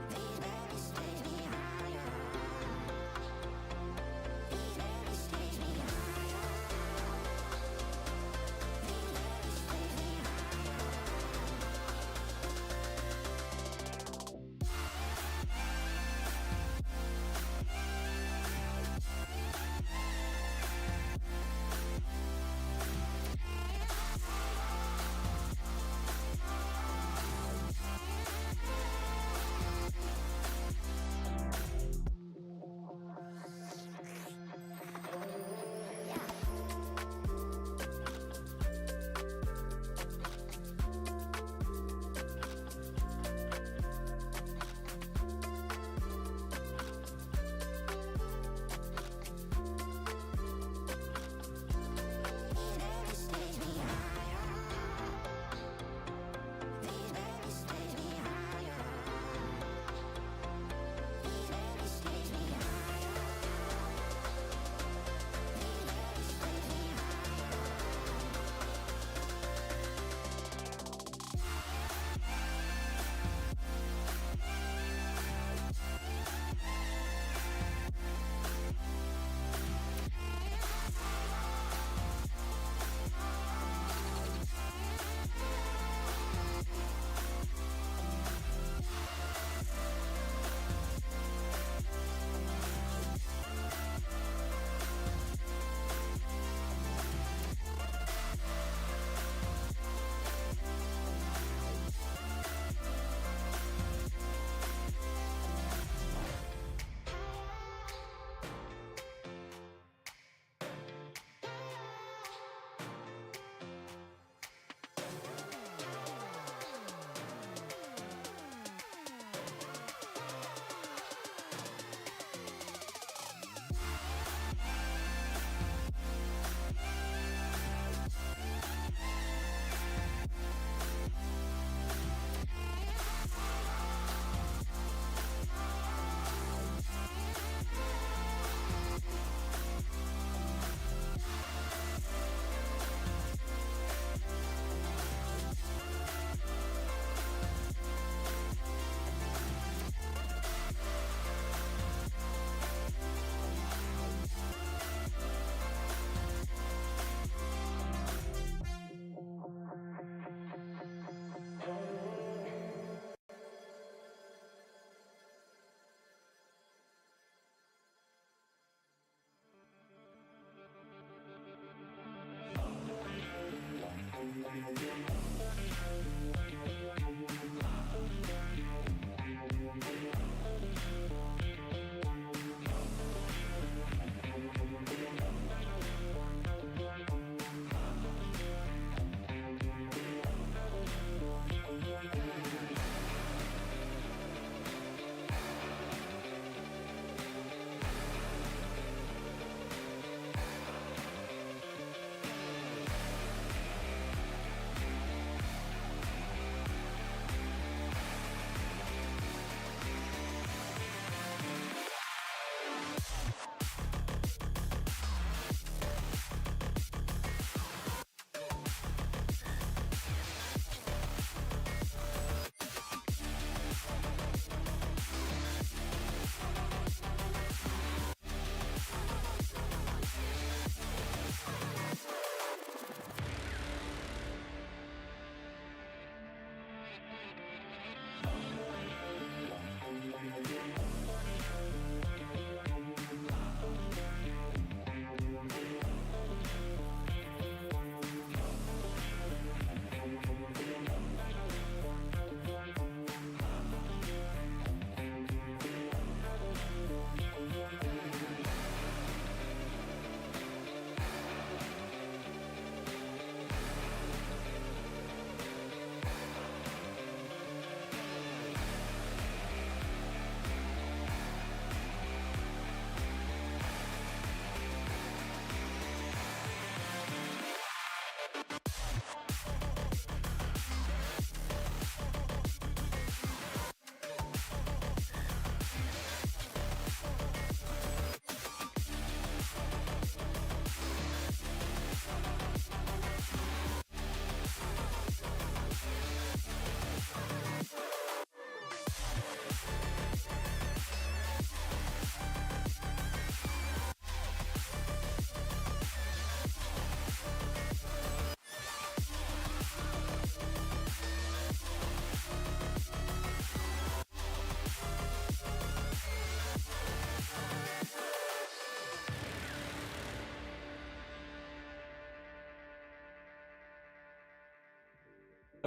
These babies take me higher.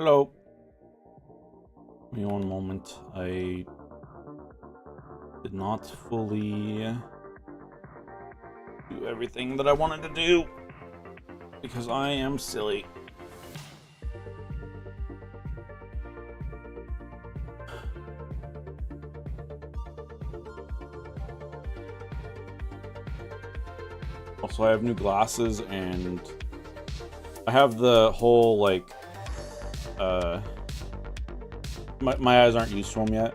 Hello. Give me one moment. I did not fully do everything that I wanted to do because I am silly. Also, I have new glasses and I have the whole like my eyes aren't used to them yet.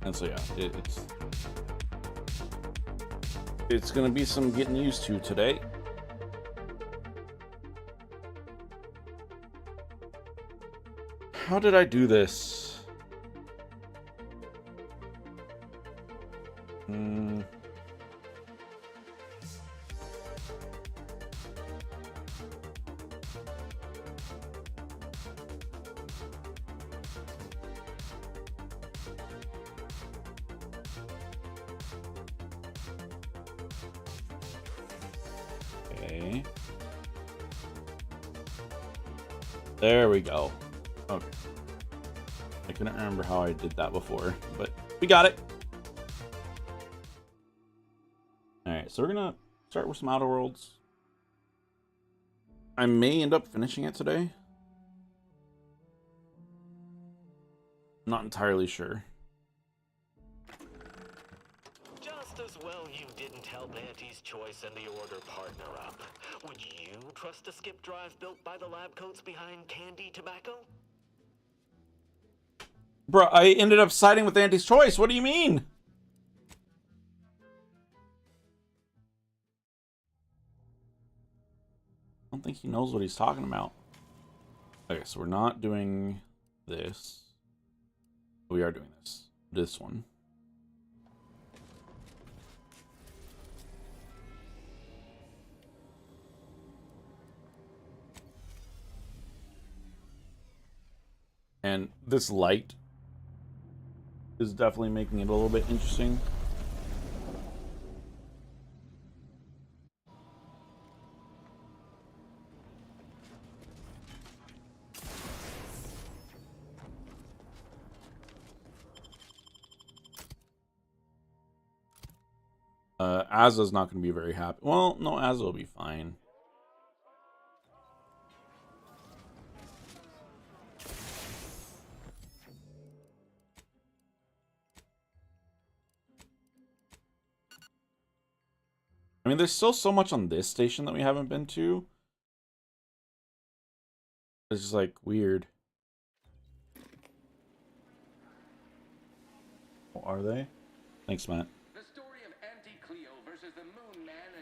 And so yeah, it's gonna be some getting used to today. How did I do this? Okay. There we go. Okay. I couldn't remember how I did that before, but we got it. Alright, so we're gonna start with some Outer Worlds. I may end up finishing it today. Not entirely sure. Just as well you didn't help Auntie's Choice and the Order partner up. Would you trust a skip drive built by the lab coats behind Candy Tobacco? Bro, I ended up siding with Auntie's Choice. What do you mean? I don't think he knows what he's talking about. Okay, so we're not doing this. We are doing this. This one. And this light is definitely making it a little bit interesting. Azza's not going to be very happy. Well, no, Azza will be fine. I mean, there's still so much on this station that we haven't been to. It's just like weird. Oh, are they? Thanks, Matt.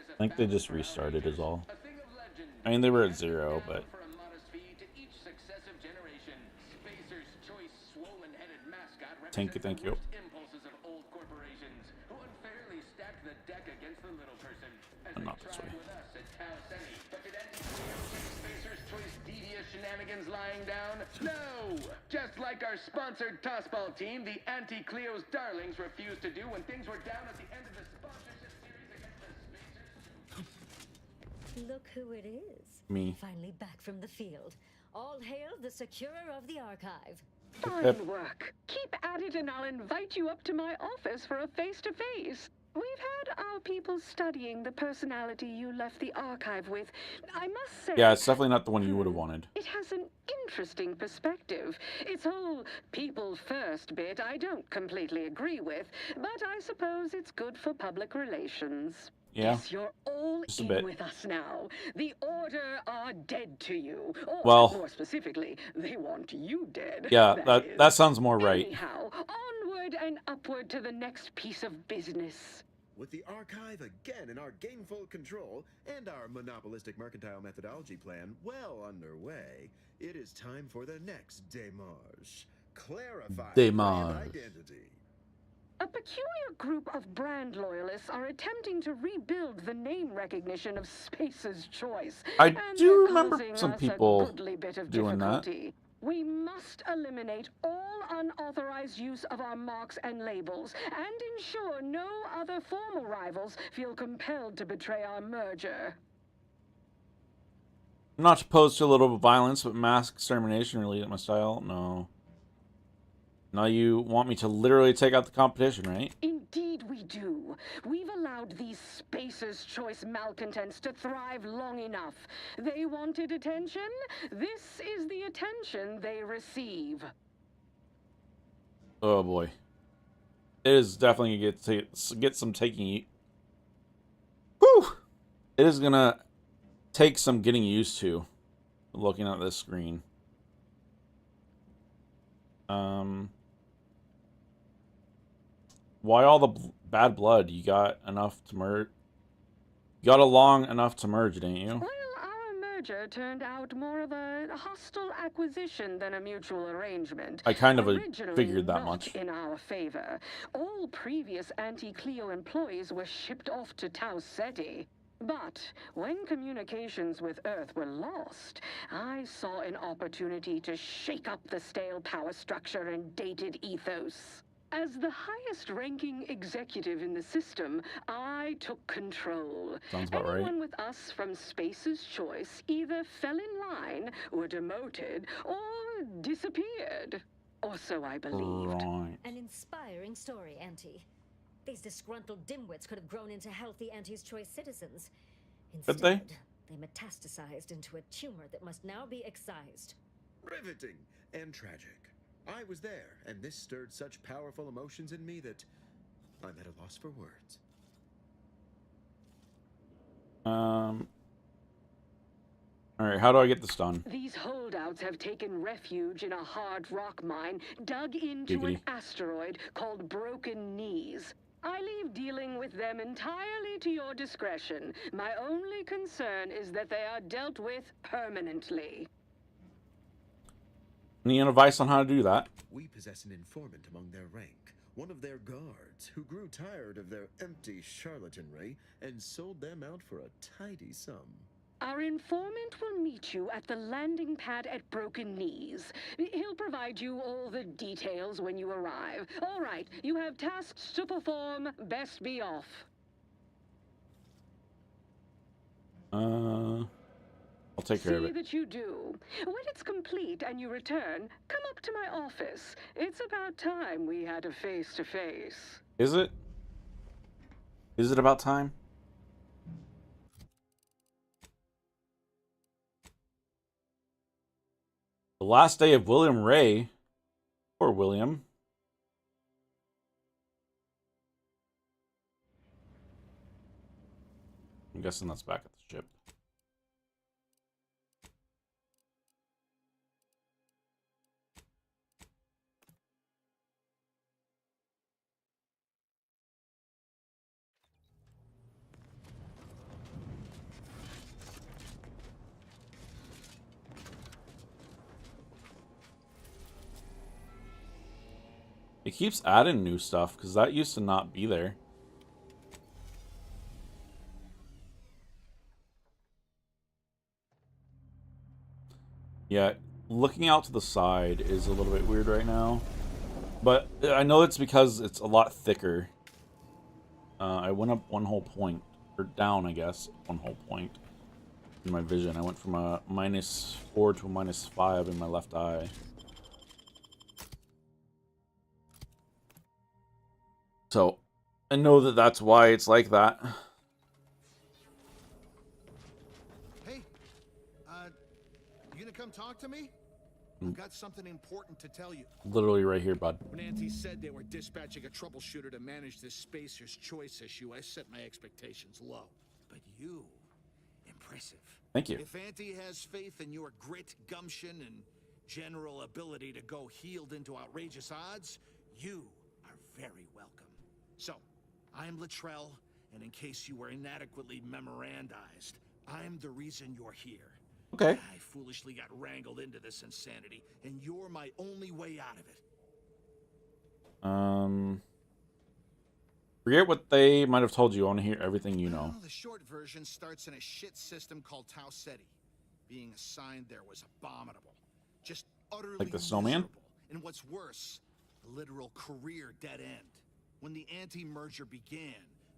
I think they just restarted is all. I mean, they were at 0, but... Thank you. Not this way. Shenanigans lying down? No! Just like our sponsored tossball team, the Anti-Cleo's darlings refused to do when things were down at the end of the sponsorship series against the Spacers. Look who it is. Me. Finally back from the field. All hail the securer of the archive. Fine work. Keep at it and I'll invite you up to my office for a face-to-face. We've had our people studying the personality you left the archive with. I must say... Yeah, it's definitely not the one you would have wanted. It has an interesting perspective. Its whole people first bit I don't completely agree with, but I suppose it's good for public relations. Yeah. Guess you're all Just a in bit. with us now. The Order are dead to you. Or, Well... more specifically, they want you dead. Yeah, is. that sounds more right. Anyhow, onward and upward to the next piece of business. With the archive again in our gainful control and our monopolistic mercantile methodology plan well underway, it is time for the next démarche. Clarify brand identity. A peculiar group of brand loyalists are attempting to rebuild the name recognition of Spacer's Choice. I and do they're remember causing some us people a goodly bit of doing that. difficulty. We must eliminate all unauthorized use of our marks and labels, and ensure no other former rivals feel compelled to betray our merger. I'm not opposed to a little bit of violence, but mass extermination really isn't my style. No. Now you want me to literally take out the competition, right? Indeed we do. We've allowed these Spacer's Choice malcontents to thrive long enough. They wanted attention. This is the attention they receive. Oh boy. It is definitely going to get some taking... Whew! It is going to take some getting used to looking at this screen. Why all the bad blood? You got enough to merge. You got along enough to merge, didn't you? Well, our merger turned out more of a hostile acquisition than a mutual arrangement. I kind of Originally figured that not much. in our favor. All previous Anti-Cleo employees were shipped off to Tau Ceti. But when communications with Earth were lost, I saw an opportunity to shake up the stale power structure and dated ethos. As the highest-ranking executive in the system, I took control. Sounds about right. Anyone with us from Spacer's Choice either fell in line, were demoted, or disappeared. Or so I believed. Right. An inspiring story, Auntie. These disgruntled dimwits could have grown into healthy Auntie's Choice citizens. Could they? Instead, they metastasized into a tumor that must now be excised. Riveting and tragic. I was there, and this stirred such powerful emotions in me that I'm at a loss for words. Alright, how do I get this done? These holdouts have taken refuge in a hard rock mine dug into Giggity. an asteroid called Broken Knees. I leave dealing with them entirely to your discretion. My only concern is that they are dealt with permanently. Any advice on how to do that? We possess an informant among their rank, one of their guards, who grew tired of their empty charlatanry and sold them out for a tidy sum. Our informant will meet you at the landing pad at Broken Knees. He'll provide you all the details when you arrive. All right, you have tasks to perform. Best be off. I'll take care of See it. that you do. When it's complete and you return, come up to my office. It's about time we had a face-to-face. Is it? Is it about time? The last day of William Ray. Poor William. I'm guessing that's back at the ship. It keeps adding new stuff, because that used to not be there. Yeah, looking out to the side is a little bit weird right now. But I know it's because it's a lot thicker. I went up one whole point. Or down, I guess, one whole point in my vision. I went from a -4 to a -5 in my left eye. So, I know that that's why it's like that. Hey, you gonna come talk to me? I've got something important to tell you. Literally right here, bud. When Auntie said they were dispatching a troubleshooter to manage this Spacer's Choice issue, I set my expectations low. But you, impressive. Thank you. If Auntie has faith in your grit, gumption, and general ability to go healed into outrageous odds, you are very welcome. So, I'm Luttrell, and in case you were inadequately memorandized, I'm the reason you're here. Okay. I foolishly got wrangled into this insanity, and you're my only way out of it. Forget what they might have told you. I want to hear everything you know. Well, the short version starts in a shit system called Tau Ceti. Being assigned there was abominable. Just utterly Like the snowman? miserable, and what's worse, a literal career dead end. When the anti-merger began,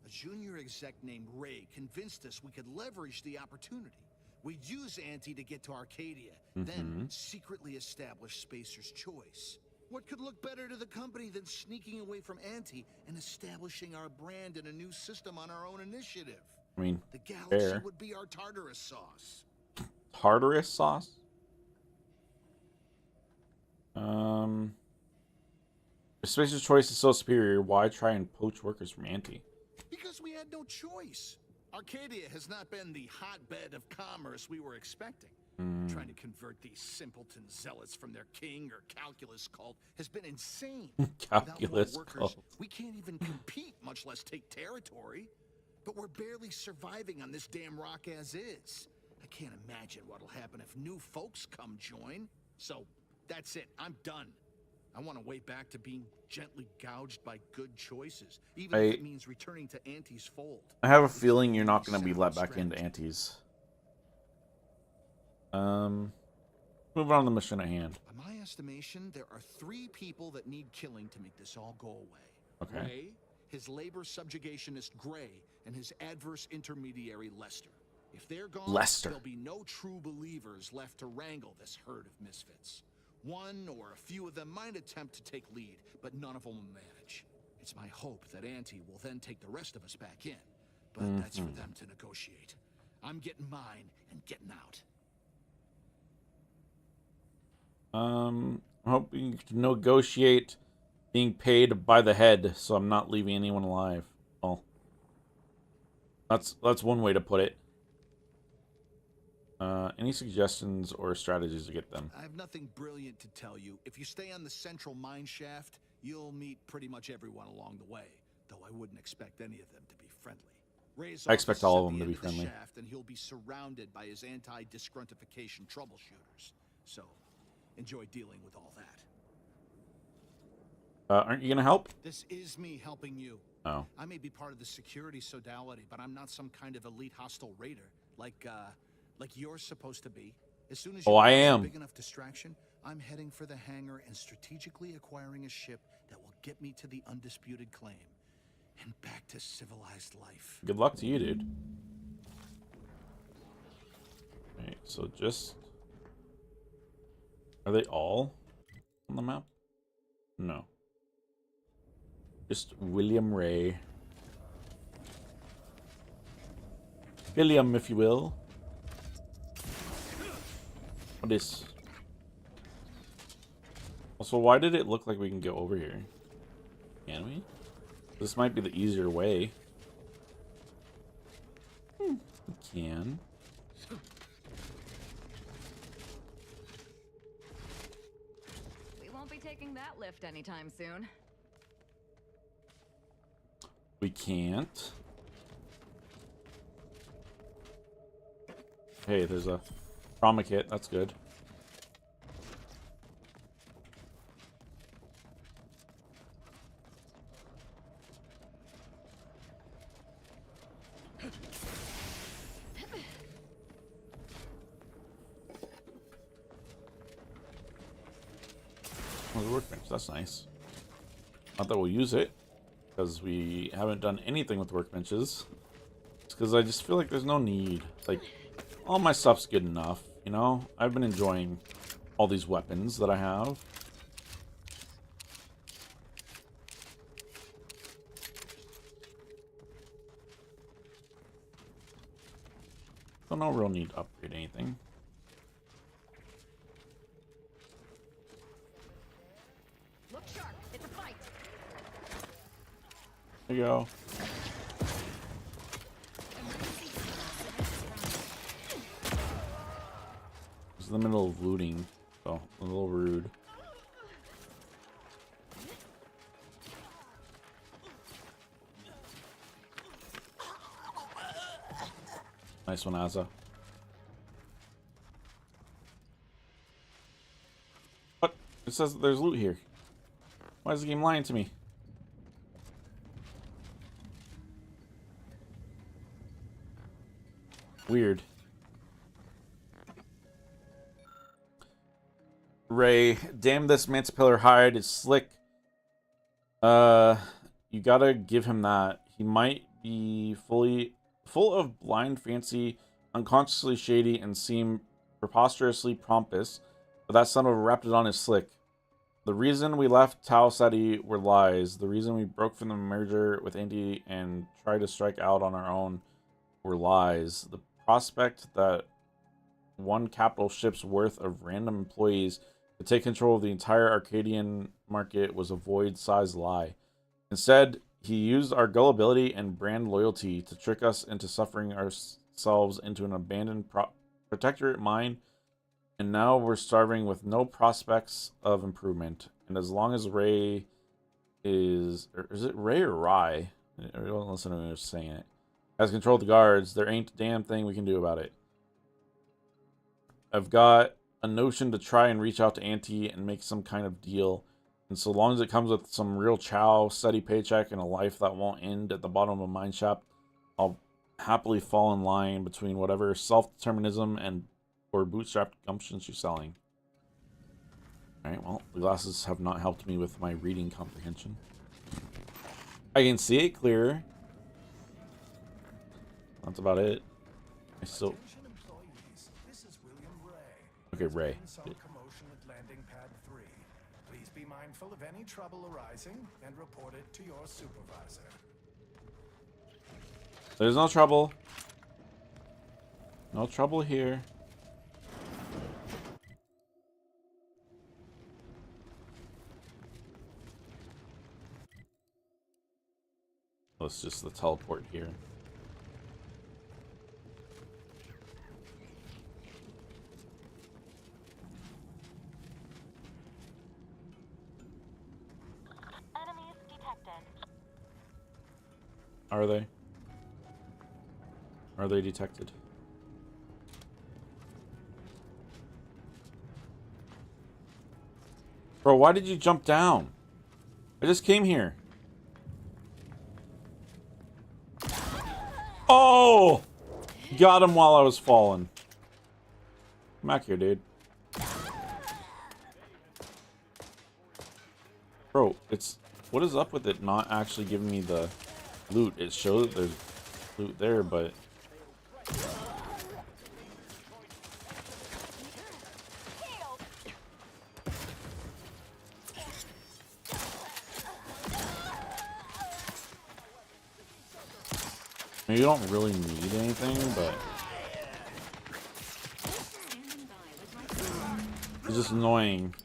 a junior exec named Ray convinced us we could leverage the opportunity. We'd use Anti to get to Arcadia, then secretly establish Spacer's Choice. What could look better to the company than sneaking away from Anti and establishing our brand and a new system on our own initiative? I mean, The galaxy fair. would be our Tartarus sauce. Tartarus sauce? If Spacer's Choice is so superior, why try and poach workers from Anti? Because we had no choice. Arcadia has not been the hotbed of commerce we were expecting. Trying to convert these simpleton zealots from their king or calculus cult has been insane. Calculus Without more workers, cult. we can't even compete, much less take territory. But we're barely surviving on this damn rock as is. I can't imagine what'll happen if new folks come join. So, that's it. I'm done. I want to way back to being gently gouged by good choices, even if it means returning to Anti's fold. I have a feeling you're not going to be let back into Anti's. Move on to the mission at hand. By my estimation, there are 3 people that need killing to make this all go away. Okay. Ray, his labor subjugationist Gray, and his adverse intermediary Lester. If they're gone, Lester. there'll be no true believers left to wrangle this herd of misfits. One or a few of them might attempt to take lead, but none of them will manage. It's my hope that Anti will then take the rest of us back in, but that's for them to negotiate. I'm getting mine and getting out. I'm hoping to negotiate being paid by the head, so I'm not leaving anyone alive. Well, that's one way to put it. Any suggestions or strategies to get them? I have nothing brilliant to tell you. If you stay on the central mine shaft, you'll meet pretty much everyone along the way, though I wouldn't expect any of them to be friendly. Ray's I expect office all is of at them the to be end of the friendly. shaft, and he'll be surrounded by his anti-disgruntification troubleshooters. So, enjoy dealing with all that. Aren't you gonna help? This is me helping you. Oh. I may be part of the security sodality, but I'm not some kind of elite hostile raider like you're supposed to be. As soon as you I get a am. big enough distraction, I'm heading for the hangar and strategically acquiring a ship that will get me to the undisputed claim and back to civilized life. Good luck to you, dude. Alright, so just... Are they all on the map? No. Just William Ray. William, if you will. What is... Also, why did it look like we can go over here? Can we? This might be the easier way. We can. We won't be taking that lift anytime soon. We can't. Hey, there's a trauma kit. That's good. Oh, the workbench. That's nice. Not that we'll use it, because we haven't done anything with workbenches. It's because I just feel like there's no need. Like, all my stuff's good enough, you know? I've been enjoying all these weapons that I have. So no real need to upgrade anything. Look sharp. It's a fight. There you go. It's in the middle of looting, so a little rude. Nice one, Asa. What? It says that there's loot here. Why is the game lying to me? Weird. Ray, damn, this Mantipillar hide is slick. You gotta give him that. He might be full of blind fancy, unconsciously shady, and seem preposterously pompous, but that son of a Raptidon is slick. The reason we left Tau Ceti were lies. The reason we broke from the merger with Indy and tried to strike out on our own were lies. The prospect that one capital ship's worth of random employees could take control of the entire Arcadian market was a void-sized lie. Instead, he used our gullibility and brand loyalty to trick us into suffering ourselves into an abandoned protectorate mine, and now we're starving with no prospects of improvement. And as long as Ray is it Ray or Rye? I don't listen to me just saying it. Has controlled the guards, there ain't a damn thing we can do about it. I've got a notion to try and reach out to Auntie and make some kind of deal. And so long as it comes with some real chow, steady paycheck, and a life that won't end at the bottom of a mine shaft, I'll happily fall in line between whatever self-determinism and or bootstrapped gumption she's selling. Alright, well, the glasses have not helped me with my reading comprehension. I can see it clearer. That's about it. I still... Okay, Ray. Commotion at landing pad 3. Please be mindful of any trouble arising and report it to your supervisor. There's no trouble. No trouble here. Let's just the teleport here. Enemies detected. Are they? Are they detected? Bro, why did you jump down? I just came here. Oh! Got him while I was falling. Come back here, dude. Bro, it's... What is up with it not actually giving me the loot? It shows that there's loot there, but... I mean, you don't really need anything, but... It's just annoying.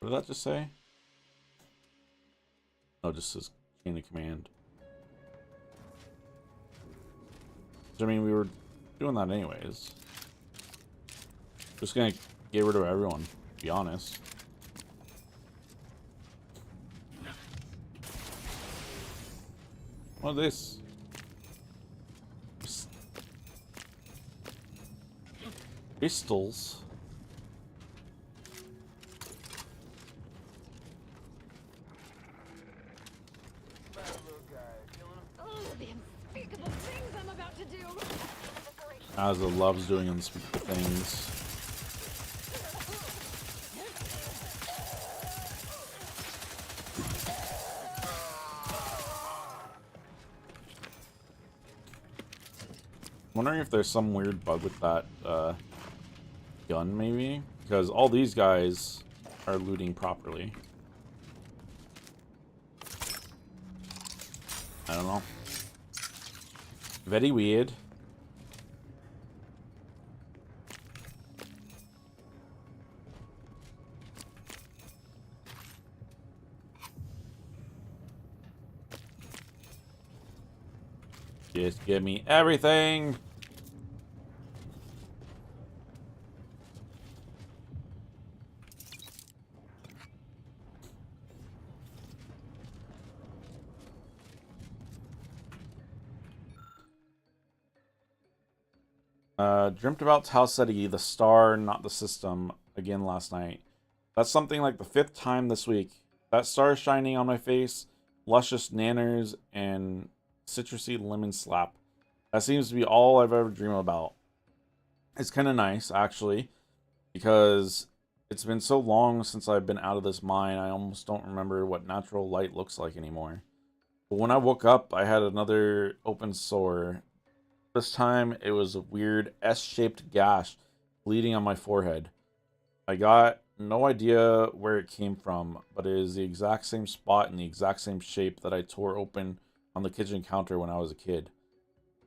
What did that just say? Oh, it just says chain of command. I mean, we were doing that anyways. Just gonna get rid of everyone, to be honest. What is this? Pistols. Azza loves doing unspeakable things. Wondering if there's some weird bug with that gun, maybe? Because all these guys are looting properly. I don't know. Very weird. Just give me everything. Dreamt about Tau Ceti, the star, not the system, again last night. That's something like the 5th time this week. That star shining on my face, luscious nanners, and citrusy lemon slap. That seems to be all I've ever dreamed about. It's kind of nice, actually, because it's been so long since I've been out of this mine, I almost don't remember what natural light looks like anymore. But when I woke up, I had another open sore. This time, it was a weird S-shaped gash bleeding on my forehead. I got no idea where it came from, but it is the exact same spot and the exact same shape that I tore open on the kitchen counter when I was a kid.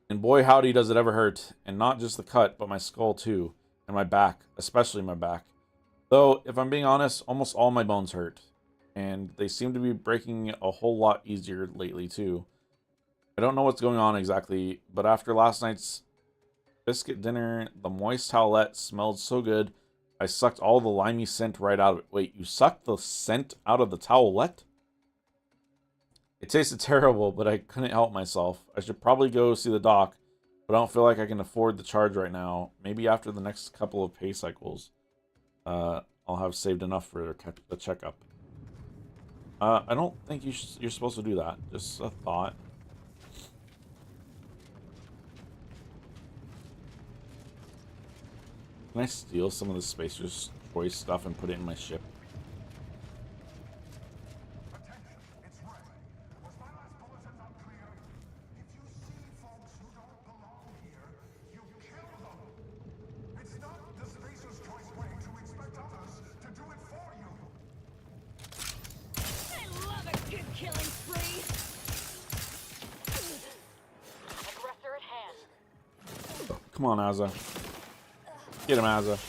And boy howdy does it ever hurt, and not just the cut, but my skull too, and my back, especially my back. Though, if I'm being honest, almost all my bones hurt, and they seem to be breaking a whole lot easier lately too. I don't know what's going on exactly, but after last night's biscuit dinner, the moist towelette smelled so good, I sucked all the limey scent right out of it. Wait, you sucked the scent out of the towelette? It tasted terrible, but I couldn't help myself. I should probably go see the doc, but I don't feel like I can afford the charge right now. Maybe after the next couple of pay cycles, I'll have saved enough for the checkup. I don't think you're supposed to do that. Just a thought. Can I steal some of the Spacer's Choice stuff and put it in my ship? Attention, it's Ray. Was my last bulletin not clear? If you see folks who don't belong here, you kill them. It's not the Spacer's Choice way to expect others to do it for you. I love a good killing spree. Aggressor at hand. Come on, Azza. Get him, Azza.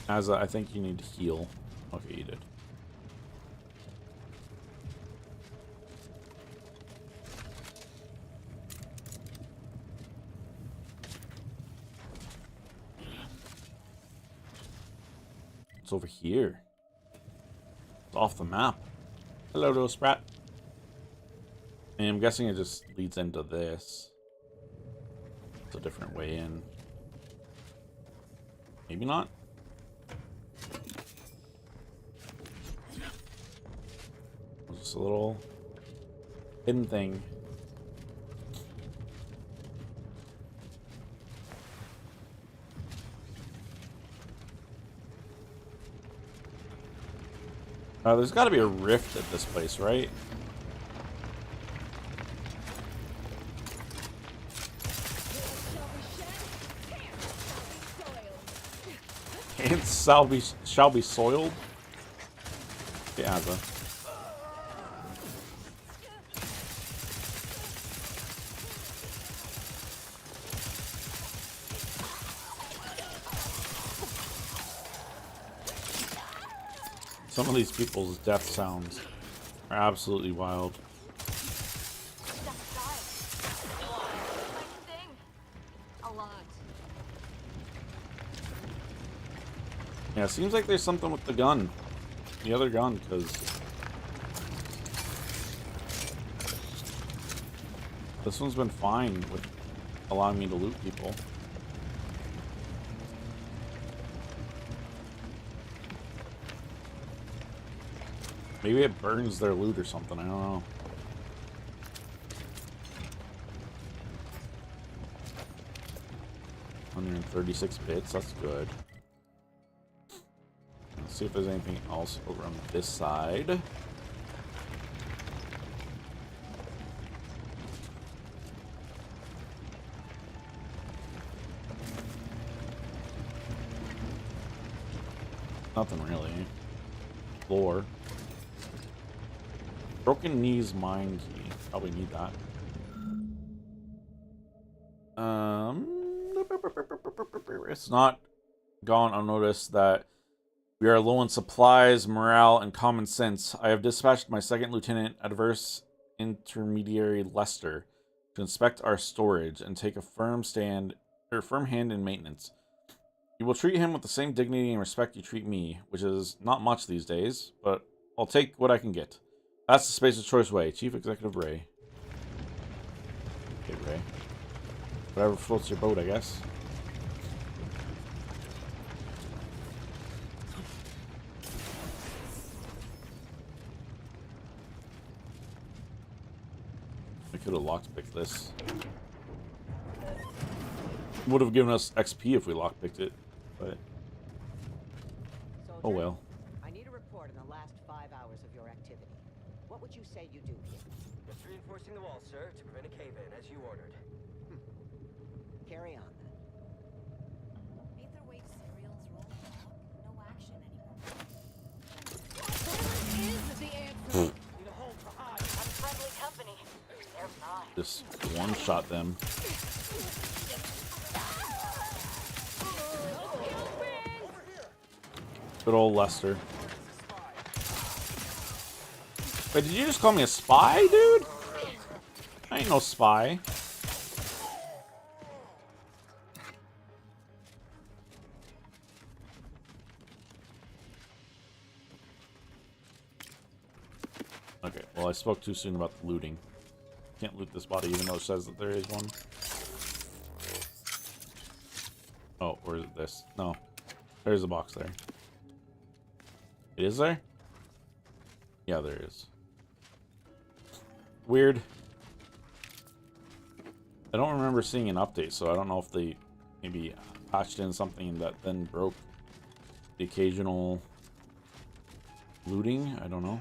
Azza, I think you need to heal. Okay, you did. It's over here. It's off the map. Hello, little sprat. And I'm guessing it just leads into this. It's a different way in. Maybe not. It's just a little hidden thing. There's got to be a rift at this place, right? Ants shall be soiled. Yeah, some of these people's death sounds are absolutely wild. A lot. Yeah, it seems like there's something with the gun. The other gun, because this one's been fine with allowing me to loot people. Maybe it burns their loot or something, I don't know. $136 bits, that's good. Let's see if there's anything else over on this side. Nothing really. Floor. Broken Knees mine key. Probably need that. It's not gone unnoticed that we are low on supplies, morale, and common sense. I have dispatched my second lieutenant, Adverse Intermediary Lester, to inspect our storage and take a firm hand in maintenance. You will treat him with the same dignity and respect you treat me, which is not much these days, but I'll take what I can get. That's the Spacer's Choice way. Chief Executive Ray. Okay, Ray. Whatever floats your boat, I guess. I could have lockpicked this. Would have given us XP if we lockpicked it, but oh well. I need a report on the last 5 hours of your activity. What would you say you do here? Just reinforcing the wall, sir, to prevent a cave-in, as you ordered. Carry on, then. Aetherwave serials roll log. No action anymore. Is the answer. Need a hold for eyes. Unfriendly company. They're mine. Just one-shot them. Good old Lester. Wait, did you just call me a spy, dude? I ain't no spy. Okay, well I spoke too soon about the looting. Can't loot this body even though it says that there is one. Oh, or is it this? No. There's a box there. It is there? Yeah, there is. Weird. I don't remember seeing an update, so I don't know if they maybe patched in something that then broke the occasional looting. I don't know.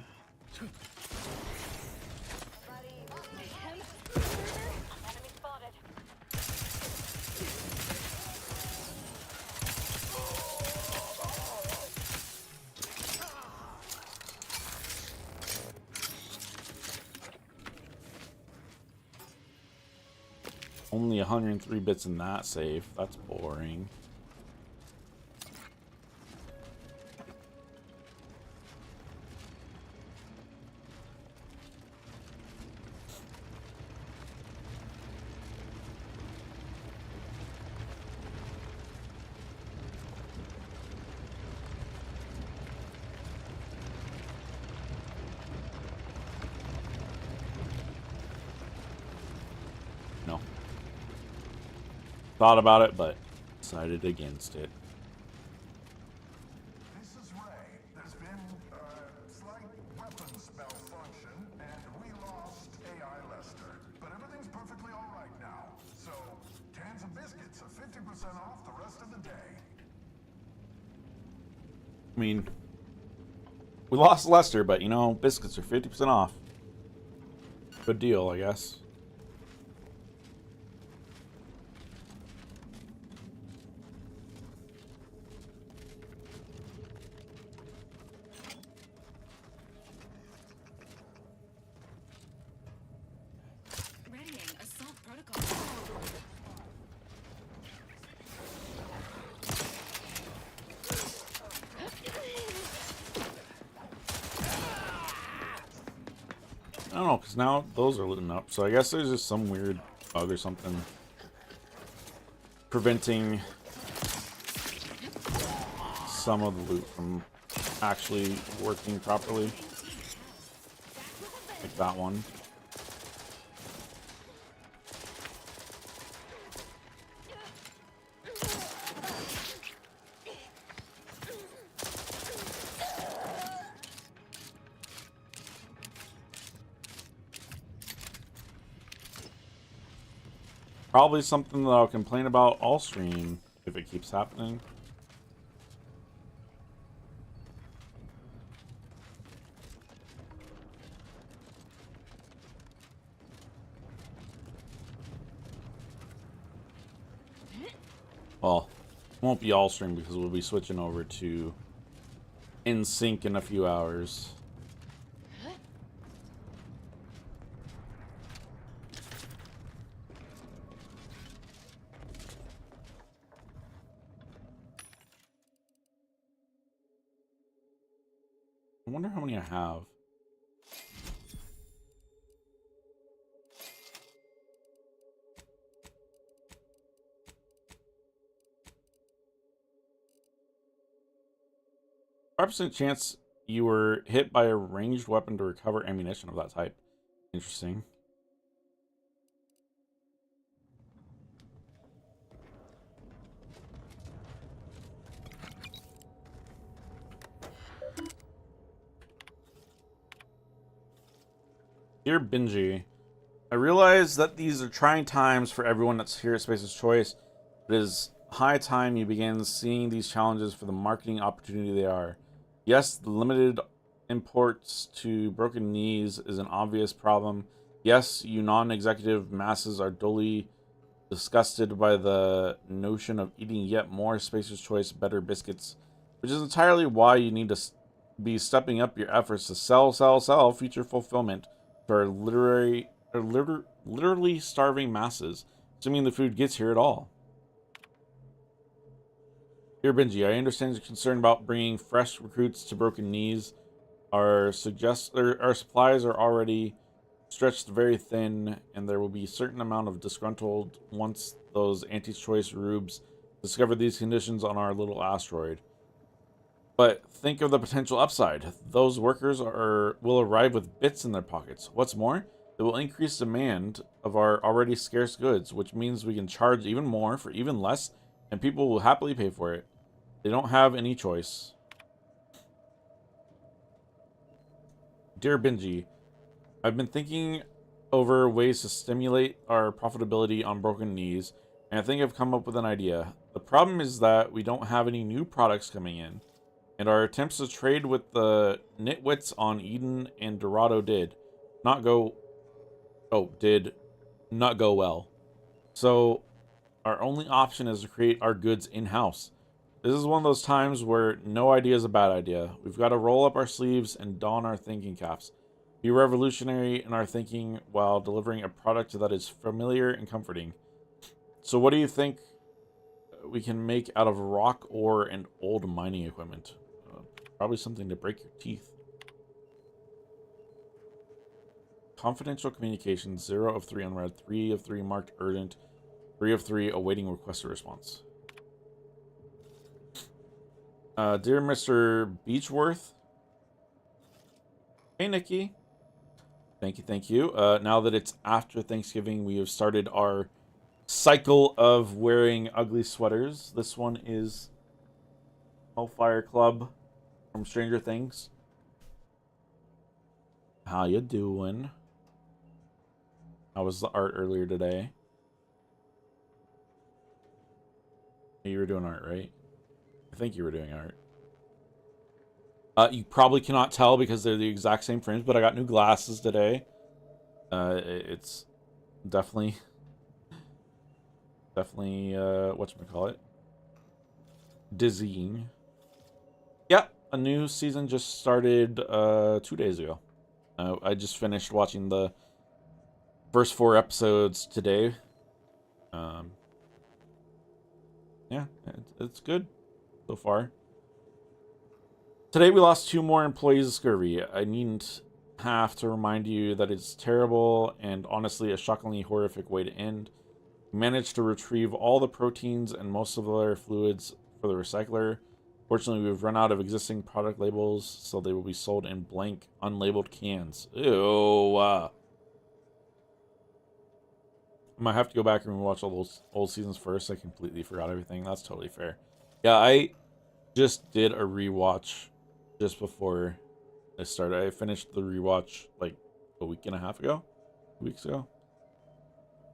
Enemy spotted. Only 103 bits in that safe. That's boring. No. Thought about it, but decided against it. This is Ray. There's been slight weapons malfunction, and we lost AI Lester. But everything's perfectly all right now. So, cans of biscuits are 50% off the rest of the day. I mean, we lost Lester, but you know, biscuits are 50% off. Good deal, I guess. Readying assault protocol. I don't know, because now those are looting up. So I guess there's just some weird bug or something preventing some of the loot from actually working properly. Like that one. Probably something that I'll complain about all stream if it keeps happening. Well, it won't be all stream because we'll be switching over to NSYNC in a few hours. I wonder how many I have. % chance you were hit by a ranged weapon to recover ammunition of that type. Interesting. Dear Benji, I realize that these are trying times for everyone that's here at Spacer's Choice. It is high time you begin seeing these challenges for the marketing opportunity they are. Yes, the limited imports to Broken Knees is an obvious problem. Yes, you non-executive masses are dully disgusted by the notion of eating yet more Spacer's Choice better biscuits, which is entirely why you need to be stepping up your efforts to sell future fulfillment to our literally starving masses, assuming the food gets here at all. Dear Benji, I understand your concern about bringing fresh recruits to Broken Knees. Our supplies are already stretched very thin, and there will be a certain amount of disgruntled once those anti-choice rubes discover these conditions on our little asteroid. But think of the potential upside. Those workers will arrive with bits in their pockets. What's more, it will increase demand of our already scarce goods, which means we can charge even more for even less, and people will happily pay for it. They don't have any choice. Dear Benji, I've been thinking over ways to stimulate our profitability on Broken Knees, and I think I've come up with an idea. The problem is that we don't have any new products coming in, and our attempts to trade with the nitwits on Eden and Dorado did not go well. So our only option is to create our goods in-house. This is one of those times where no idea is a bad idea. We've got to roll up our sleeves and don our thinking caps. Be revolutionary in our thinking while delivering a product that is familiar and comforting. So what do you think we can make out of rock ore and old mining equipment? Probably something to break your teeth. Confidential communications, 0 of 3 unread, 3 of 3 marked urgent, 3 of 3 awaiting requested response. Dear Mr. Beechworth. Hey, Nikki. Thank you. Now that it's after Thanksgiving, we have started our cycle of wearing ugly sweaters. This one is Hellfire Club from Stranger Things. How you doing? How was the art earlier today? You were doing art, right? I think you were doing art. You probably cannot tell because they're the exact same frames, but I got new glasses today. It's definitely whatchamacallit? Dizzying. Yeah, a new season just started 2 days ago. I just finished watching the first 4 episodes today. Yeah, it's good so far. Today we lost 2 more employees of scurvy. I needn't have to remind you that it's terrible and honestly a shockingly horrific way to end. We managed to retrieve all the proteins and most of their fluids for the recycler. Fortunately, we've run out of existing product labels, so they will be sold in blank, unlabeled cans. Ew. I might have to go back and watch all those old seasons first. I completely forgot everything. That's totally fair. Yeah, I just did a rewatch just before I started. I finished the rewatch like a week and a half ago, 2 weeks ago.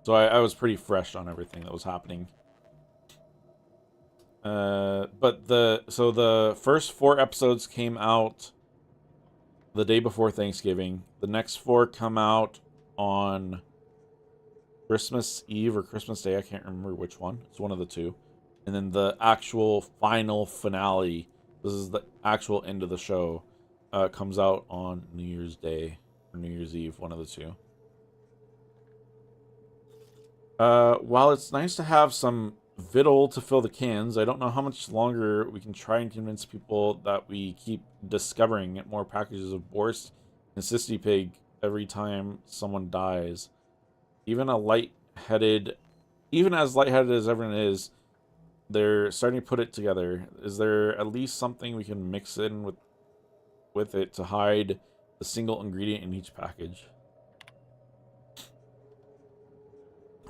So I was pretty fresh on everything that was happening. But the first 4 episodes came out the day before Thanksgiving. The next 4 come out on Christmas Eve or Christmas Day. I can't remember which one. It's one of the 2. And then the actual final finale, this is the actual end of the show, comes out on New Year's Day or New Year's Eve, one of the 2. While it's nice to have some victual to fill the cans, I don't know how much longer we can try and convince people that we keep discovering more packages of Borscht and Sissy Pig every time someone dies. Even as lightheaded as everyone is, they're starting to put it together. Is there at least something we can mix in with it to hide the single ingredient in each package?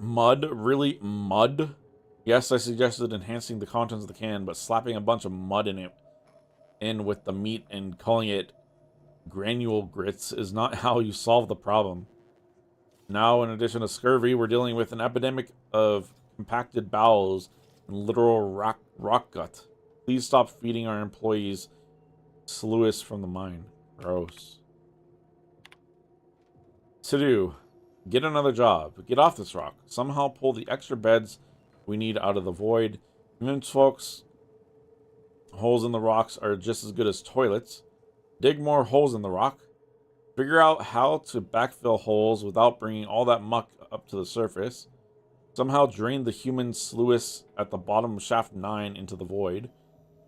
Mud? Really? Mud? Yes, I suggested enhancing the contents of the can, but slapping a bunch of mud in with the meat and calling it granule grits is not how you solve the problem. Now, in addition to scurvy, we're dealing with an epidemic of compacted bowels and literal rock gut. Please stop feeding our employees sluice from the mine. Gross. To do. Get another job. Get off this rock. Somehow pull the extra beds we need out of the void. Convince folks holes in the rocks are just as good as toilets. Dig more holes in the rock. Figure out how to backfill holes without bringing all that muck up to the surface. Somehow drain the human sluice at the bottom of shaft 9 into the void.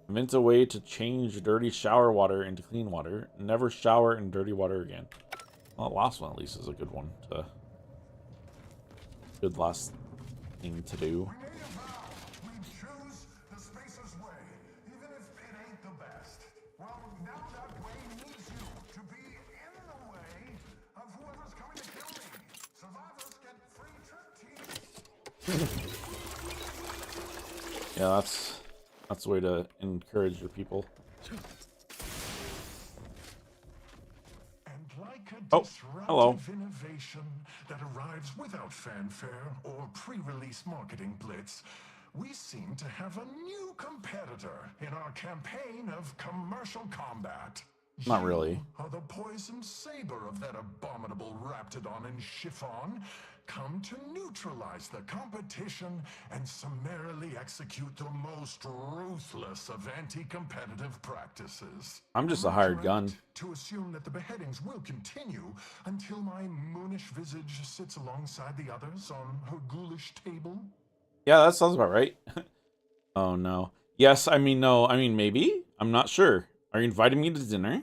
Invent a way to change dirty shower water into clean water. Never shower in dirty water again. Well, the last one at least is a good one. Good last thing to do. Yeah, that's the way to encourage your people. Oh, hello. Innovation that arrives without fanfare or pre-release marketing blitz, we seem to have a new competitor in our campaign of commercial combat. Not really. You are the poisoned saber of that abominable Raptidon and Chiffon, come to neutralize the competition and summarily execute the most ruthless of anti-competitive practices. I'm just a hired gun. To assume that the beheadings will continue until my moonish visage sits alongside the others on her ghoulish table? Yeah, that sounds about right. Oh no. Yes, I mean no. I mean maybe. I'm not sure. Are you inviting me to dinner?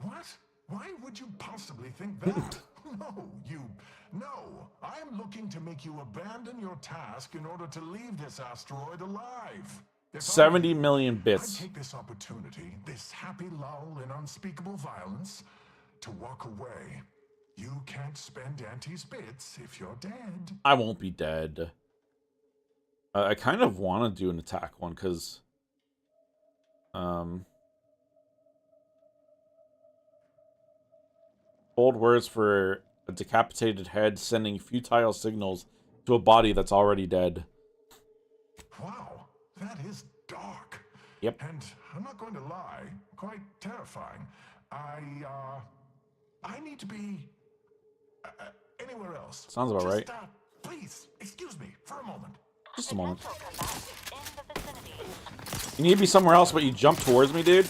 What? Why would you possibly think that? No. I'm looking to make you abandon your task in order to leave this asteroid alive. 70 million bits. I take this opportunity, this happy lull in unspeakable violence, to walk away. You can't spend Auntie's bits if you're dead. I won't be dead. I kind of want to do an attack one because bold words for a decapitated head sending futile signals to a body that's already dead. Wow, that is dark. Yep. And I'm not going to lie, quite terrifying. I need to be anywhere else. Sounds about right. Please, excuse me for a moment. Just a moment. You need to be somewhere else, but you jump towards me, dude.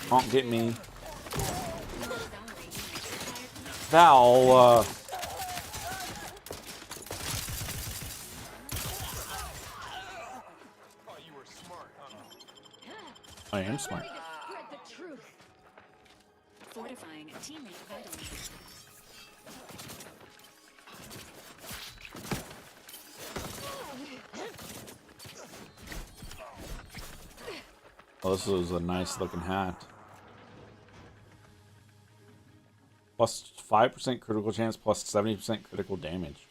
Don't get me. Val, I am smart. Spread the truth. Fortifying teammate vitals. Oh, this is a nice looking hat. Plus 5% critical chance, plus 70% critical damage.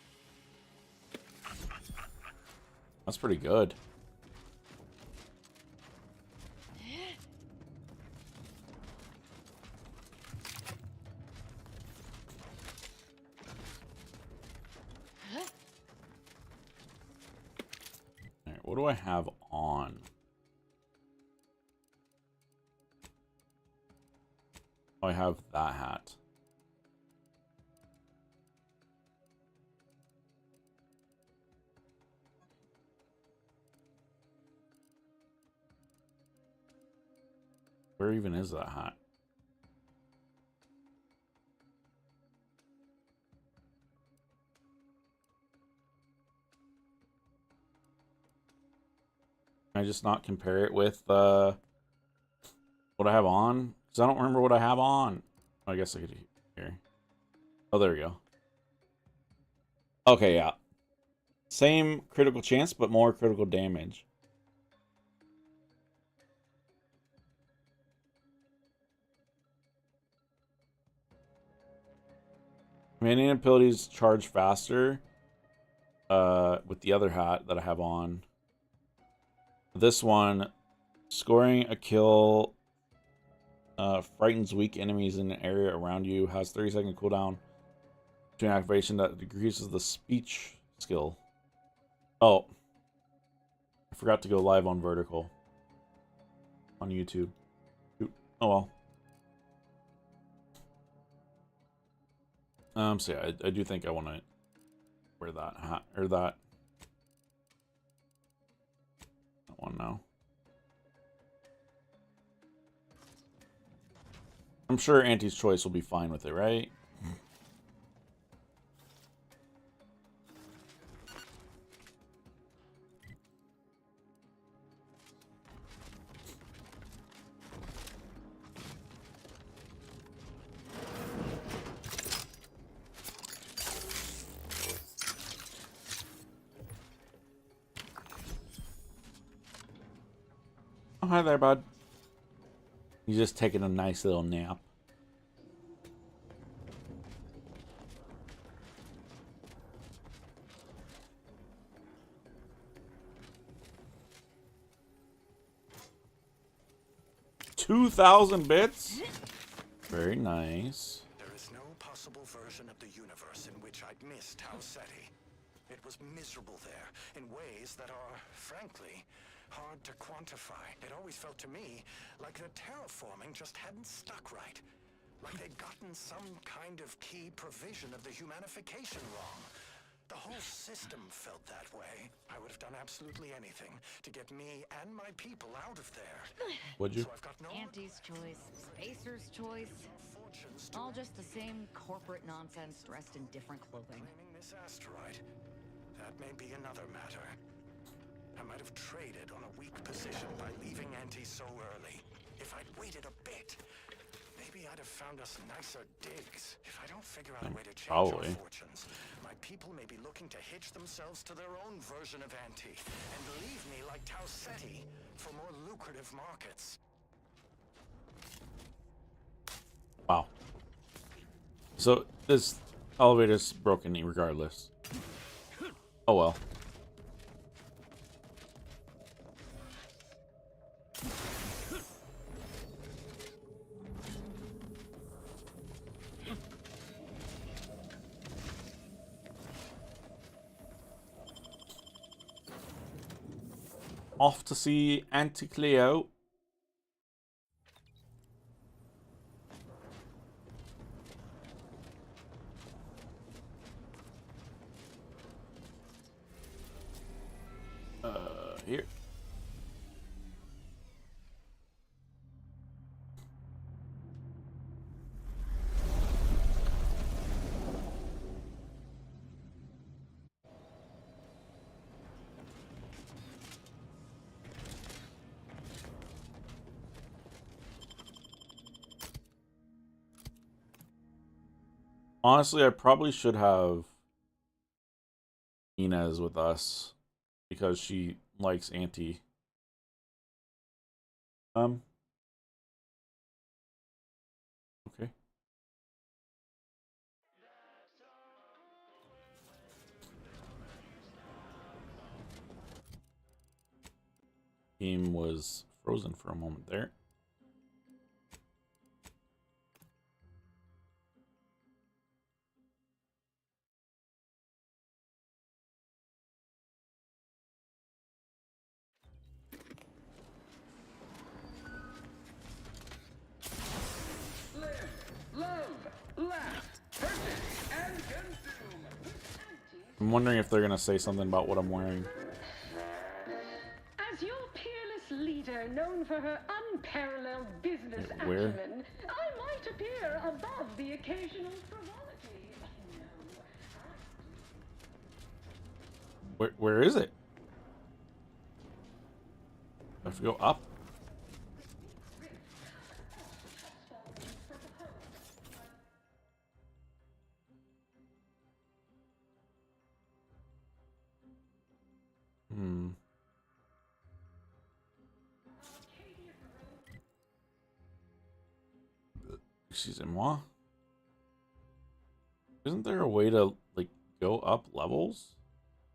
That's pretty good. Alright, what do I have on? Oh, I have that hat. Where even is that hat? Can I just not compare it with what I have on? Because I don't remember what I have on. I guess I could here. Oh, there we go. Okay, yeah. Same critical chance, but more critical damage. Commanding abilities charge faster with the other hat that I have on. This one, scoring a kill frightens weak enemies in an area around you. Has 30-second cooldown between activation that decreases the speech skill. Oh. I forgot to go live on vertical. On YouTube. Oh well. So yeah, I do think I want to wear that hat, or that one now. I'm sure Auntie's Choice will be fine with it, right? Oh, hi there, bud. He's just taking a nice little nap. $2,000 bits? Very nice. There is no possible version of the universe in which I'd miss Tau Ceti. It was miserable there in ways that are, frankly, hard to quantify. It always felt to me like the terraforming just hadn't stuck right. Like they'd gotten some kind of key provision of the humanification wrong. The whole system felt that way. I would have done absolutely anything to get me and my people out of there. Would you? So I've got no Auntie's Choice, Spacer's Choice. All just the same corporate nonsense dressed in different clothing. Claiming this asteroid. That may be another matter. I might have traded on a weak position by leaving Auntie so early. If I'd waited a bit, maybe I'd have found us nicer digs. If I don't figure out a way to change our fortunes, my people may be looking to hitch themselves to their own version of Auntie and leave me like Tau Ceti for more lucrative markets. Wow. So this elevator's broken regardless. Oh well. Off to see Auntie Cleo. Here. Honestly, I probably should have Inez with us because she likes Auntie. Okay. Game was frozen for a moment there. I'm wondering if they're gonna say something about what I'm wearing. As your peerless leader, known for her unparalleled business Where? acumen, I might appear above the occasional frivolity. Where is it? I have to go up. Excusez-moi. Isn't there a way to, like, go up levels?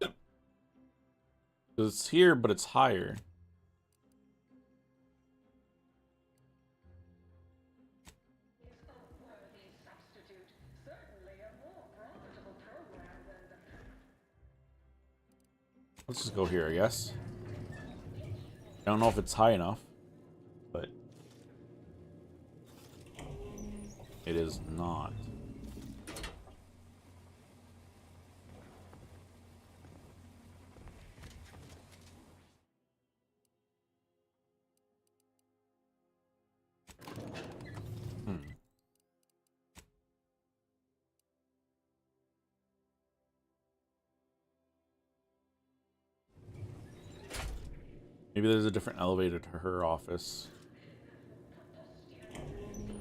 'Cause it's here, but it's higher. Let's just go here, I guess. I don't know if it's high enough, but it is not. Maybe there's a different elevator to her office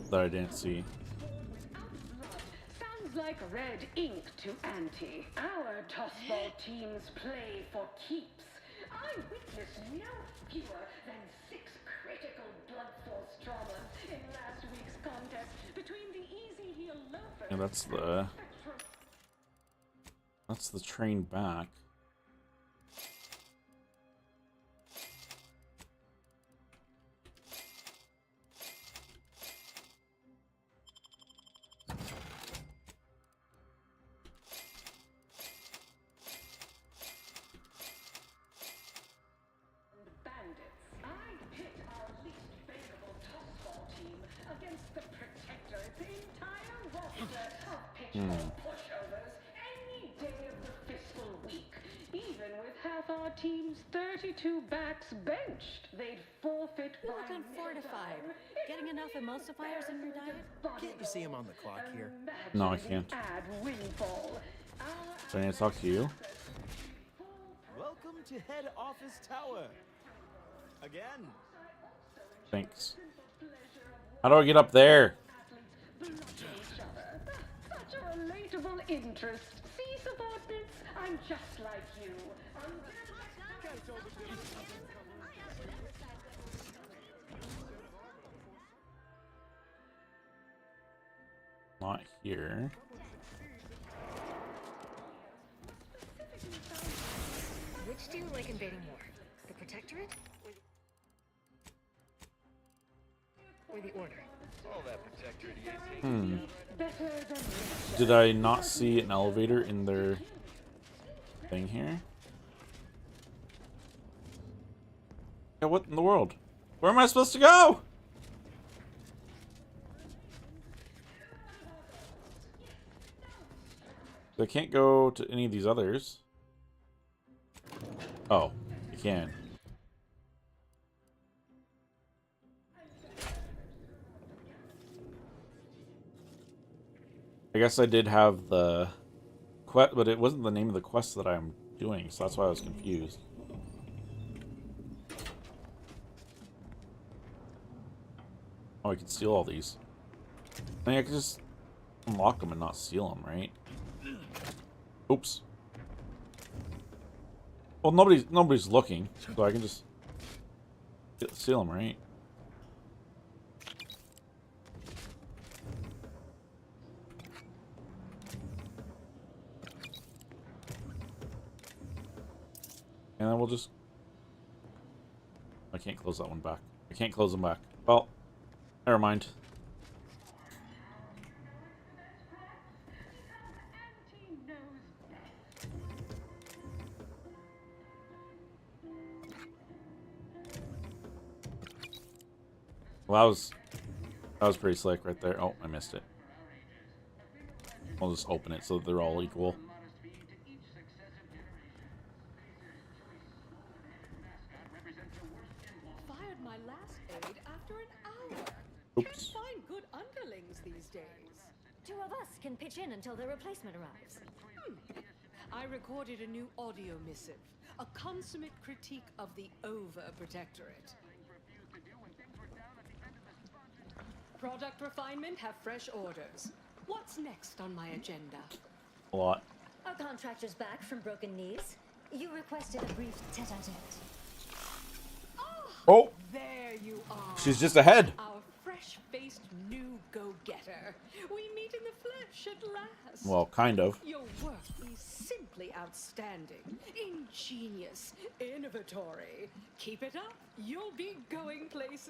that I didn't see. Sounds like red ink to Auntie. Our tossball teams play for keeps. I witnessed no fewer than 6 critical blood force traumas in last week's contest between the easy heel loafers. And that's the train back. Team's 32 backs benched. They'd forfeit. You look unfortified. Getting enough emulsifiers in your diet? Can't you see him on the clock here? No, I can't. So I need to talk to you. Welcome to head office tower. Again. Thanks. How do I get up there? Such a relatable interest. See, subordinates, I'm just like you. Not here. Which do you like invading more? The Protectorate? Or the Order? All that Protectorate Did I not see an elevator in their thing here? Yeah, what in the world? Where am I supposed to go? I can't go to any of these others. Oh, you can. I guess I did have the quest, but it wasn't the name of the quest that I'm doing, so that's why I was confused. Oh, I can steal all these. I mean, I could just unlock them and not steal them, right? Oops. Well, nobody's looking, so I can just steal them, right? And then we'll just... I can't close that one back. I can't close them back. Well, never mind. Well, that was pretty slick right there. Oh, I missed it. I'll just open it so that they're all equal. Fired my last aide after an hour. Oops. Can't find good underlings these days. 2 of us can pitch in until the replacement arrives. I recorded a new audio missive, a consummate critique of the Overprotectorate. Product refinement have fresh orders. What's next on my agenda? A lot. Our contractor's back from broken knees. You requested a brief tete-a-tete. Oh! There you are. She's just ahead. Our fresh-faced new go-getter. We meet in the flesh at last. Well, kind of. Your work is simply outstanding, ingenious, innovatory. Keep it up. You'll be going places.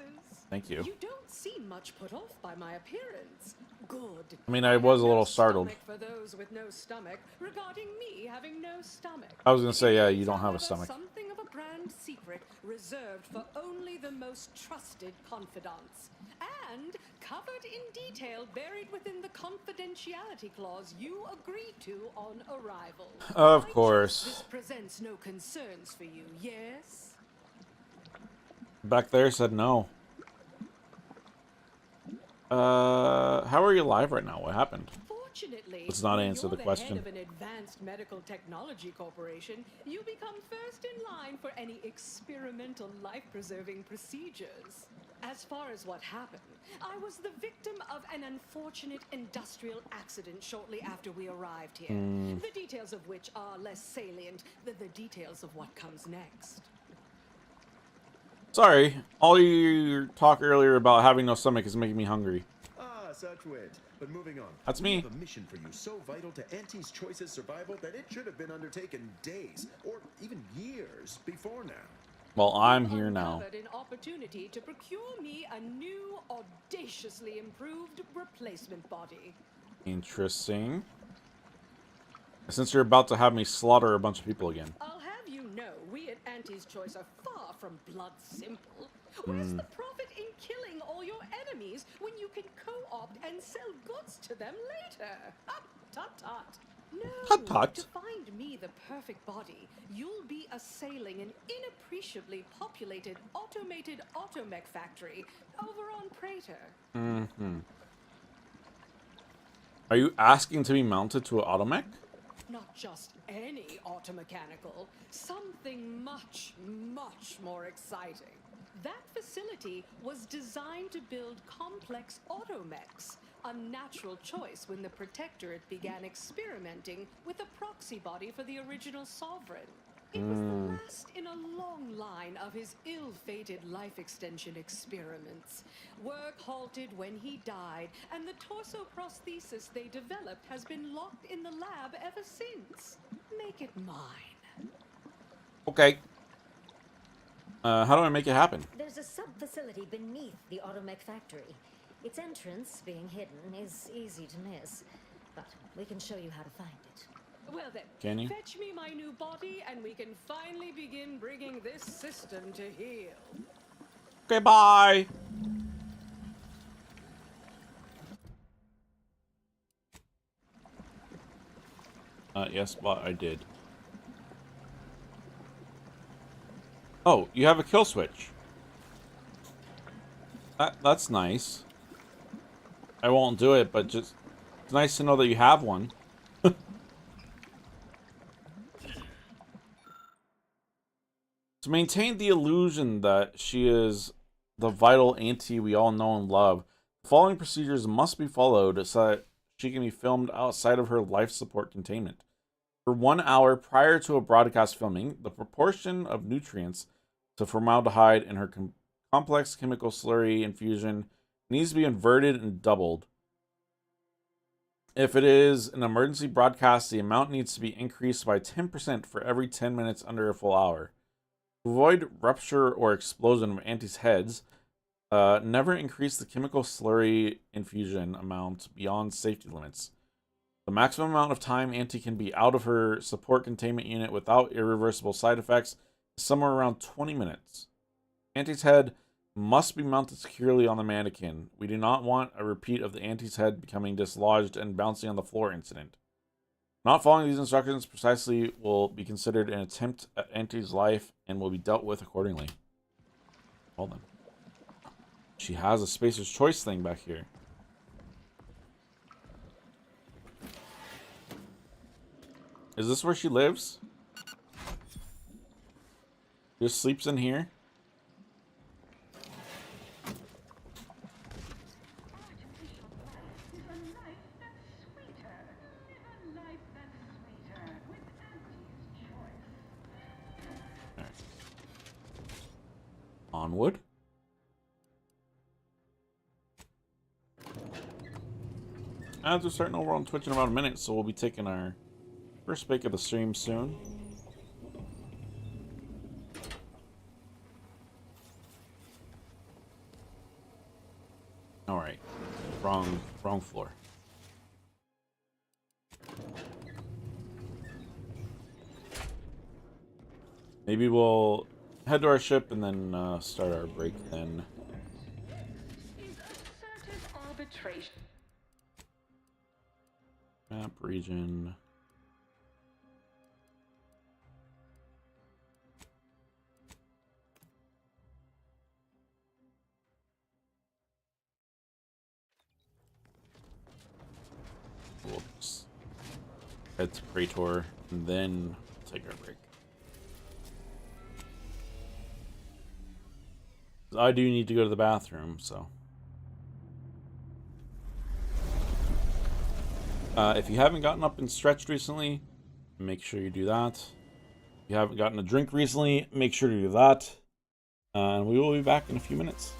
Thank you. You don't seem much put off by my appearance. Good. I mean, I was a little No startled. stomach for those with no stomach regarding me having no stomach. I was gonna say, yeah, you don't have a However, stomach. Something of a brand secret reserved for only the most trusted confidants. And covered in detail buried within the confidentiality clause you agreed to on arrival. Of I course. trust this presents no concerns for you, yes? Back there said no. How are you alive right now? What happened? Fortunately, Let's not when answer you're the question. Head of an advanced medical technology corporation, you become first in line for any experimental life-preserving procedures. As far as what happened, I was the victim of an unfortunate industrial accident shortly after we arrived here. The details of which are less salient than the details of what comes next. Sorry, all your talk earlier about having no stomach is making me hungry. Ah, such wit. But moving on. That's we me. have a mission for you so vital to Auntie's Choice's survival that it should have been undertaken days or even years before now. Well, I'm here now. Uncovered an opportunity to procure me a new, audaciously improved replacement body. Interesting. Since you're about to have me slaughter a bunch of people again. I'll have you know, we at Auntie's Choice are far from blood simple. Where's the profit in killing all your enemies when you can co-opt and sell goods to them later? Ah, tut-tut. No, Tut-tut. to find me the perfect body, you'll be assailing an inappreciably populated automated automech factory over on Praetor. Are you asking to be mounted to an automech? Not just any automechanical, something much, much more exciting. That facility was designed to build complex automechs, a natural choice when the Protectorate began experimenting with a proxy body for the original Sovereign. It was the last in a long line of his ill-fated life extension experiments. Work halted when he died, and the torso prosthesis they developed has been locked in the lab ever since. Make it mine. Okay. How do I make it happen? There's a sub-facility beneath the automech factory. Its entrance, being hidden, is easy to miss, but we can show you how to find it. Well then, Can you? fetch me my new body, and we can finally begin bringing this system to heel. Okay, bye. Yes, but I did. Oh, you have a kill switch. That's nice. I won't do it, but just it's nice to know that you have one. To maintain the illusion that she is the vital auntie we all know and love, the following procedures must be followed so that she can be filmed outside of her life support containment. For 1 hour prior to a broadcast filming, the proportion of nutrients to formaldehyde in her complex chemical slurry infusion needs to be inverted and doubled. If it is an emergency broadcast, the amount needs to be increased by 10% for every 10 minutes under a full hour. To avoid rupture or explosion of Auntie's heads, never increase the chemical slurry infusion amount beyond safety limits. The maximum amount of time Auntie can be out of her support containment unit without irreversible side effects is somewhere around 20 minutes. Auntie's head must be mounted securely on the mannequin. We do not want a repeat of the Auntie's head becoming dislodged and bouncing on the floor incident. Not following these instructions precisely will be considered an attempt at Auntie's life and will be dealt with accordingly. Well then. She has a Spacer's Choice thing back here. Is this where she lives? Just sleeps in here? Onward. As we're starting over on Twitch in about a minute, so we'll be taking our first break of the stream soon. Alright. Wrong floor. Maybe we'll head to our ship and then start our break then. Is assertive arbitration. Map region. We'll just head to Praetor and then take our break. I do need to go to the bathroom, so. If you haven't gotten up and stretched recently, make sure you do that. If you haven't gotten a drink recently, make sure to do that. And we will be back in a few minutes.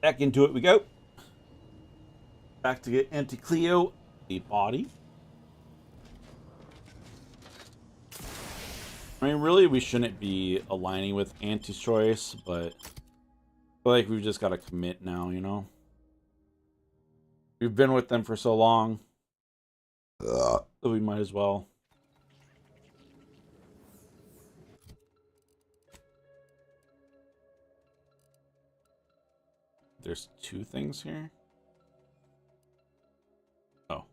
Back into it we go. Back to get Auntie Cleo the body. I mean, really, we shouldn't be aligning with Auntie's choice, but I feel like we've just got to commit now, you know? We've been with them for so long, so we might as well. There's two things here. Oh.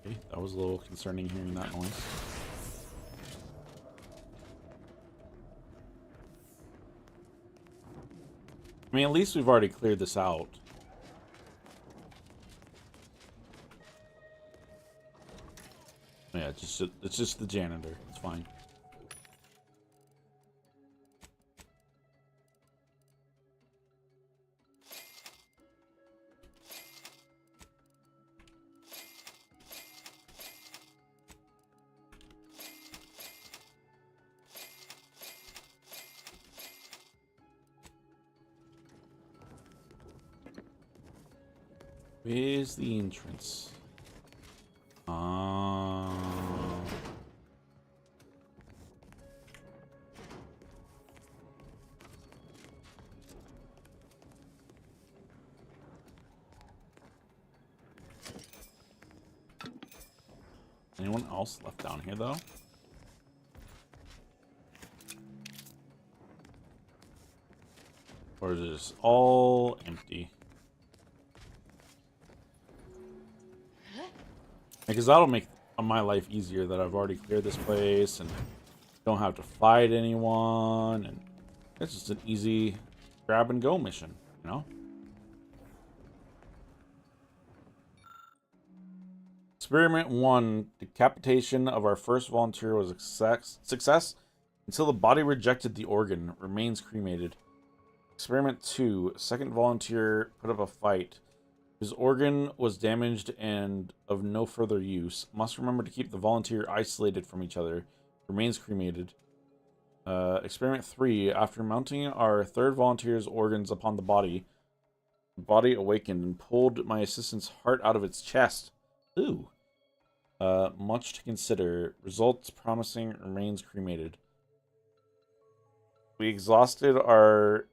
Okay, that was a little concerning hearing that noise. I mean, at least we've already cleared this out. Yeah, it's just the janitor. It's fine. Where's the entrance? Anyone else left down here, though? Or is it just all empty? Because that'll make my life easier that I've already cleared this place and don't have to fight anyone, and it's just an easy grab and go mission, you know? Experiment 1. Decapitation of our first volunteer was a success until the body rejected the organ. Remains cremated. Experiment 2. Second volunteer put up a fight. His organ was damaged and of no further use. Must remember to keep the volunteer isolated from each other. Remains cremated. Experiment 3. After mounting our third volunteer's organs upon the body awakened and pulled my assistant's heart out of its chest. Ooh. Much to consider. Results promising. Remains cremated. We exhausted our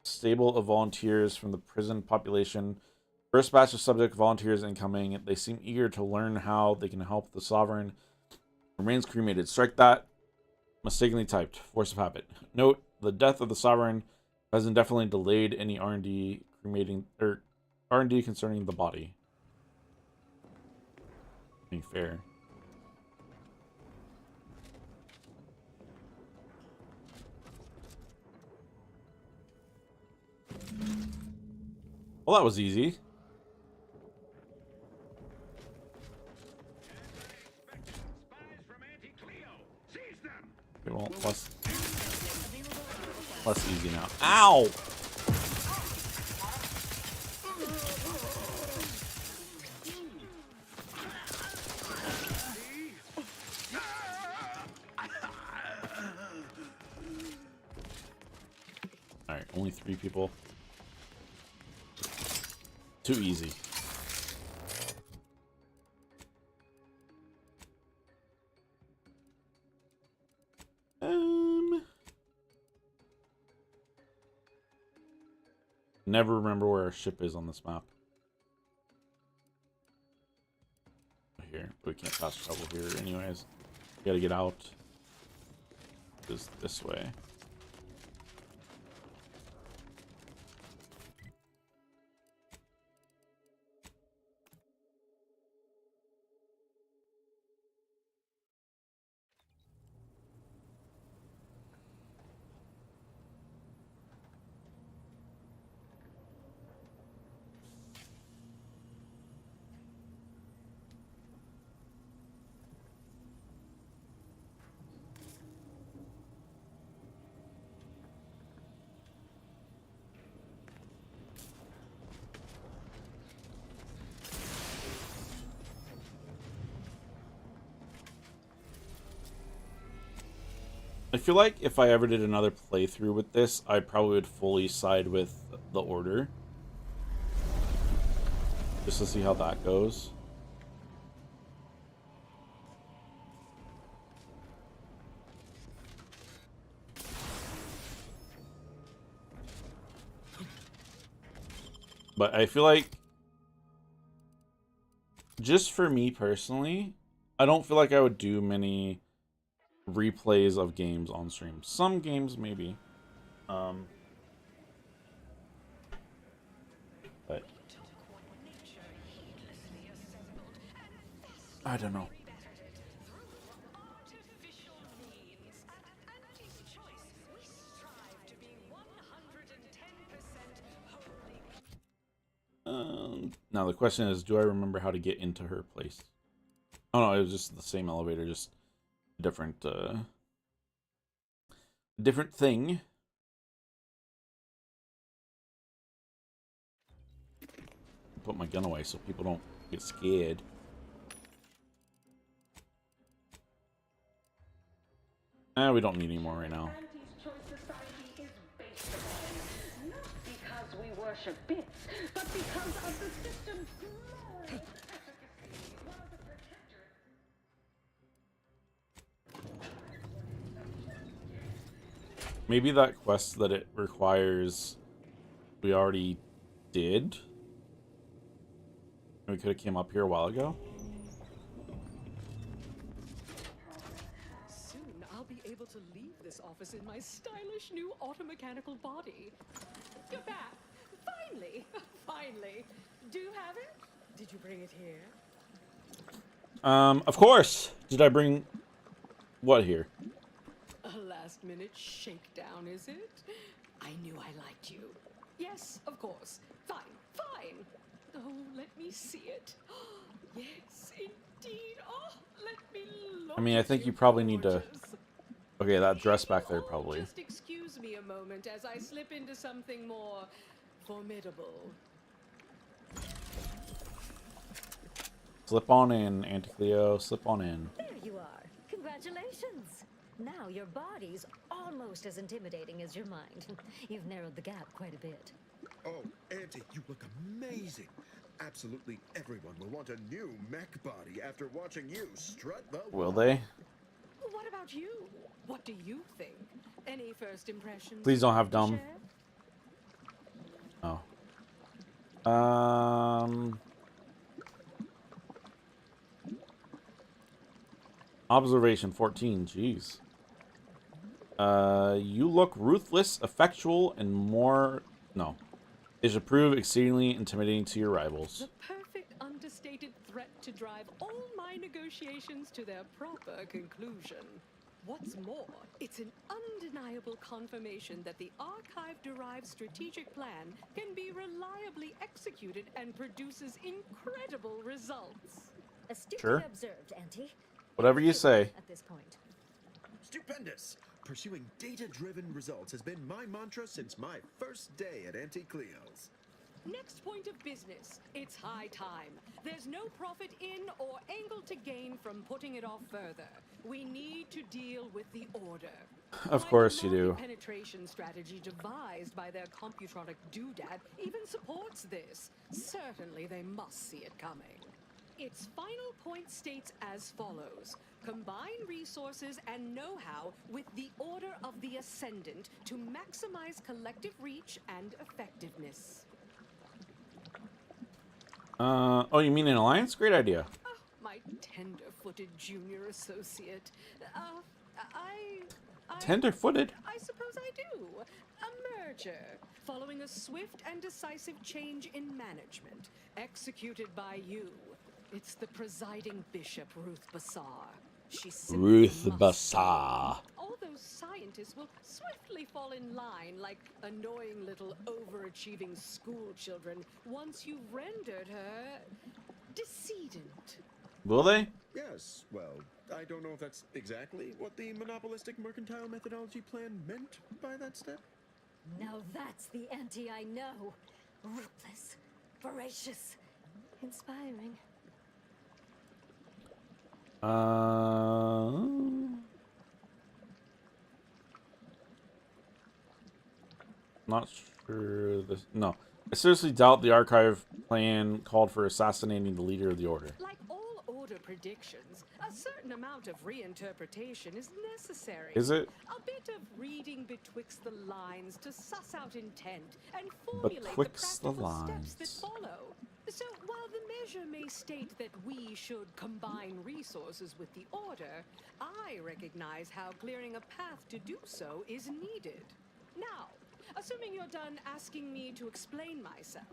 stable of volunteers from the prison population. First batch of subject volunteers incoming. They seem eager to learn how they can help the Sovereign. Remains cremated. Strike that. Mistakenly typed. Force of habit. Note, the death of the Sovereign has indefinitely delayed any R&D concerning the body. Being fair. Well, that was easy. Okay, well, less easy now. Ow! Alright, only 3 people. Too easy. Never remember where our ship is on this map. Here, we can't pass trouble here anyways. We gotta get out. Just this way. I feel like if I ever did another playthrough with this, I probably would fully side with the Order. Just to see how that goes. But I feel like, just for me personally, I don't feel like I would do many replays of games on stream. Some games, maybe. But I don't know. Now the question is, do I remember how to get into her place? Oh no, it was just the same elevator, just different different thing. Put my gun away so people don't get scared. We don't need any more right now. Because we worship bits, but because of the system's moral efficacy. While the protector... Maybe that quest that it requires we already did. We could have came up here a while ago. Soon I'll be able to leave this office in my stylish new automechanical body. You're back! Finally! Finally! Do you have it? Did you bring it here? Of course! Did I bring what here? A last-minute shakedown, is it? I knew I liked you. Yes, of course. Fine, fine. Oh, let me see it. Yes, indeed. Oh, let me look. I mean, I think you probably need to... Okay, that dress back there probably. Just excuse me a moment as I slip into something more formidable. Slip on in, Auntie Cleo. Slip on in. There you are. Congratulations. Now your body's almost as intimidating as your mind. You've narrowed the gap quite a bit. Oh, Auntie, you look amazing. Absolutely everyone will want a new mech body after watching you strut the... Will they? What about you? What do you think? Any first impressions? Please don't have dumb. Share? Oh. Observation 14. Jeez. You look ruthless, effectual, and more... No. It should prove exceedingly intimidating to your rivals. The perfect understated threat to drive all my negotiations to their proper conclusion. What's more, it's an undeniable confirmation that the Archive-derived strategic plan can be reliably executed and produces incredible results. Astutely Sure. observed, Auntie. Whatever you say. At this point. Stupendous! Pursuing data-driven results has been my mantra since my first day at Auntie Cleo's. Next point of business. It's high time. There's no profit in or angle to gain from putting it off further. We need to deal with the Order. Of course you do. The penetration strategy devised by their computronic doodad even supports this. Certainly they must see it coming. Its final point states as follows. Combine resources and know-how with the Order of the Ascendant to maximize collective reach and effectiveness. Oh, you mean an alliance? Great idea. Oh, my tender-footed junior associate. Tender-footed? I suppose I do. A merger, following a swift and decisive change in management, executed by you. It's the presiding bishop, Ruth Bassar. Ruth Bassar. All those scientists will swiftly fall in line like annoying little overachieving school children once you've rendered her decedent. Will they? Yes, well, I don't know if that's exactly what the monopolistic mercantile methodology plan meant by that step. Now that's the Auntie I know. Ruthless, voracious, inspiring. Not sure this... No. I seriously doubt the archive plan called for assassinating the leader of the Order. Like all Order predictions, a certain amount of reinterpretation is necessary. Is it? A bit of reading betwixt the lines to suss out intent and formulate Betwixt the the practical lines. steps that follow. So while the measure may state that we should combine resources with the Order, I recognize how clearing a path to do so is needed. Now, assuming you're done asking me to explain myself,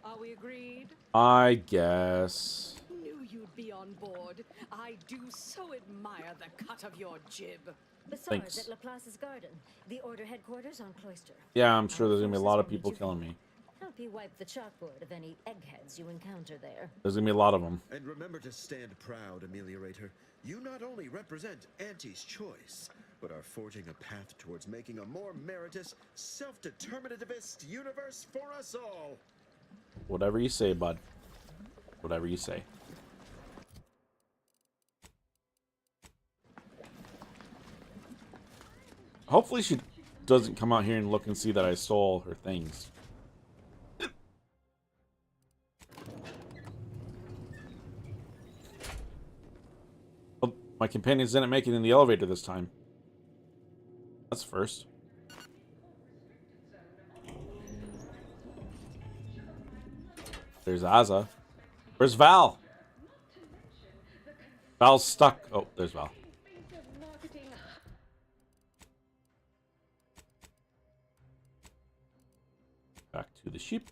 are we agreed? I guess. Knew you'd be on board. I do so admire the cut of your jib. Bazaars Thanks. at Laplace's garden, the Order headquarters on Cloister. Yeah, I'm sure there's gonna be a lot of people killing me. Help you wipe the chalkboard of any eggheads you encounter there. There's gonna be a lot of them. And remember to stand proud, Ameliorator. You not only represent Auntie's choice, but are forging a path towards making a more meritorious, self-determinativist universe for us all. Whatever you say, bud. Whatever you say. Hopefully she doesn't come out here and look and see that I stole her things. Oh, my companions didn't make it in the elevator this time. That's first. There's Azza. Where's Val? Val's stuck. Oh, there's Val. Back to the sheep.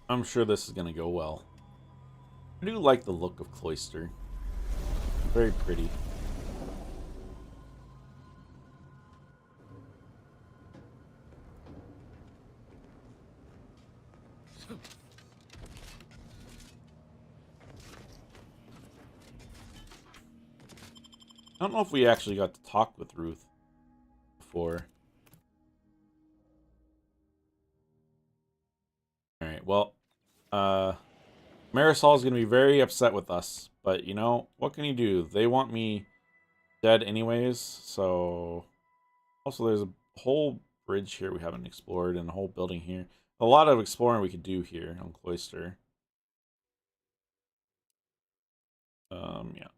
I'm sure this is going to go well. I do like the look of Cloister. Very pretty. I don't know if we actually got to talk with Ruth before. Alright, well, Marisol is going to be very upset with us, but you know, what can you do? They want me dead anyways, so... Also, there's a whole bridge here we haven't explored, and a whole building here. A lot of exploring we could do here on Cloister. Yeah.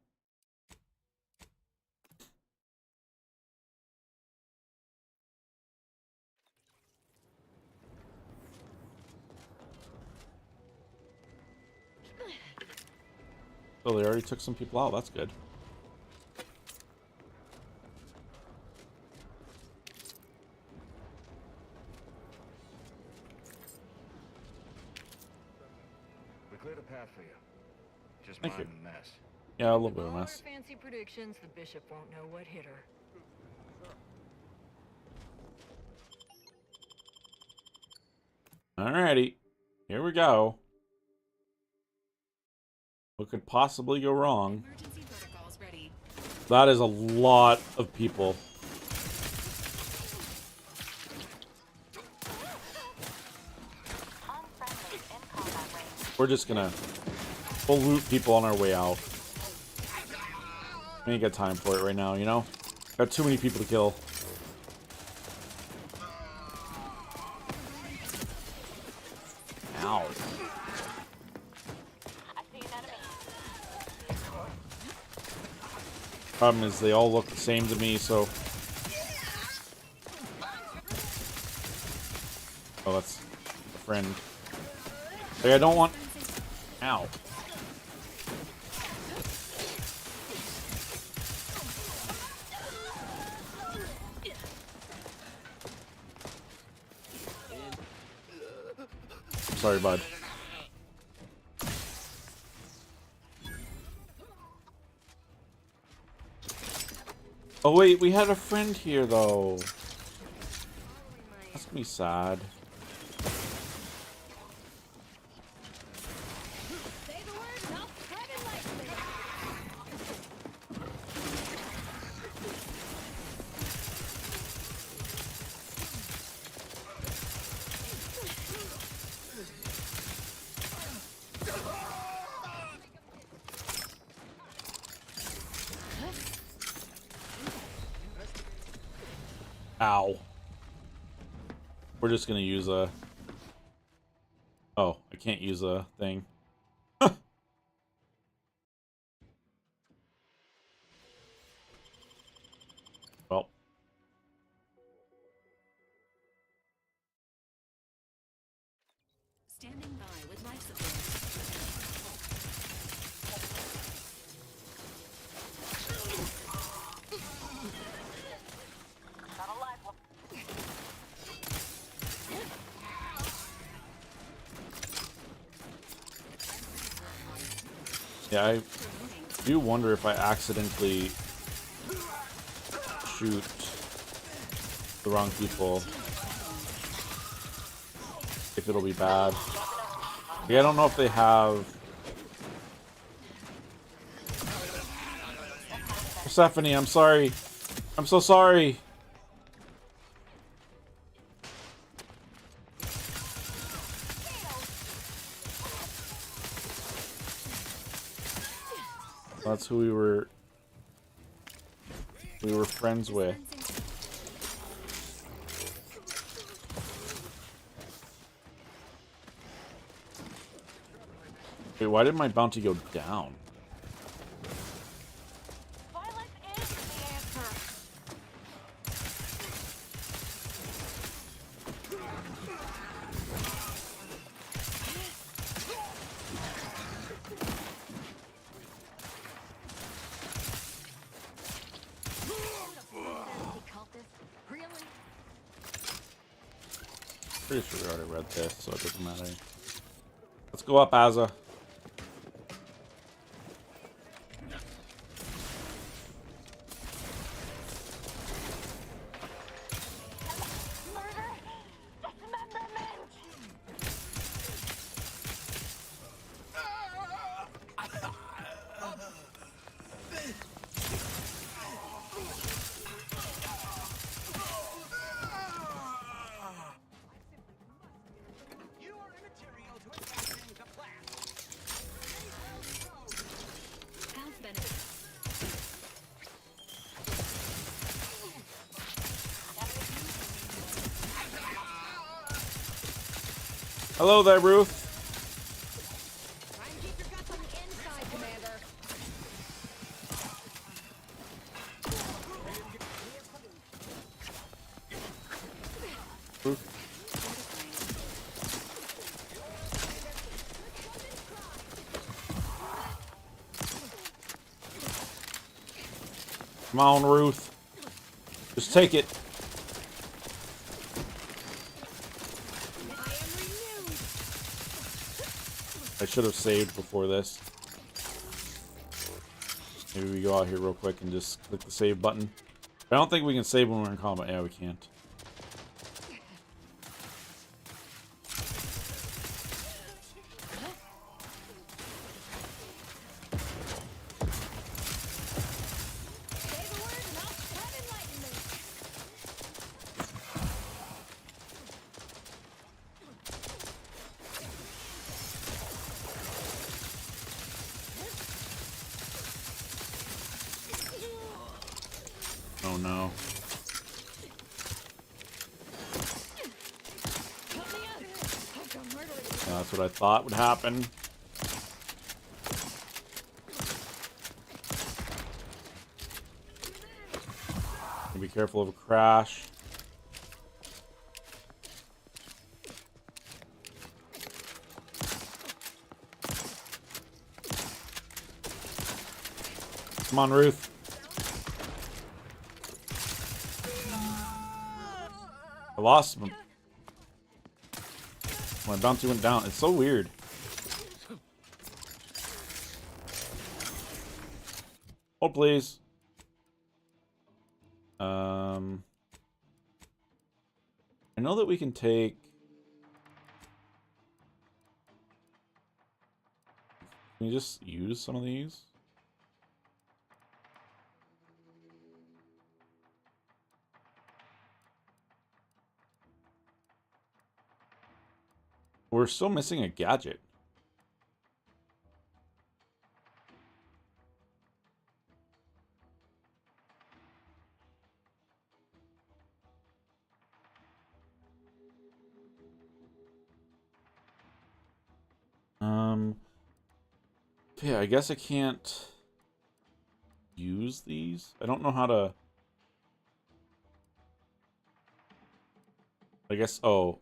Oh, they already took some people out. That's good. We cleared a path for you. Just Thank mind you. the mess. Yeah, a little bit of a All mess. our fancy predictions, the bishop won't know what hit her. Alrighty. Here we go. What could possibly go wrong? Emergency protocols ready. That is a lot of people. We're just gonna... We'll loot people on our way out. We ain't got time for it right now, you know? Got too many people to kill. Ow. Problem is, they all look the same to me, so... Oh, that's a friend. Like, I don't want... Ow. Sorry, bud. Oh wait, we had a friend here though. That's gonna be sad. Ow. We're just gonna use a... Oh, I can't use a thing. Well. Standing by with life support. Yeah, I do wonder if I accidentally shoot the wrong people, if it'll be bad. Yeah, I don't know if they have... Persephone, I'm sorry. I'm so sorry. That's who we were friends with. Wait, why did my bounty go down? Pretty sure we already read this, so it doesn't matter. Let's go up, Azza. Hello there, Ruth. Try and keep your guts on the inside, Commander. Ruth. Come on, Ruth. Just take it. I should have saved before this. Maybe we go out here real quick and just click the save button. I don't think we can save when we're in combat. Yeah, we can't. Oh no. Yeah, that's what I thought would happen. Be careful of a crash. Come on, Ruth. I lost him. My bounty went down. It's so weird. Hold, please. I know that we can take... Can you just use some of these? We're still missing a gadget. Yeah, I guess I can't use these. I don't know how to. I guess, oh.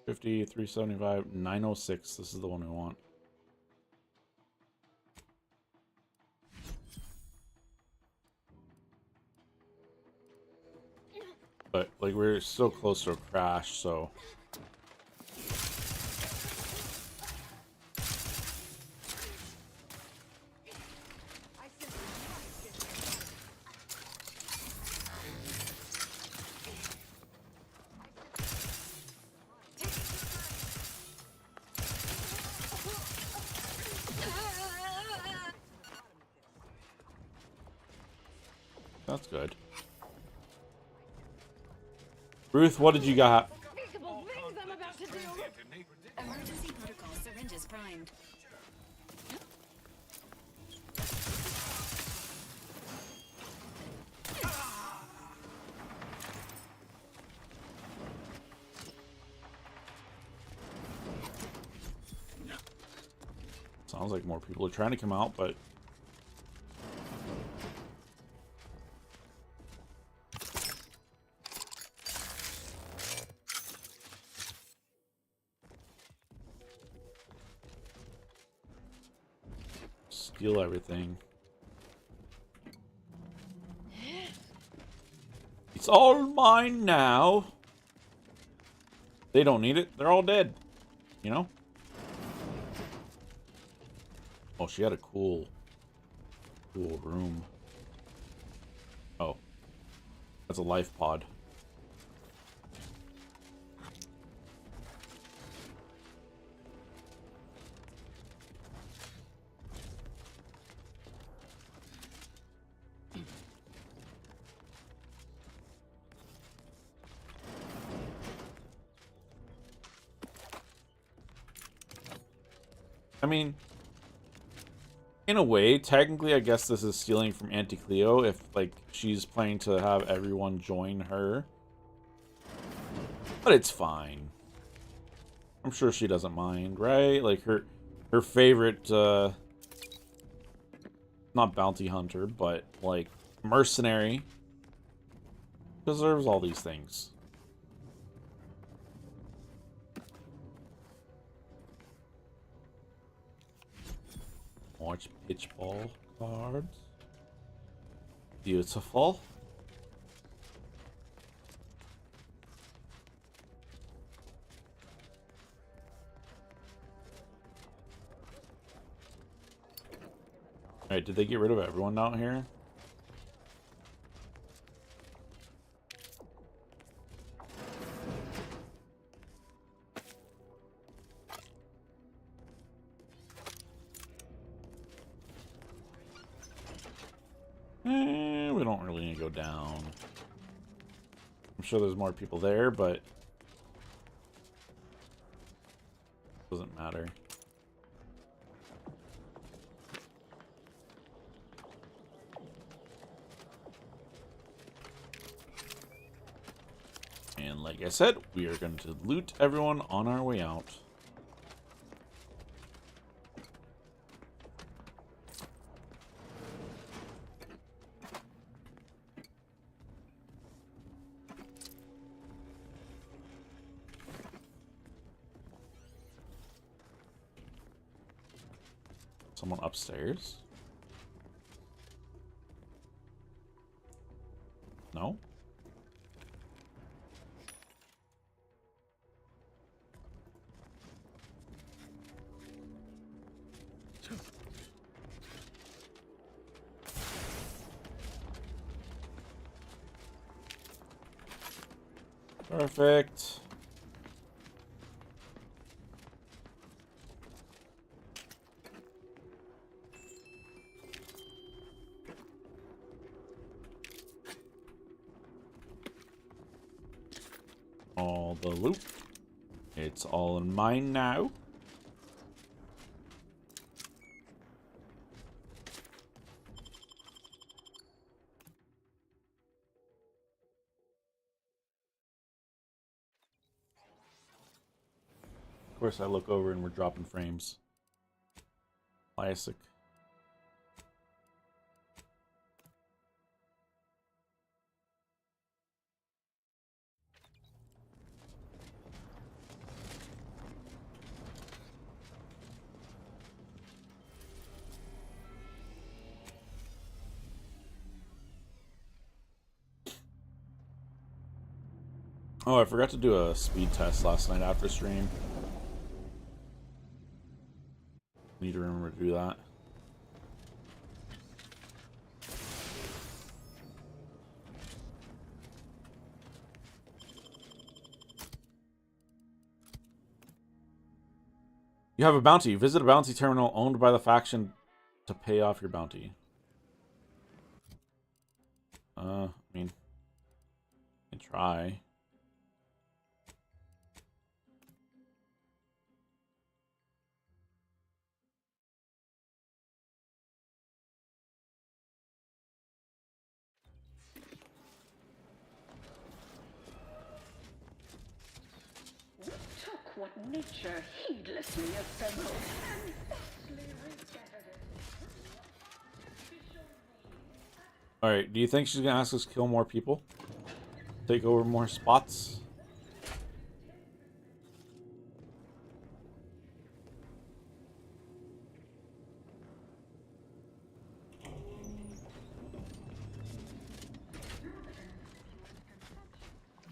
50, 375, 906. This is the one we want. But, like, we're so close to a crash, so. That's good. Ruth, what did you got? Emergency protocol syringes primed. Sounds like more people are trying to come out, but steal everything. It's all mine now. They don't need it. They're all dead. You know? Oh, she had a cool room. Oh. That's a life pod. I mean, in a way, technically, I guess this is stealing from Auntie Cleo if, like, she's planning to have everyone join her. But it's fine. I'm sure she doesn't mind, right? Like, her favorite, not bounty hunter, but, like, mercenary deserves all these things. Watch pitch ball cards. Beautiful. Alright, did they get rid of everyone out here? We don't really need to go down. I'm sure there's more people there, but doesn't matter. And like I said, we are going to loot everyone on our way out. Someone upstairs? No? Perfect. All the loot. It's all in mine now. course, I look over and we're dropping frames. Classic. Oh, I forgot to do a speed test last night after stream. Need to remember to do that. You have a bounty. Visit a bounty terminal owned by the faction to pay off your bounty. I mean, I can try. Took what nature heedlessly assembled and thusly regretted it. Alright, do you think she's gonna ask us to kill more people? Take over more spots?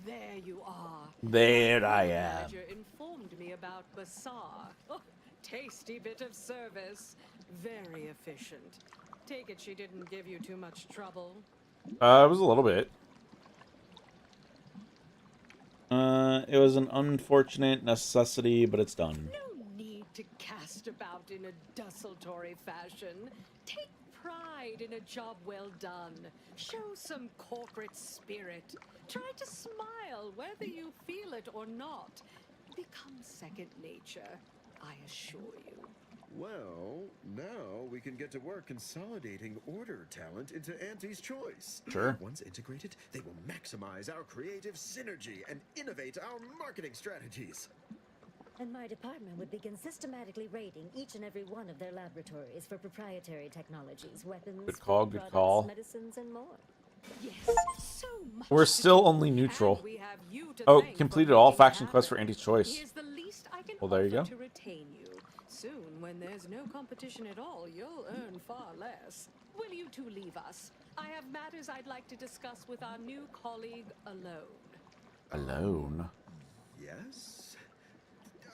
There you are. There I The am. manager informed me about Bazaar. Oh, tasty bit of service. Very efficient. Take it she didn't give you too much trouble. It was a little bit. It was an unfortunate necessity, but it's done. No need to cast about in a desultory fashion. Take pride in a job well done. Show some corporate spirit. Try to smile whether you feel it or not. Become second nature, I assure you. Well, now we can get to work consolidating order talent into Auntie's Choice. Sure. Once integrated, they will maximize our creative synergy and innovate our marketing strategies. And my department would begin systematically raiding each and every one of their laboratories for proprietary technologies, weapons, Good call, food good products, call. medicines, and more. Yes, so much. We're to still do, only neutral. and we have you to Oh, thank for completed all making it faction quests for happen. Auntie's Choice. Here's the least I can Well, there you offer go. to retain you. Soon, when there's no competition at all, you'll earn far less. Will you two leave us? I have matters I'd like to discuss with our new colleague alone. Alone? Yes?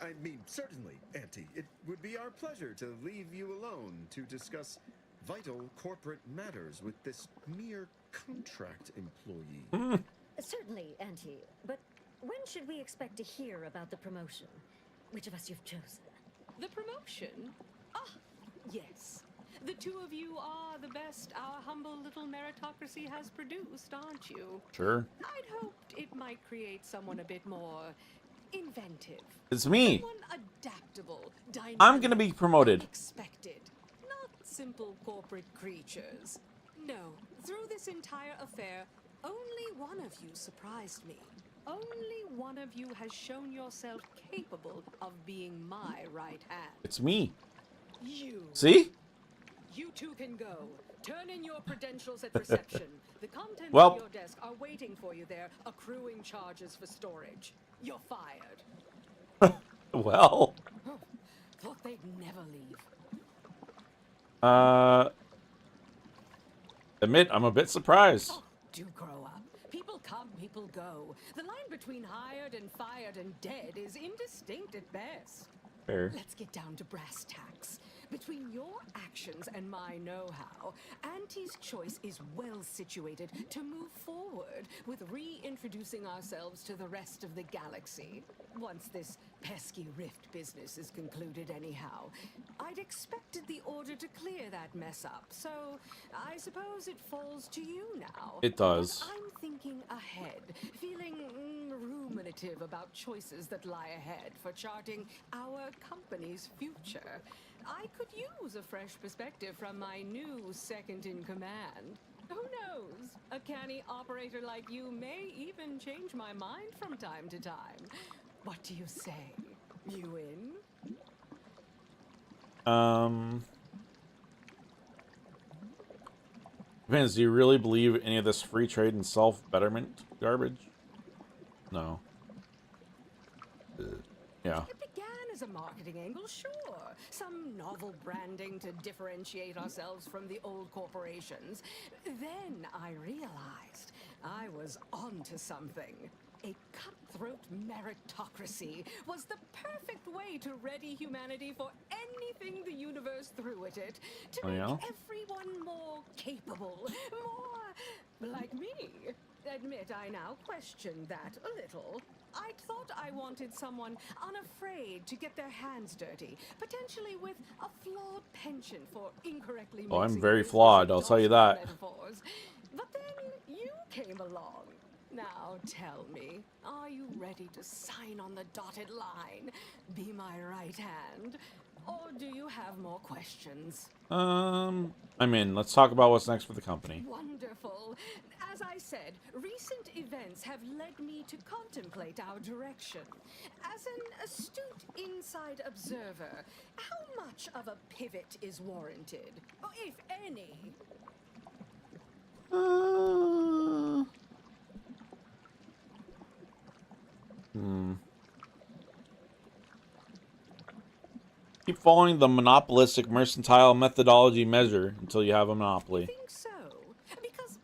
I mean, certainly, Auntie. It would be our pleasure to leave you alone to discuss vital corporate matters with this mere contract employee. Certainly, Auntie. But when should we expect to hear about the promotion? Which of us you've chosen? The promotion? Ah, yes. The two of you are the best our humble little meritocracy has produced, aren't you? Sure. I'd hoped it might create someone a bit more inventive. It's me. Someone adaptable, dynamic, I'm gonna be promoted. unexpected. Not simple corporate creatures. No, through this entire affair, only one of you surprised me. Only one of you has shown yourself capable of being my right hand. It's me. You. See? You two can go. Turn in your credentials at reception. The contents Well- of your desk are waiting for you there, accruing charges for storage. You're fired. Well. Thought they'd never leave. Admit, I'm a bit surprised. Oh, do grow up. People come, people go. The line between hired and fired and dead is indistinct at best. Fair. Let's get down to brass tacks. Between your actions and my know-how, Auntie's Choice is well situated to move forward with reintroducing ourselves to the rest of the galaxy. Once this pesky rift business is concluded anyhow, I'd expected the Order to clear that mess up, so I suppose it falls to you now. It does. But I'm thinking ahead, feeling ruminative about choices that lie ahead for charting our company's future. I could use a fresh perspective from my new second-in-command. Who knows? A canny operator like you may even change my mind from time to time. What do you say? You in? Depends, do you really believe any of this free trade and self-betterment garbage? No. Yeah. It began as a marketing angle, sure. Some novel branding to differentiate ourselves from the old corporations. Then I realized I was onto something. A cutthroat meritocracy was the perfect way to ready humanity for anything the universe threw at it. To make everyone more capable, more like me. Admit I now question that a little. I thought I wanted someone unafraid to get their hands dirty, potentially with a flawed penchant for incorrectly Oh, I'm mixing very business flawed, and I'll tell you gospel that. metaphors. But then you came along. Now tell me, are you ready to sign on the dotted line? Be my right hand? Or do you have more questions? I'm in. Let's talk about what's next for the company. Wonderful. As I said, recent events have led me to contemplate our direction. As an astute inside observer, how much of a pivot is warranted? Or if any? Keep following the monopolistic mercantile methodology measure until you have a monopoly. Think so? Because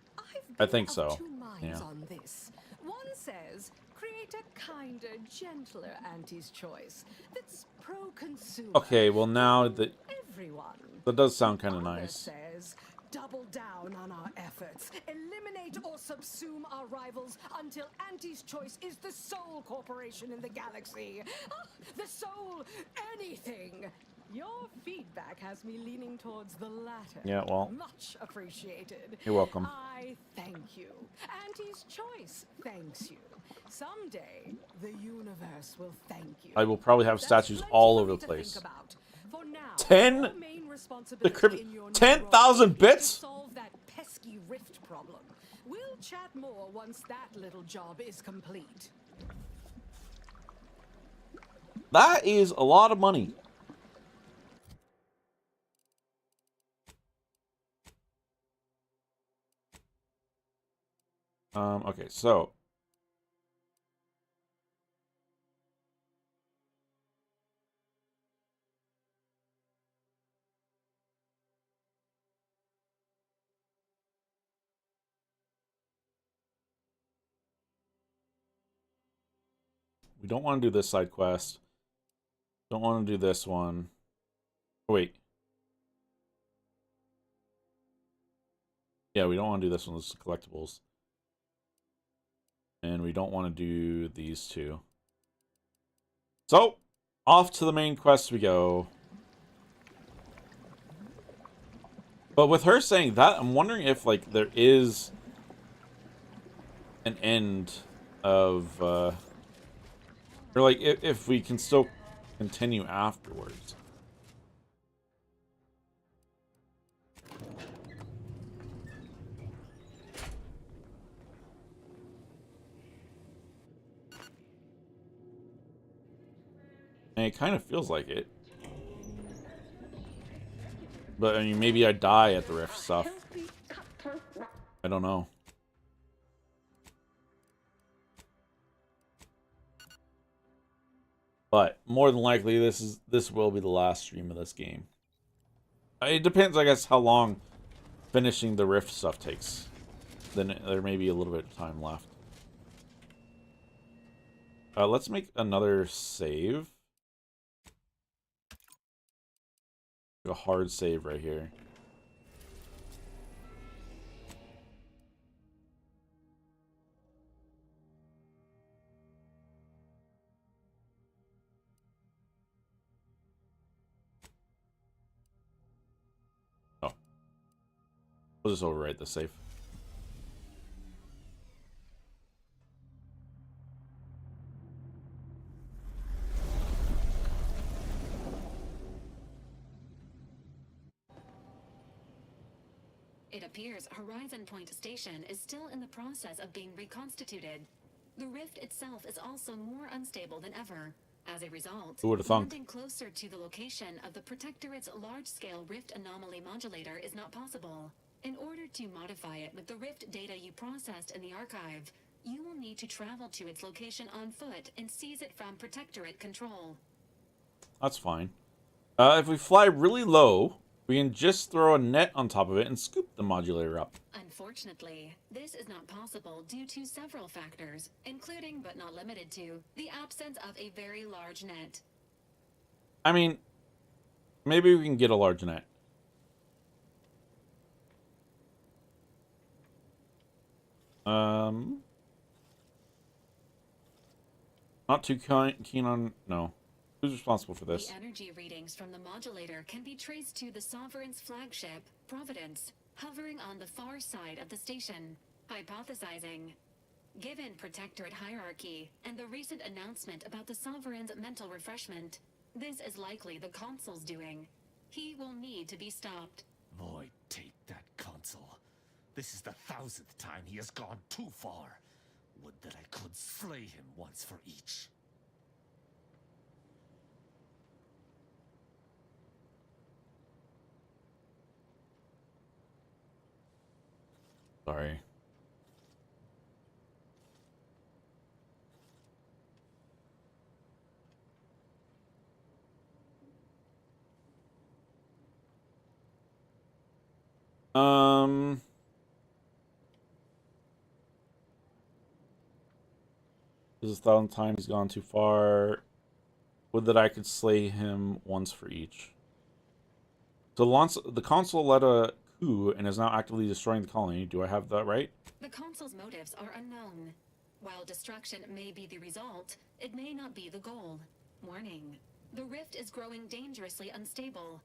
I think so. two minds Yeah. on this. One says, create a kinder, gentler Auntie's choice that's pro-consumer. Okay, well now that Everyone. that does sound kind of Other nice. says, double down on our efforts. Eliminate or subsume our rivals until Auntie's Choice is the sole corporation in the galaxy. The sole anything. Your feedback has me leaning towards the latter. Yeah, well. Much appreciated. You're welcome. I thank you. Auntie's Choice thanks you. Someday, the universe will thank you. I will probably have statues all over the place. For now, 10? your main responsibility The crypt, in your new 10,000 role is bits? to solve that pesky rift problem. We'll chat more once that little job is complete. That is a lot of money. Okay, so we don't want to do this side quest. Don't want to do this one. Oh, wait. Yeah, we don't want to do this one. This is collectibles. And we don't want to do these two. So, off to the main quest we go. But with her saying that, I'm wondering if, like, there is an end of, or, like, if we can still continue afterwards. And it kind of feels like it. But, I mean, maybe I die at the rift stuff. I don't know. But, more than likely, this will be the last stream of this game. It depends, I guess, how long finishing the rift stuff takes. Then there may be a little bit of time left. Let's make another save. A hard save right here. Oh. We'll just overwrite the save. It appears Horizon Point Station is still in the process of being reconstituted. The rift itself is also more unstable than ever. As a result, Who would've thunk? landing closer to the location of the Protectorate's large-scale Rift Anomaly Modulator is not possible. In order to modify it with the Rift data you processed in the archive, you will need to travel to its location on foot and seize it from Protectorate control. That's fine. If we fly really low, we can just throw a net on top of it and scoop the modulator up. Unfortunately, this is not possible due to several factors, including but not limited to the absence of a very large net. I mean, maybe we can get a large net. Not too keen on... No. Who's responsible for this? The energy readings from the modulator can be traced to the Sovereign's flagship, Providence, hovering on the far side of the station. Hypothesizing, given Protectorate hierarchy and the recent announcement about the Sovereign's mental refreshment, this is likely the Consul's doing. He will need to be stopped. Void, take that Consul. This is the 1000th time he has gone too far. Would that I could slay him once for each. Sorry. This is the 1000th time he's gone too far. Would that I could slay him once for each. So the Consul led a coup and is now actively destroying the colony. Do I have that right? The Consul's motives are unknown. While destruction may be the result, it may not be the goal. Warning. The Rift is growing dangerously unstable.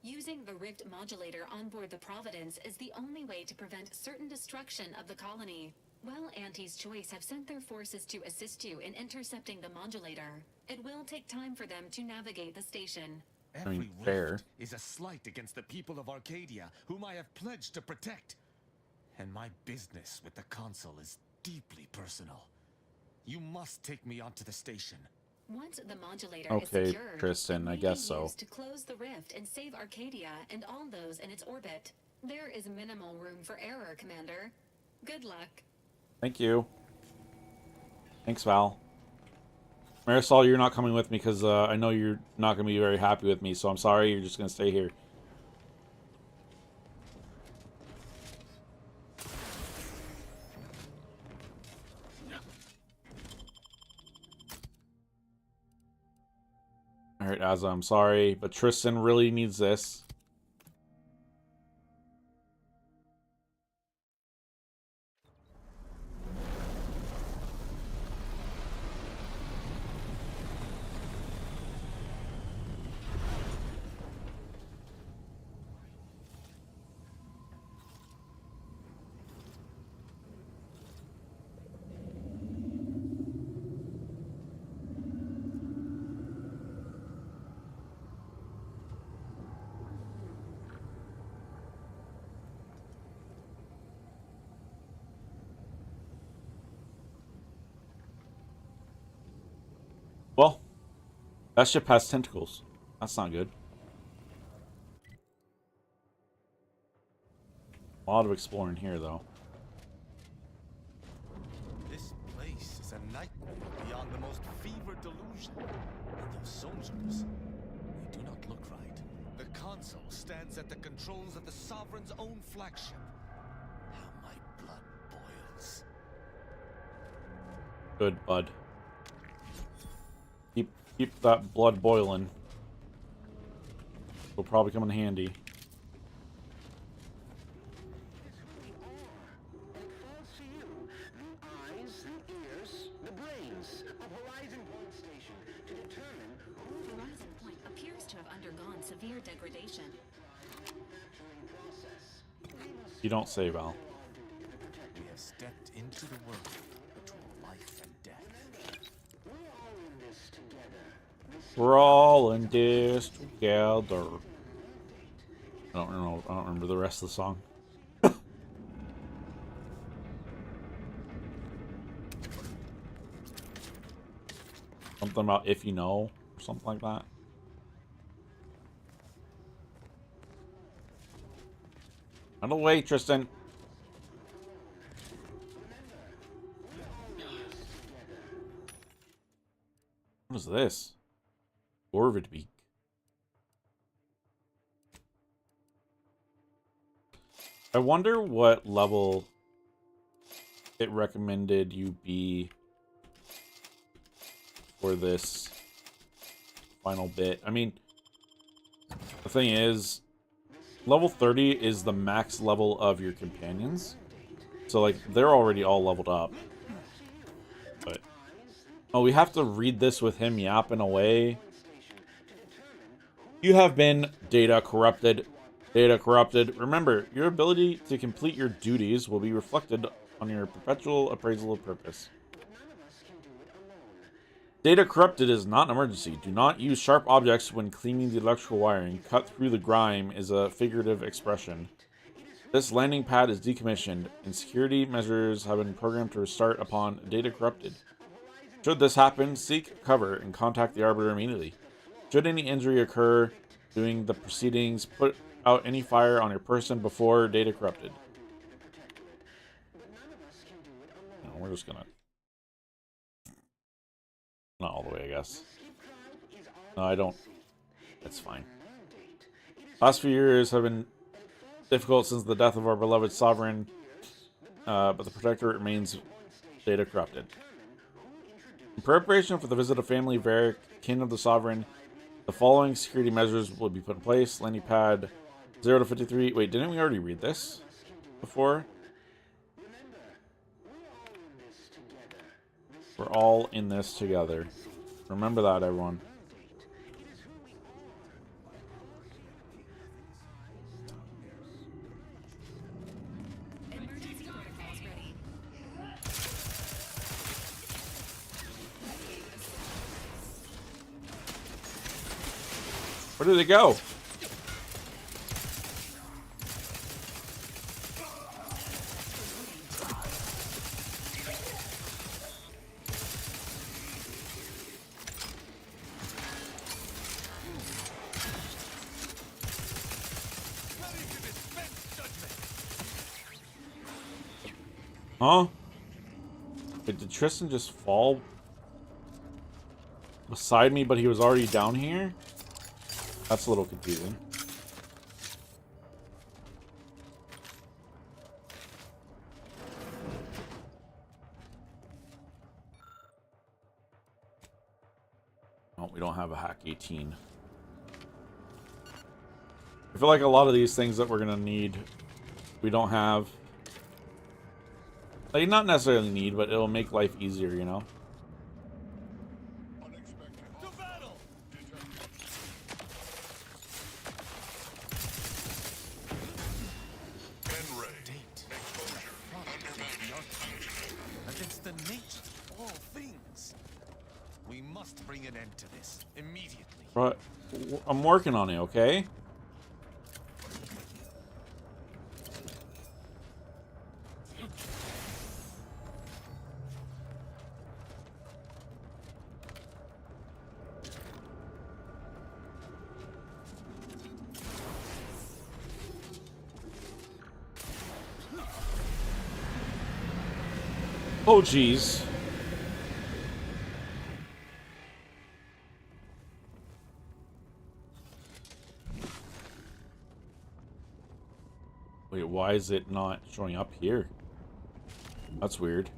Using the Rift modulator on board the Providence is the only way to prevent certain destruction of the colony. While Auntie's Choice have sent their forces to assist you in intercepting the modulator, it will take time for them to navigate the station. Every fair. rift is a slight against the people of Arcadia, whom I have pledged to protect. And my business with the Consul is deeply personal. You must take me onto the station. Once the modulator is Okay, secured, Tristan, it I may guess be so. used to close the rift and save Arcadia and all those in its orbit. There is minimal room for error, Commander. Good luck. Thank you. Thanks, Val. Marisol, you're not coming with me because I know you're not going to be very happy with me, so I'm sorry. You're just going to stay here. Alright, Azza, I'm sorry, but Tristan really needs this. Well, that ship has tentacles. That's not good. A lot of exploring here, though. This place is a nightmare beyond the most fevered delusion. And those soldiers, they do not look right. The Consul stands at the controls of the Sovereign's own flagship. How my blood boils. Good, bud. Keep that blood boiling. Will probably come in handy. Horizon Point appears to have undergone severe degradation. You don't say, Val. We have stepped into the world between life and death. We're all in this together. I don't know. I don't remember the rest of the song. Something about if you know, or something like that. Out of the way, Tristan. What is this? Orvidbeak. I wonder what level it recommended you be for this final bit. I mean, the thing is, level 30 is the max level of your companions. So, like, they're already all leveled up. But, oh, we have to read this with him yapping away. You have been data corrupted. Data corrupted. Remember, your ability to complete your duties will be reflected on your perpetual appraisal of purpose. Data corrupted is not an emergency. Do not use sharp objects when cleaning the electrical wiring. Cut through the grime is a figurative expression. This landing pad is decommissioned, and security measures have been programmed to restart upon data corrupted. Should this happen, seek cover and contact the Arbiter immediately. Should any injury occur during the proceedings, put out any fire on your person before data corrupted. No, we're just gonna... Not all the way, I guess. No, I don't. It's fine. Last few years have been difficult since the death of our beloved sovereign, but the Protector remains data corrupted. In preparation for the visit of family Varric, kin of the sovereign, the following security measures will be put in place. Landing pad 0 to 53. Wait, didn't we already read this before? We're all in this together. Remember that, everyone. Where did it go? Huh? Wait, did Tristan just fall beside me, but he was already down here? That's a little confusing. Oh, we don't have a hack 18. I feel like a lot of these things that we're gonna need, we don't have. Like, not necessarily need, but it'll make life easier, you know? Against the nature of all things. We must bring an end to this immediately. But I'm working on it, okay? Oh, geez. Wait, why is it not showing up here? That's weird.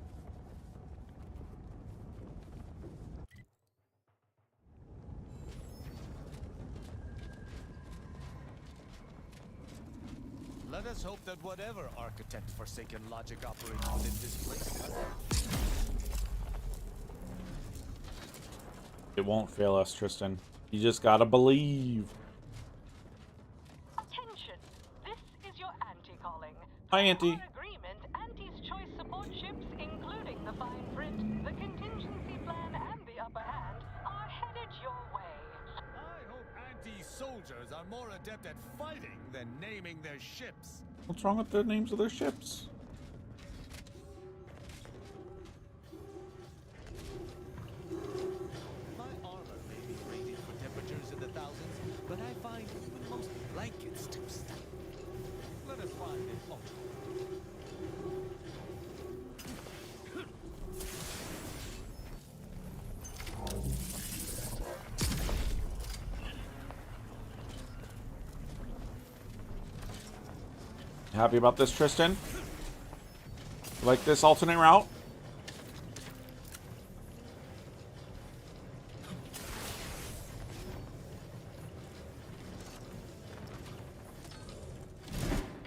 Let us hope that whatever architect forsaken logic operates within this place. It won't fail us, Tristan. You just gotta believe. Attention! This is your Auntie calling. Hi, Auntie. For agreement, Auntie's choice support ships, including the fine print, the contingency plan, and the upper hand, are headed your way. I hope anti-soldiers are more adept at fighting than naming their ships. What's wrong with the names of their ships? find even the most blankets too stiff. Let us find it. Happy about this, Tristan? You like this alternate route?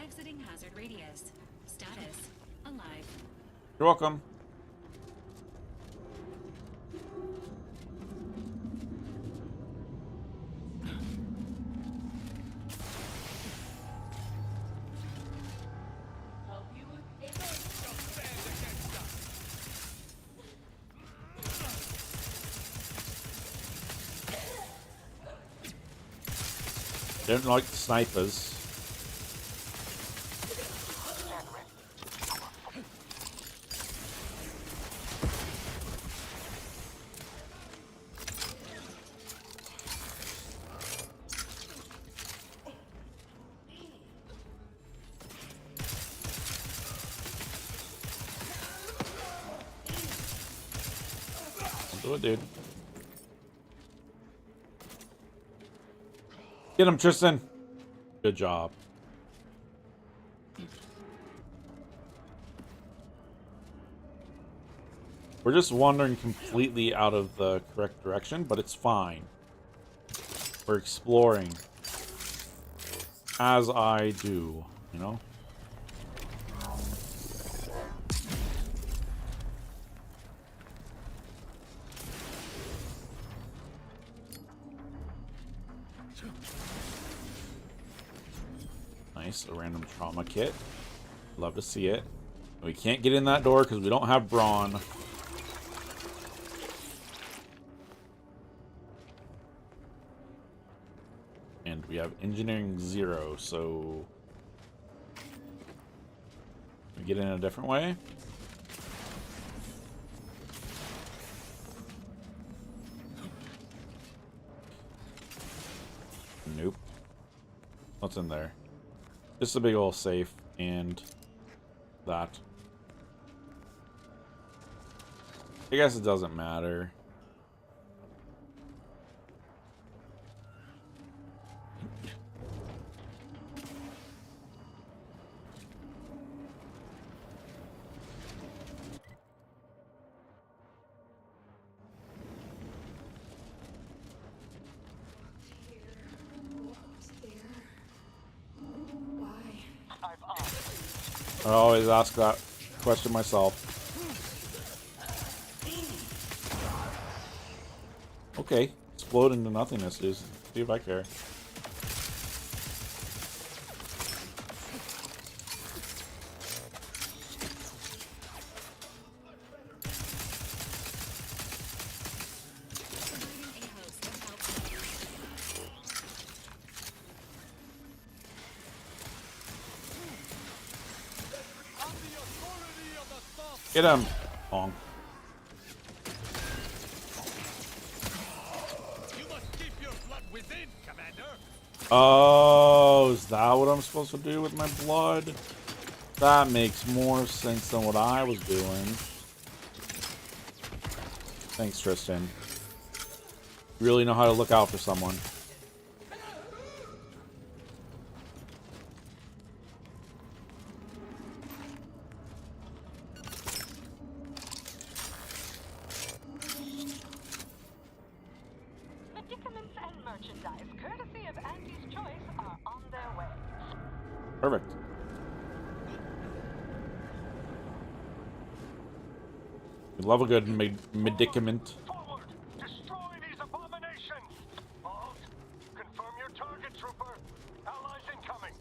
Exiting hazard radius. Status: alive. You're welcome. Don't like the snipers. Don't do it, dude. Get him, Tristan. Good job. We're just wandering completely out of the correct direction, but it's fine. We're exploring. As I do, you know? Nice, a random trauma kit. Love to see it. We can't get in that door because we don't have brawn. And we have engineering 0, so we get in a different way. Nope. What's in there? Just a big old safe and that. I guess it doesn't matter. I always ask that question myself. Okay, explode into nothingness, dude. See if I care. Get him! Pong. You must keep your blood within, Commander. Oh, is that what I'm supposed to do with my blood? That makes more sense than what I was doing. Thanks, Tristan. You really know how to look out for someone. Medicaments and merchandise, courtesy of Auntie's Choice, are on their way. Perfect. We love a good medicament. Forward! Destroy these abominations! Alt, confirm your target, trooper. Allies incoming.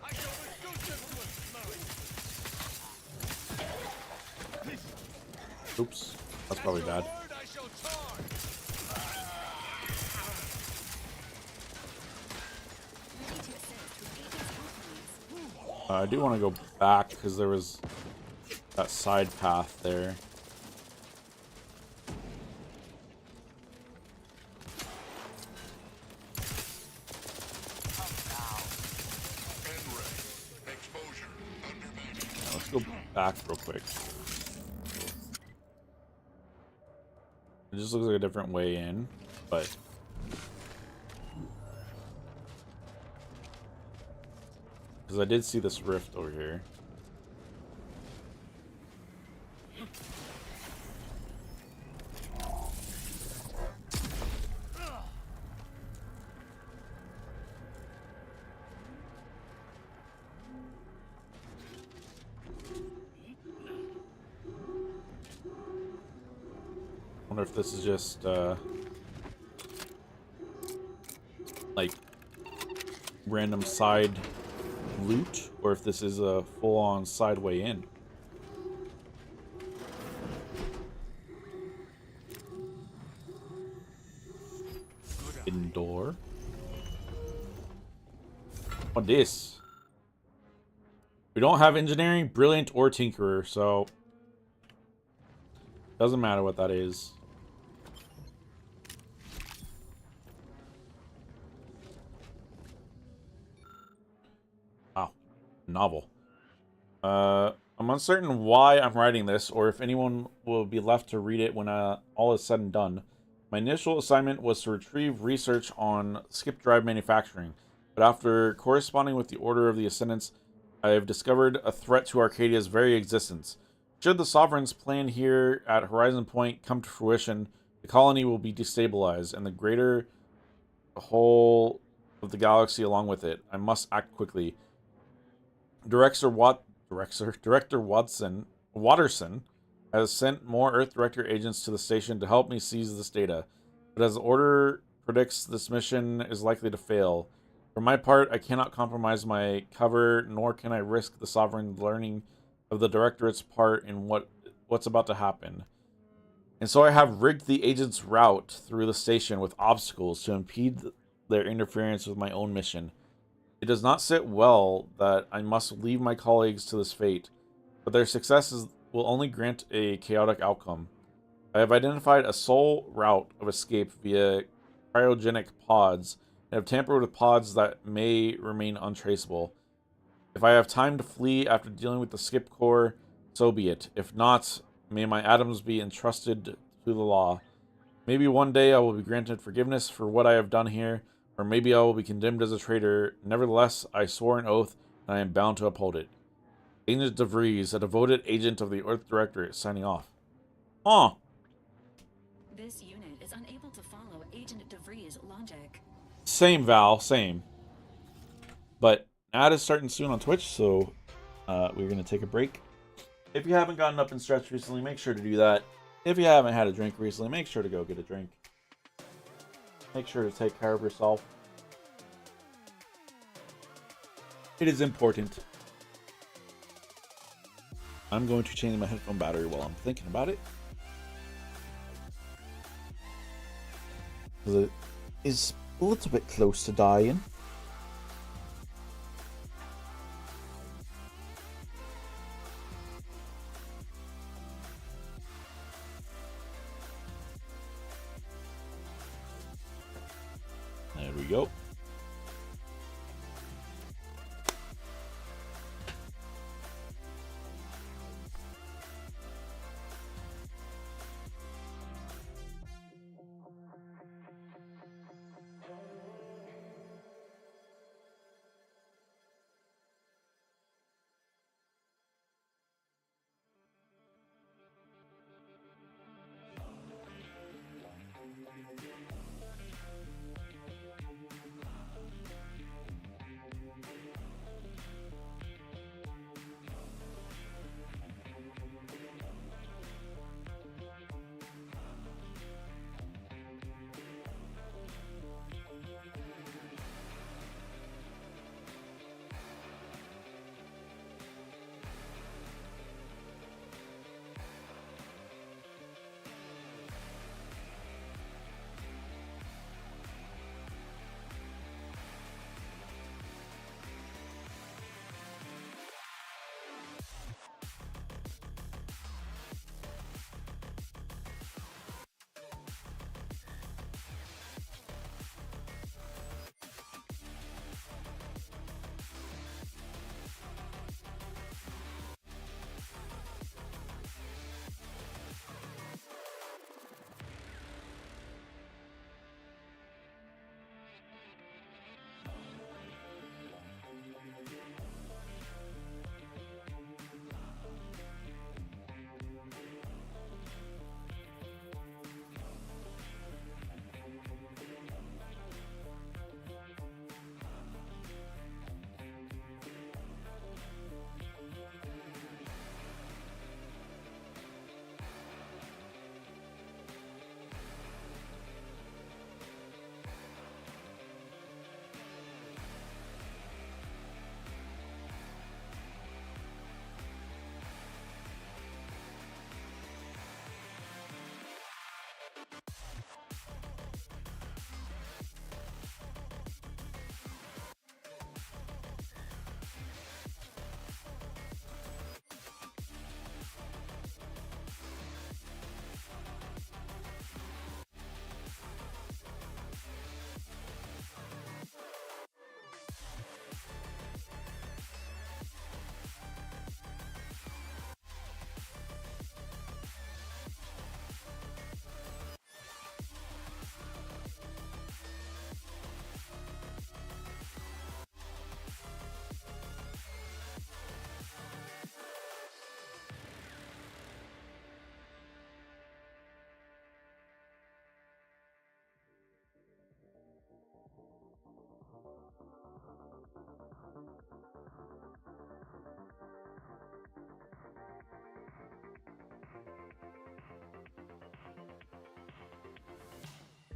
I shall reduce them to a slurry. Oops. That's probably bad. I shall charge. I do want to go back because there was that side path there. back real quick. It just looks like a different way in, but because I did see this rift over here. Wonder if this is just like random side loot, or if this is a full-on side way in. Hidden door. What this? We don't have engineering, brilliant, or tinkerer, so doesn't matter what that is. Wow, novel. I'm uncertain why I'm writing this, or if anyone will be left to read it when all is said and done. My initial assignment was to retrieve research on skip drive manufacturing, but after corresponding with the Order of the Ascendants, I have discovered a threat to Arcadia's very existence. Should the Sovereign's plan here at Horizon Point come to fruition, the colony will be destabilized, and the greater whole of the galaxy along with it. I must act quickly. Director Watterson has sent more Earth Director agents to the station to help me seize this data, but as the Order predicts, this mission is likely to fail. For my part, I cannot compromise my cover, nor can I risk the Sovereign learning of the Directorate's part in what's about to happen. And so I have rigged the agents' route through the station with obstacles to impede their interference with my own mission. It does not sit well that I must leave my colleagues to this fate, but their successes will only grant a chaotic outcome. I have identified a sole route of escape via cryogenic pods, and have tampered with pods that may remain untraceable. If I have time to flee after dealing with the skip core, so be it. If not, may my atoms be entrusted to the law. Maybe one day I will be granted forgiveness for what I have done here, or maybe I will be condemned as a traitor. Nevertheless, I swore an oath, and I am bound to uphold it. Agent DeVries, a devoted agent of the Earth Directorate, signing off. Huh. This unit is unable to follow Agent DeVries' logic. Same, Val, same. But ad is starting soon on Twitch, so we're going to take a break. If you haven't gotten up and stretched recently, make sure to do that. If you haven't had a drink recently, make sure to go get a drink. Make sure to take care of yourself. It is important. I'm going to change my headphone battery while I'm thinking about it, because it is a little bit close to dying. There we go.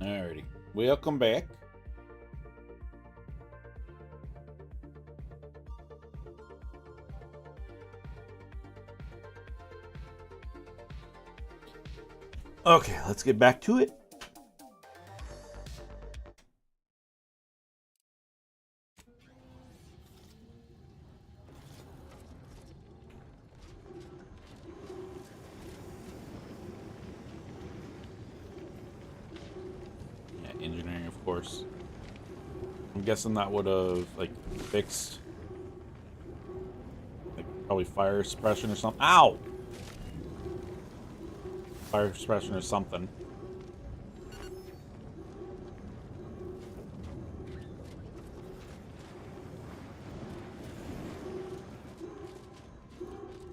Alrighty. Welcome back. Okay, let's get back to it. Yeah, engineering, of course. I'm guessing that would have, like, fixed, like, probably fire suppression or something. Ow! Fire suppression or something.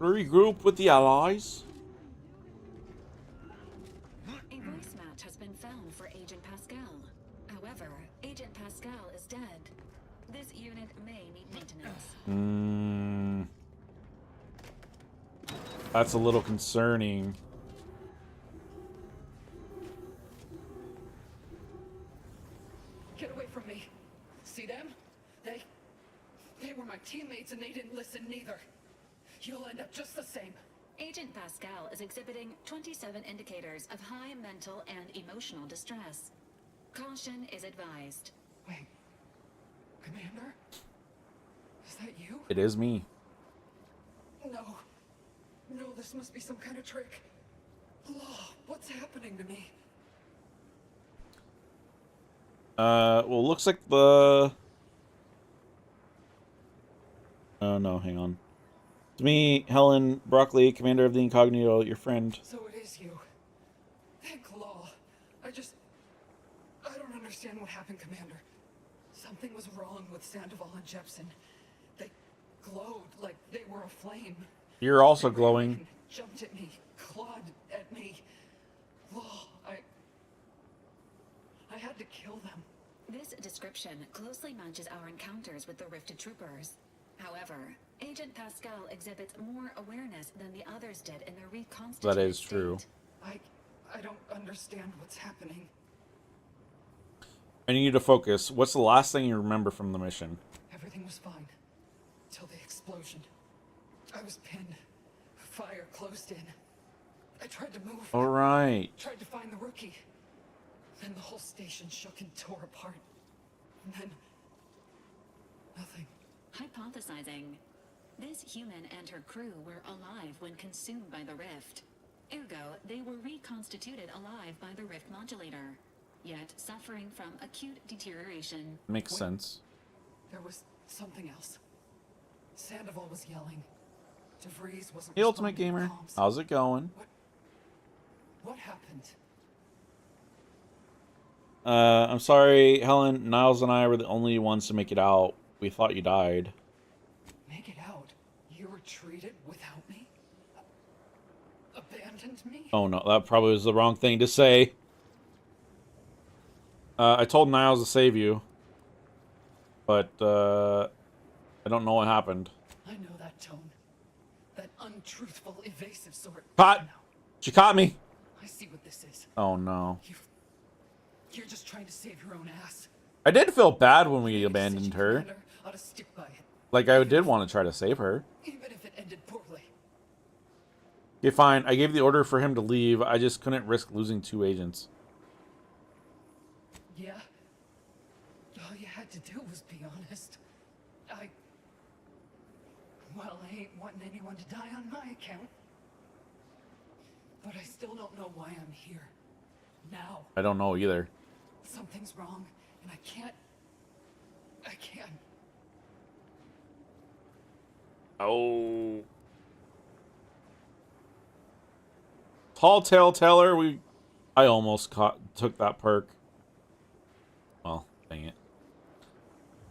Regroup with the allies. A voice match has been found for Agent Pascal. However, Agent Pascal is dead. This unit may need maintenance. That's a little concerning. Get away from me. See them? They were my teammates and they didn't listen neither. You'll end up just the same. Agent Pascal is exhibiting 27 indicators of high mental and emotional distress. Caution is advised. Wait. Commander? Is that you? It is me. No. No, this must be some kind of trick. Law, what's happening to me? Well, looks like the... Oh, no, hang on. It's me, Helen Broccoli, commander of the Incognito, your friend. So it is you. Thank Law. I don't understand what happened, Commander. Something was wrong with Sandoval and Jepson. They glowed like they were aflame. You're also glowing. Jumped at me, clawed at me. Law, I had to kill them. This description closely matches our encounters with the Rifted Troopers. However, Agent Pascal exhibits more awareness than the others did in their reconstituted That is true. I don't understand what's happening. I need you to focus. What's the last thing you remember from the mission? Everything was fine. Till the explosion. I was pinned. Fire closed in. I tried to move. All right. Tried to find the rookie. Then the whole station shook and tore apart. And then... nothing. Hypothesizing. This human and her crew were alive when consumed by the rift. Ergo, they were reconstituted alive by the rift modulator, yet suffering from acute deterioration. Makes sense. There was something else. Sandoval was yelling. DeVries wasn't Hey, Ultimate responding to Gamer. comms. How's it going? What happened? I'm sorry, Helen. Niles and I were the only ones to make it out. We thought you died. Make it out? You retreated without me? Abandoned me? Oh no, that probably was the wrong thing to say. I told Niles to save you. But, I don't know what happened. I know that tone. That untruthful, evasive sort. Caught! She caught me! I see what this is. Oh no. You're just trying to save your own ass. I did feel bad when we abandoned her. Commander ought to stick by it. Like, I did want to try to save her. Even if it ended poorly. Okay, fine. I gave the order for him to leave. I just couldn't risk losing 2 agents. Yeah? All you had to do was be honest. Well, I ain't wanting anyone to die on my account. But I still don't know why I'm here. Now. I don't know either. Something's wrong, and I can't. Oh. Tall Tale Teller, I almost took that perk. Well, dang it.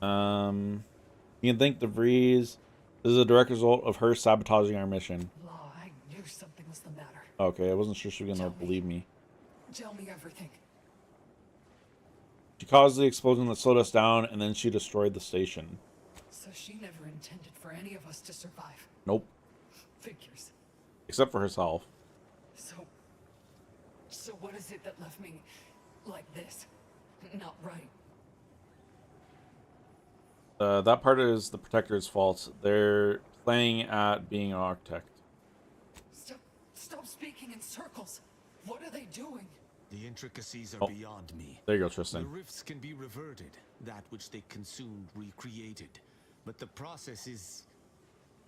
You can thank DeVries. This is a direct result of her sabotaging our mission. Law, I knew something was the matter. Okay, I wasn't sure she was gonna believe me. Tell me everything. She caused the explosion that slowed us down, and then she destroyed the station. So she never intended for any of us to survive. Nope. Figures. Except for herself. So what is it that left me like this. Not right. That part is the Protector's fault. They're playing at being an architect. Stop speaking in circles. What are they doing? The intricacies are beyond me. There you go, Tristan. The rifts can be reverted, that which they consumed recreated. But the process is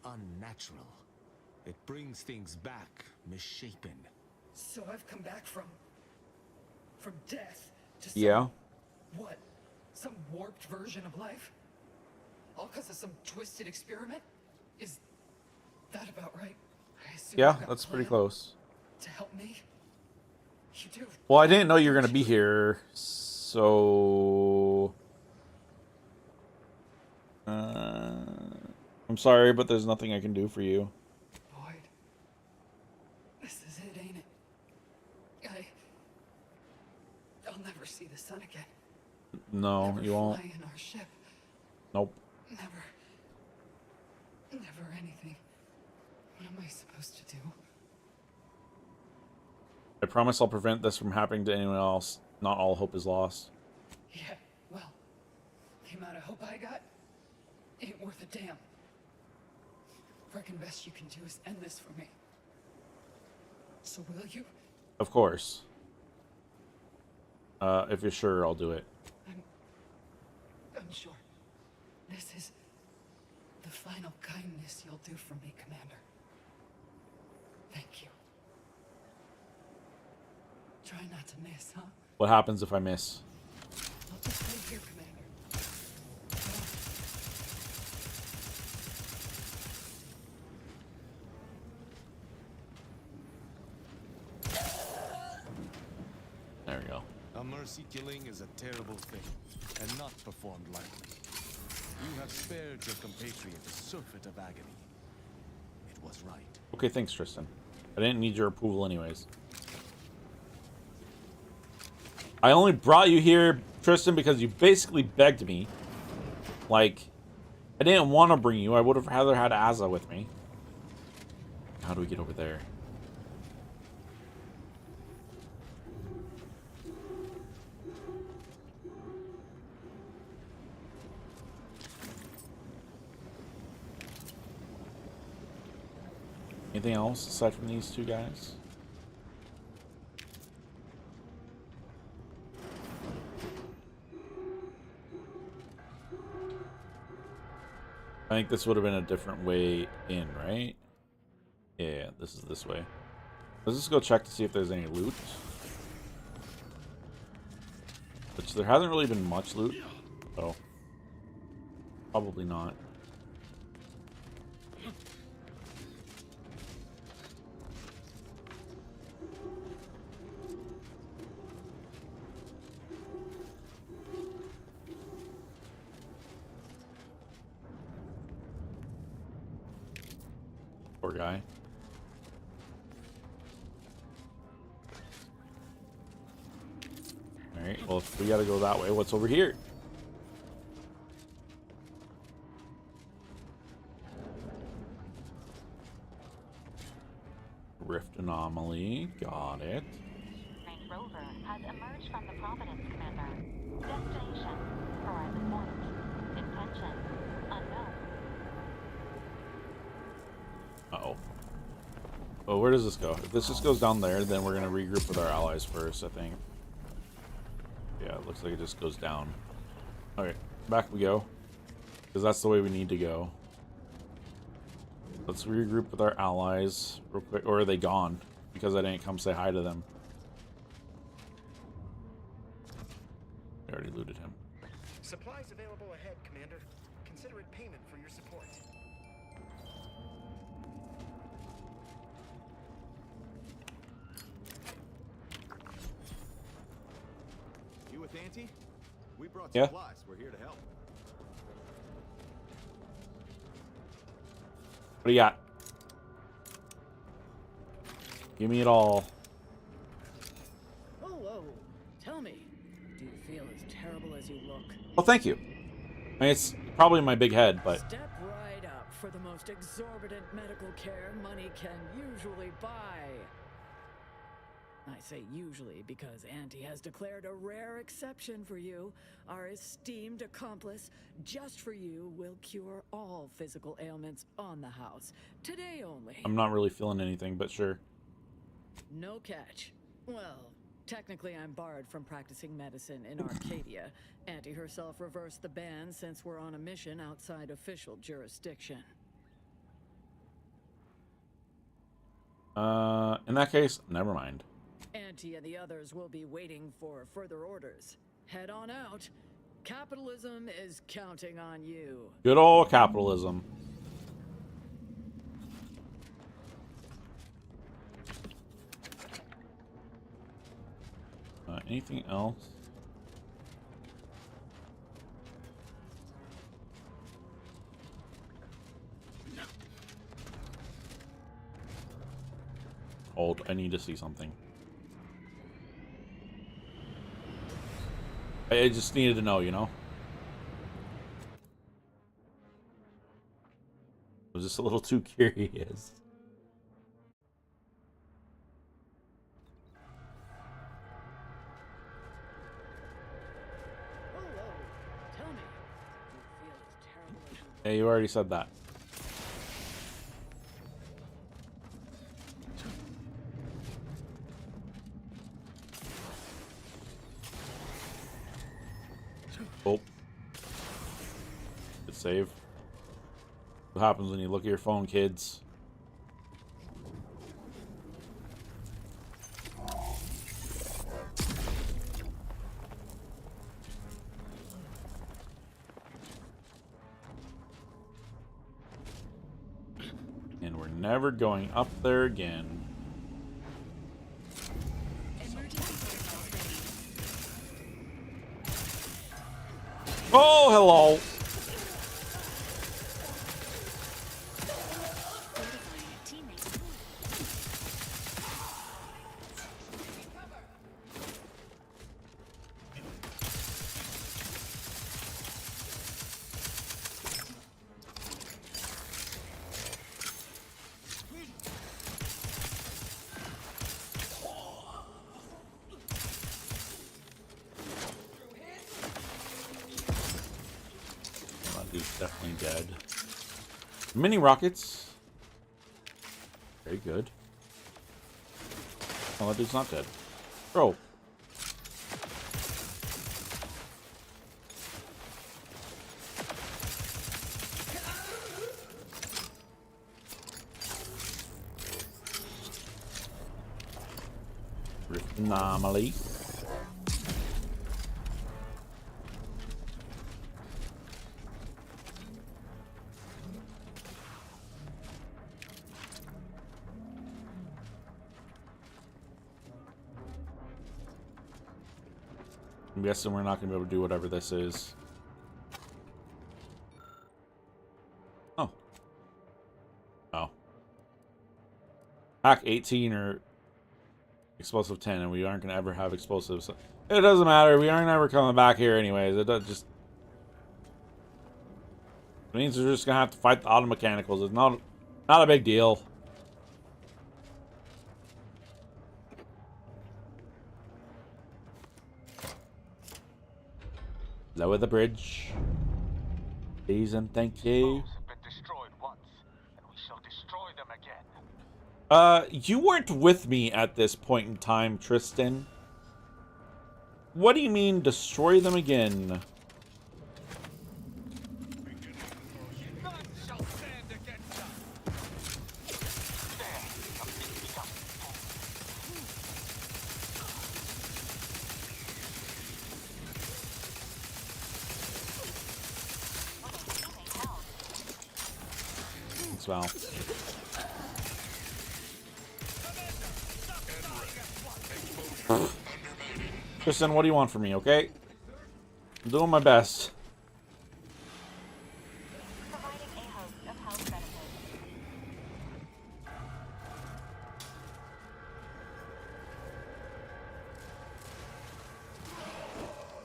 unnatural. It brings things back, misshapen. So I've come back from death to Yeah. What? Some warped version of life? All because of some twisted experiment? Is that about right? I assume Yeah, you got a that's pretty plan close. to help me? You do. Well, I didn't know you were going to be here, so... I'm sorry, but there's nothing I can do for you. Boyd. This is it, ain't it? I'll never see the sun again. No, Never you won't. fly in our ship. Nope. Never anything. What am I supposed to do? I promise I'll prevent this from happening to anyone else. Not all hope is lost. Yeah, well, the amount of hope I got ain't worth a damn. Reckon best you can do is end this for me. So will you? Of course. If you're sure, I'll do it. I'm sure. This is the final kindness you'll do for me, Commander. Thank you. Try not to miss, huh? What happens if I miss? I'll just stay here, Commander. There we go. A mercy killing is a terrible thing, and not performed lightly. You have spared your compatriot a surfeit of agony. It was right. Okay, thanks, Tristan. I didn't need your approval anyways. I only brought you here, Tristan, because you basically begged me. Like, I didn't want to bring you. I would have rather had Asa with me. How do we get over there? Anything else aside from these two guys? I think this would have been a different way in, right? Yeah, this is this way. Let's just go check to see if there's any loot. Which there hasn't really been much loot, so probably not. Poor guy. Alright, well, if we gotta go that way, what's over here? Rift anomaly, got it. Range rover has emerged from the Providence, Commander. Destination, Horizon Point. Intention, unknown. Uh-oh. Oh, where does this go? If this just goes down there, then we're gonna regroup with our allies first, I think. Yeah, it looks like it just goes down. Alright, back we go. Because that's the way we need to go. Let's regroup with our allies real quick. Or are they gone? Because I didn't come say hi to them. I already looted him. Supplies available ahead, Commander. Consider it payment for your support. You with Auntie? We brought Yeah. supplies. We're here to help. What do you got? Give me it all. Whoa, whoa. Tell me, do you feel as terrible as you look? Well, thank you. I mean, it's probably my big head, but... Step right up for the most exorbitant medical care money can usually buy. I say usually because Auntie has declared a rare exception for you. Our esteemed accomplice, just for you, will cure all physical ailments on the house. Today only. I'm not really feeling anything, but sure. No catch. Well, technically I'm barred from practicing medicine in Arcadia. Auntie herself reversed the ban since we're on a mission outside official jurisdiction. In that case, never mind. Auntie and the others will be waiting for further orders. Head on out. Capitalism is counting on you. Good old capitalism. Anything else? Hold, I need to see something. I just needed to know, you know? I was just a little too curious. Tell me, do you feel as terrible as you Hey, you already said that. Oh. Good save. What happens when you look at your phone, kids? And we're never going up there again. Oh, hello. Dude's definitely dead. Mini rockets. Very good. Oh, that dude's not dead. Bro. Rift anomaly. I'm guessing we're not going to be able to do whatever this is. Oh. Oh. Pack 18 or explosive 10, and we aren't going to ever have explosives. It doesn't matter. We aren't ever coming back here anyways. It does just... It means we're just going to have to fight the auto mechanicals. It's not a big deal. Lower the bridge. Please and thank you. Have been destroyed once, and we shall destroy them again. You weren't with me at this point in time, Tristan. What do you mean, destroy them again? None shall stand against us. Thanks, Val. Tristan, what do you want from me, okay? I'm doing my best.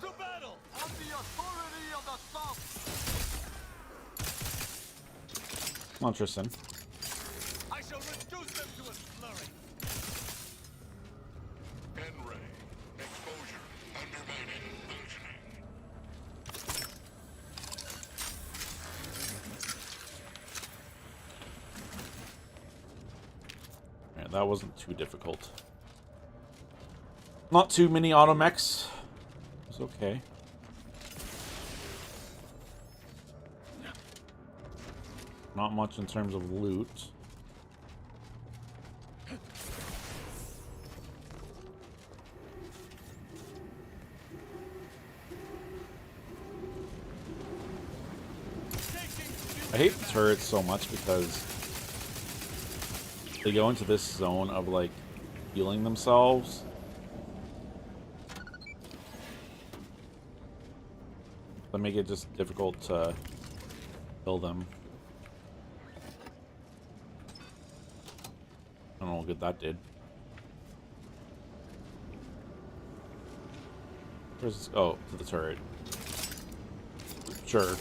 To battle on the authority of the South. Come on, Tristan. I shall reduce them to a slurry. that wasn't too difficult. Not too many automechs. It's okay. Not much in terms of loot. I hate the turrets so much because they go into this zone of like healing themselves. That make it just difficult to kill them. I don't know what good that did. Where's this? Oh, to the turret. Sure.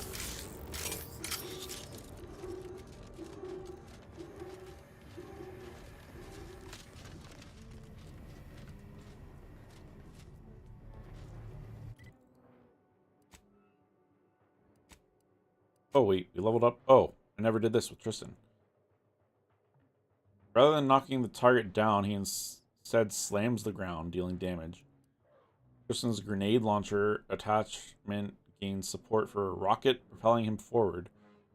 Oh, wait, we leveled up? Oh, I never did this with Tristan. Rather than knocking the target down, he instead slams the ground, dealing damage. Tristan's grenade launcher attachment gains support for a rocket, propelling him forward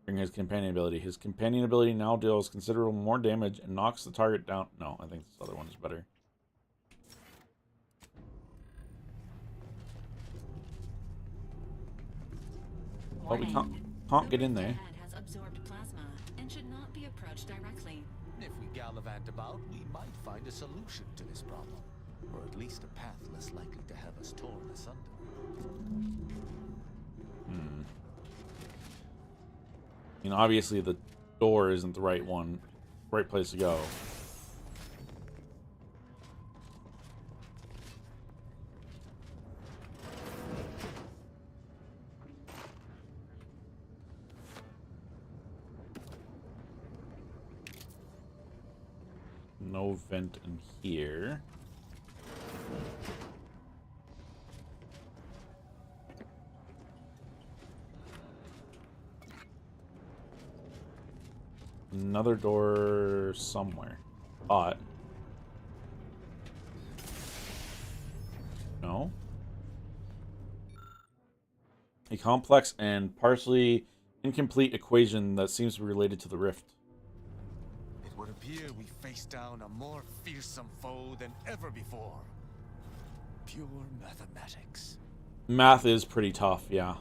during his companion ability. His companion ability now deals considerable more damage and knocks the target down. No, I think this other one is better. Oh, we can't get in there. Has absorbed plasma and should not be approached directly. If we gallivant about, we might find a solution to this problem. Or at least a path less likely to have us torn asunder. I mean, obviously the door isn't the right place to go. No vent in here. Another door somewhere. Hot. No. A complex and partially incomplete equation that seems to be related to the rift. It would appear we face down a more fearsome foe than ever before. Pure mathematics. Math is pretty tough, yeah.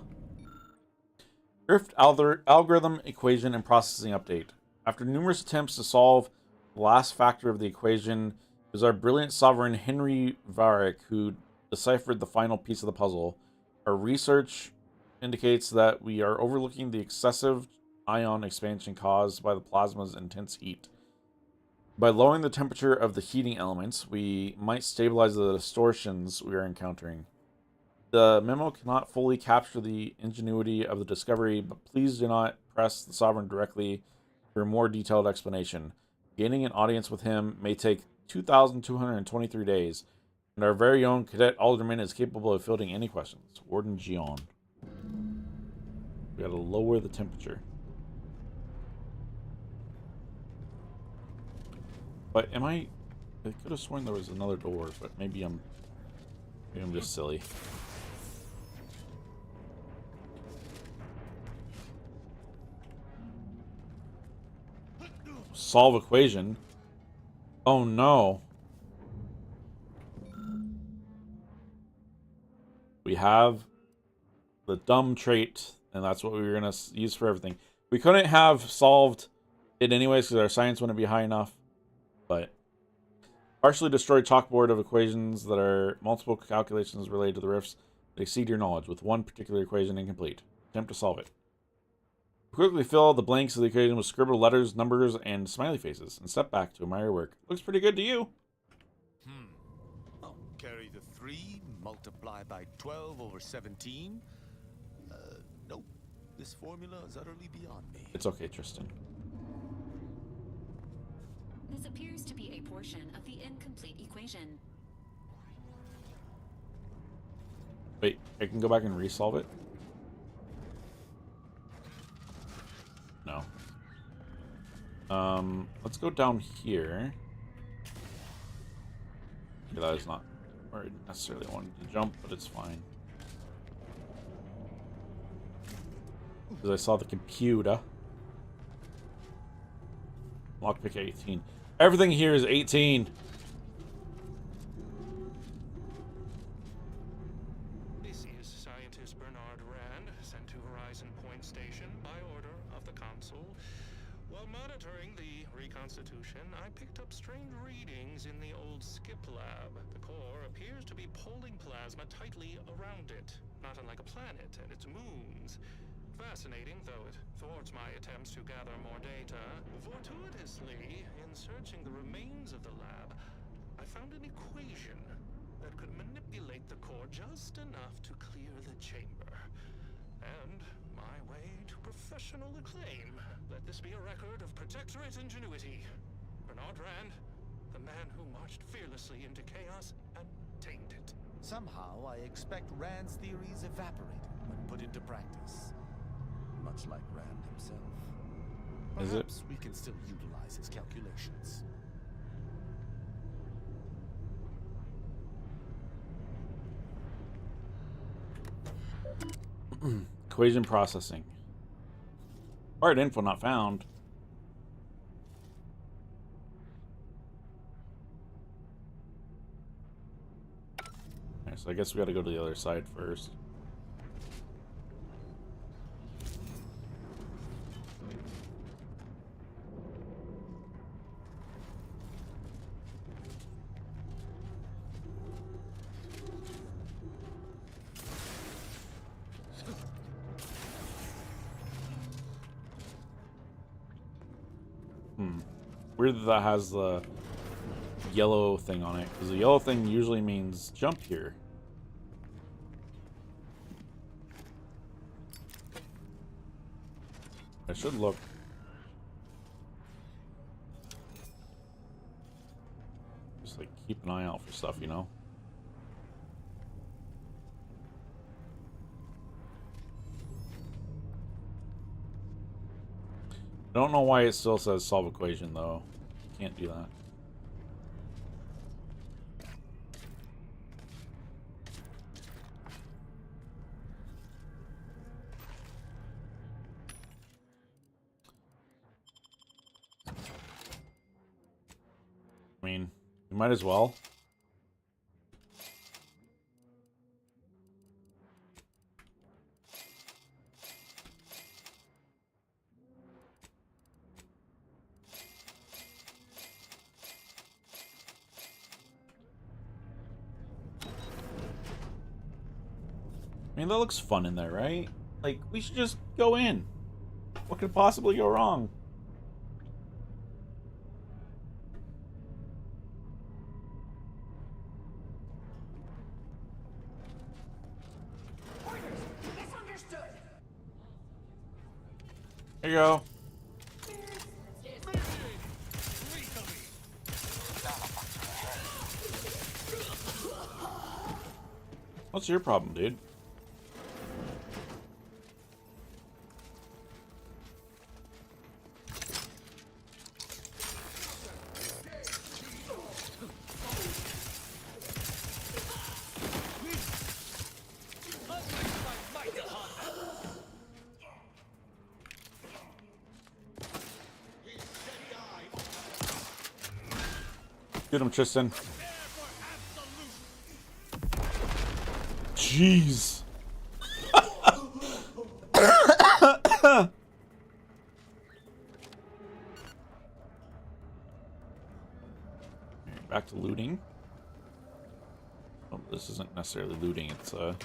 Rift algorithm, equation, and processing update. After numerous attempts to solve the last factor of the equation, it was our brilliant sovereign Henry Varick who deciphered the final piece of the puzzle. Our research indicates that we are overlooking the excessive ion expansion caused by the plasma's intense heat. By lowering the temperature of the heating elements, we might stabilize the distortions we are encountering. The memo cannot fully capture the ingenuity of the discovery, but please do not press the Sovereign directly for a more detailed explanation. Gaining an audience with him may take 2,223 days, and our very own Cadet Alderman is capable of fielding any questions. Warden Gion. We gotta lower the temperature. But I could have sworn there was another door, but maybe I'm just silly. Solve equation. Oh no. We have the dumb trait, and that's what we were going to use for everything. We couldn't have solved it anyways because our science wouldn't be high enough. But partially destroyed chalkboard of equations that are multiple calculations related to the rifts that exceed your knowledge, with one particular equation incomplete. Attempt to solve it. Quickly fill the blanks of the equation with scribbled letters, numbers, and smiley faces, and step back to admire your work. Looks pretty good to you. Oh, carry the 3, multiply by 12 over 17. Nope. This formula is utterly beyond me. It's okay, Tristan. This appears to be a portion of the incomplete equation. Wait, I can go back and resolve it? No. Let's go down here. That is not where I necessarily wanted to jump, but it's fine. Because I saw the computer. Lockpick 18. Everything here is 18. This is scientist Bernard Rand, sent to Horizon Point Station by order of the Consul. While monitoring the reconstitution, I picked up strange readings in the old Skip lab. The core appears to be pulling plasma tightly around it, not unlike a planet and its moons. Fascinating, though it thwarts my attempts to gather more data. Fortuitously, in searching the remains of the lab, I found an equation that could manipulate the core just enough to clear the chamber. And my way to professional acclaim. Let this be a record of Protectorate ingenuity. Bernard Rand, the man who marched fearlessly into chaos and tamed it. Somehow, I expect Rand's theories evaporate when put into practice. Much like Rand himself. Is it? Perhaps we can still utilize his calculations. Equation processing. Hard info not found. Okay, so I guess we gotta go to the other side first. Weird that has the yellow thing on it, because the yellow thing usually means jump here. I should look. Just like keep an eye out for stuff, you know? I don't know why it still says solve equation, though. Can't do that. I mean, you might as well. I mean, that looks fun in there, right? Like, we should just go in. What could possibly go wrong? Here you go. What's your problem, dude? Get him, Tristan. Jeez. Back to looting. Oh, this isn't necessarily looting, it's a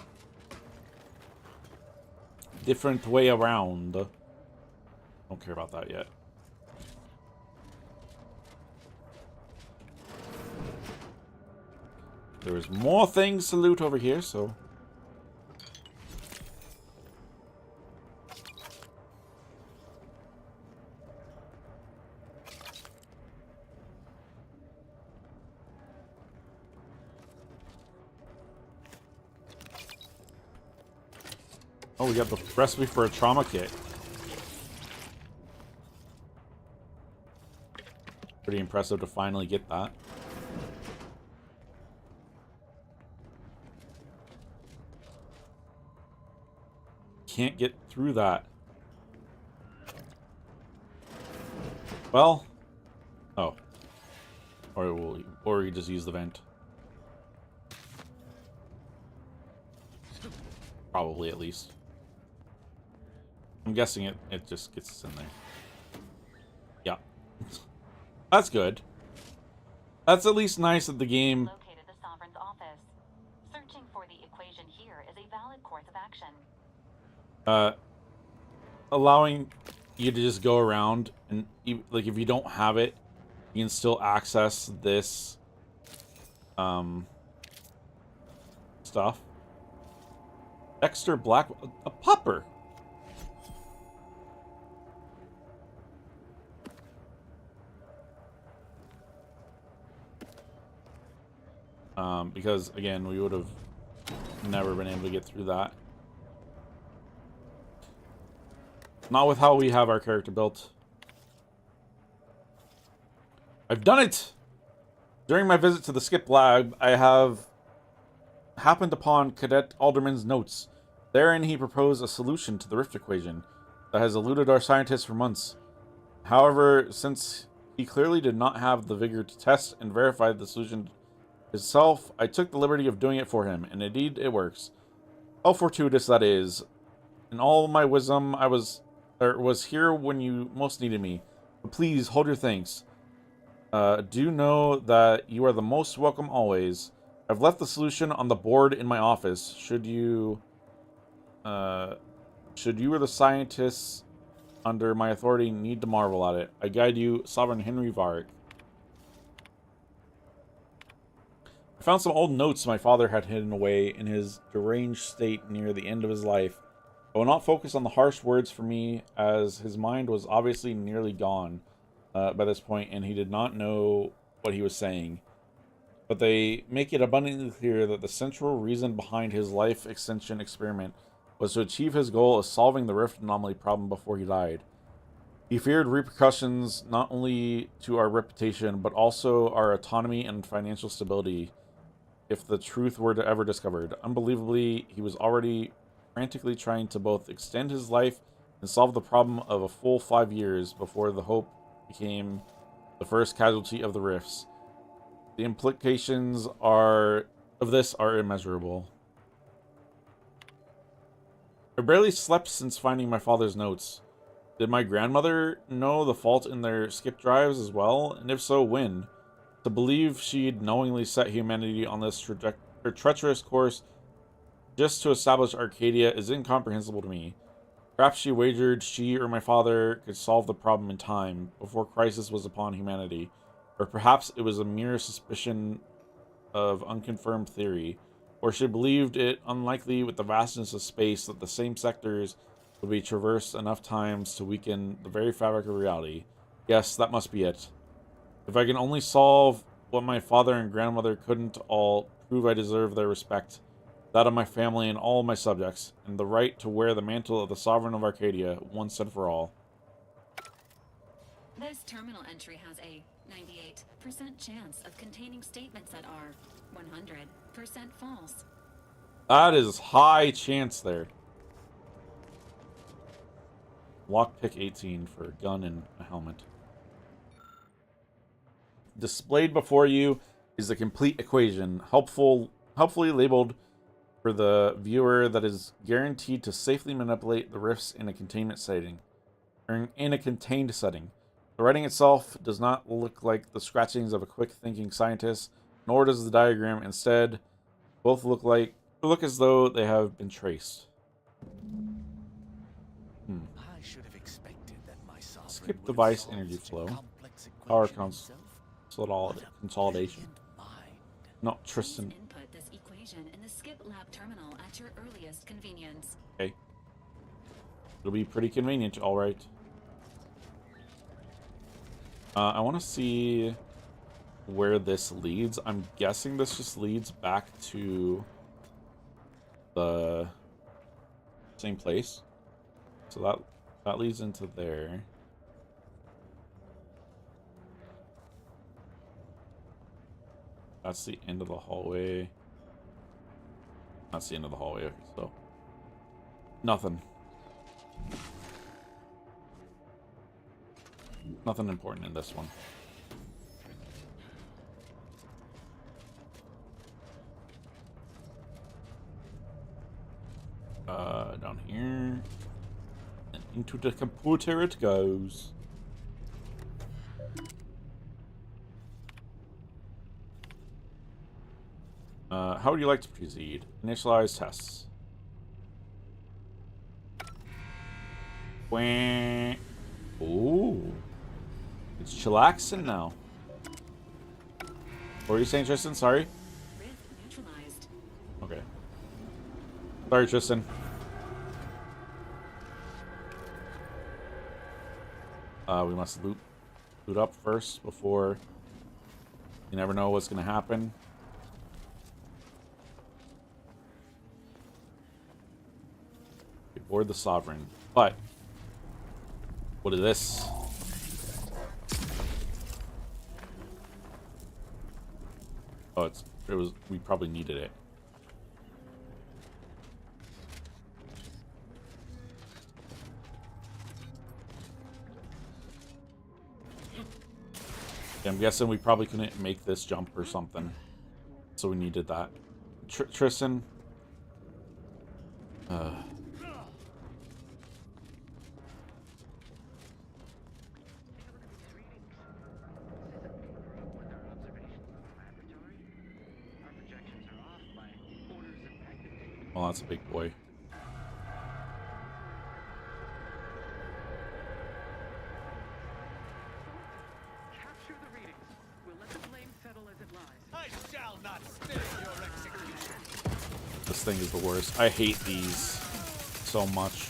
different way around. Don't care about that yet. There is more things to loot over here, so... Oh, we got the recipe for a trauma kit. Pretty impressive to finally get that. can't get through that. Well, oh, or you just use the vent. Probably, at least. I'm guessing it just gets us in there. Yeah. That's good. That's at least nice that the game... Located the Sovereign's office. Searching for the equation here is a valid course of action. Allowing you to just go around and, like, if you don't have it, you can still access this, stuff. Dexter Black... A pupper! Because, again, we would have never been able to get through that. Not with how we have our character built. I've done it! During my visit to the Skip Lab, I have happened upon Cadet Alderman's notes. Therein he proposed a solution to the Rift equation that has eluded our scientists for months. However, since he clearly did not have the vigor to test and verify the solution himself, I took the liberty of doing it for him, and indeed it works. How fortuitous that is. In all my wisdom, I was here when you most needed me. But please, hold your thanks. Do know that you are the most welcome always. I've left the solution on the board in my office. Should you or the scientists under my authority need to marvel at it, I guide you, Sovereign Henry Varric. I found some old notes my father had hidden away in his deranged state near the end of his life. I will not focus on the harsh words for me, as his mind was obviously nearly gone by this point, and he did not know what he was saying. But they make it abundantly clear that the central reason behind his life extension experiment was to achieve his goal of solving the Rift anomaly problem before he died. He feared repercussions not only to our reputation, but also our autonomy and financial stability if the truth were to ever discovered. Unbelievably, he was already frantically trying to both extend his life and solve the problem of a full 5 years before the Hope became the first casualty of the Rifts. The implications of this are immeasurable. I barely slept since finding my father's notes. Did my grandmother know the fault in their skip drives as well? And if so, when? To believe she'd knowingly set humanity on this treacherous course just to establish Arcadia is incomprehensible to me. Perhaps she wagered she or my father could solve the problem in time, before crisis was upon humanity. Or perhaps it was a mere suspicion of unconfirmed theory. Or she believed it unlikely with the vastness of space that the same sectors would be traversed enough times to weaken the very fabric of reality. Yes, that must be it. If I can only solve what my father and grandmother couldn't, I'll prove I deserve their respect, that of my family and all of my subjects, and the right to wear the mantle of the Sovereign of Arcadia once and for all. This terminal entry has a 98% chance of containing statements that are 100% false. That is high chance there. Lockpick 18 for a gun and a helmet. Displayed before you is the complete equation, helpfully labeled for the viewer, that is guaranteed to safely manipulate the rifts in a containment setting. Or in a contained setting. The writing itself does not look like the scratchings of a quick-thinking scientist, nor does the diagram. Instead, both look as though they have been traced. I should have expected that my sovereign Skip would device solve energy such a flow. complex Power equation consolidation. No, Tristan. Input this equation in the Skip Lab terminal at your earliest convenience. Okay. It'll be pretty convenient, alright. I want to see where this leads. I'm guessing this just leads back to the same place. So that leads into there. That's the end of the hallway. That's the end of the hallway, so nothing. Nothing important in this one. Down here. And into the computer it goes. How would you like to proceed? Initialize tests. Wah. Ooh. It's chillaxing now. What were you saying, Tristan? Sorry? Neutralized. Okay. Sorry, Tristan. We must loot up first before... You never know what's going to happen. We board the Sovereign. But... What is this? Oh, we probably needed it. I'm guessing we probably couldn't make this jump or something. So we needed that. Tristan. Well, that's a big boy. This thing is the worst. I hate these so much.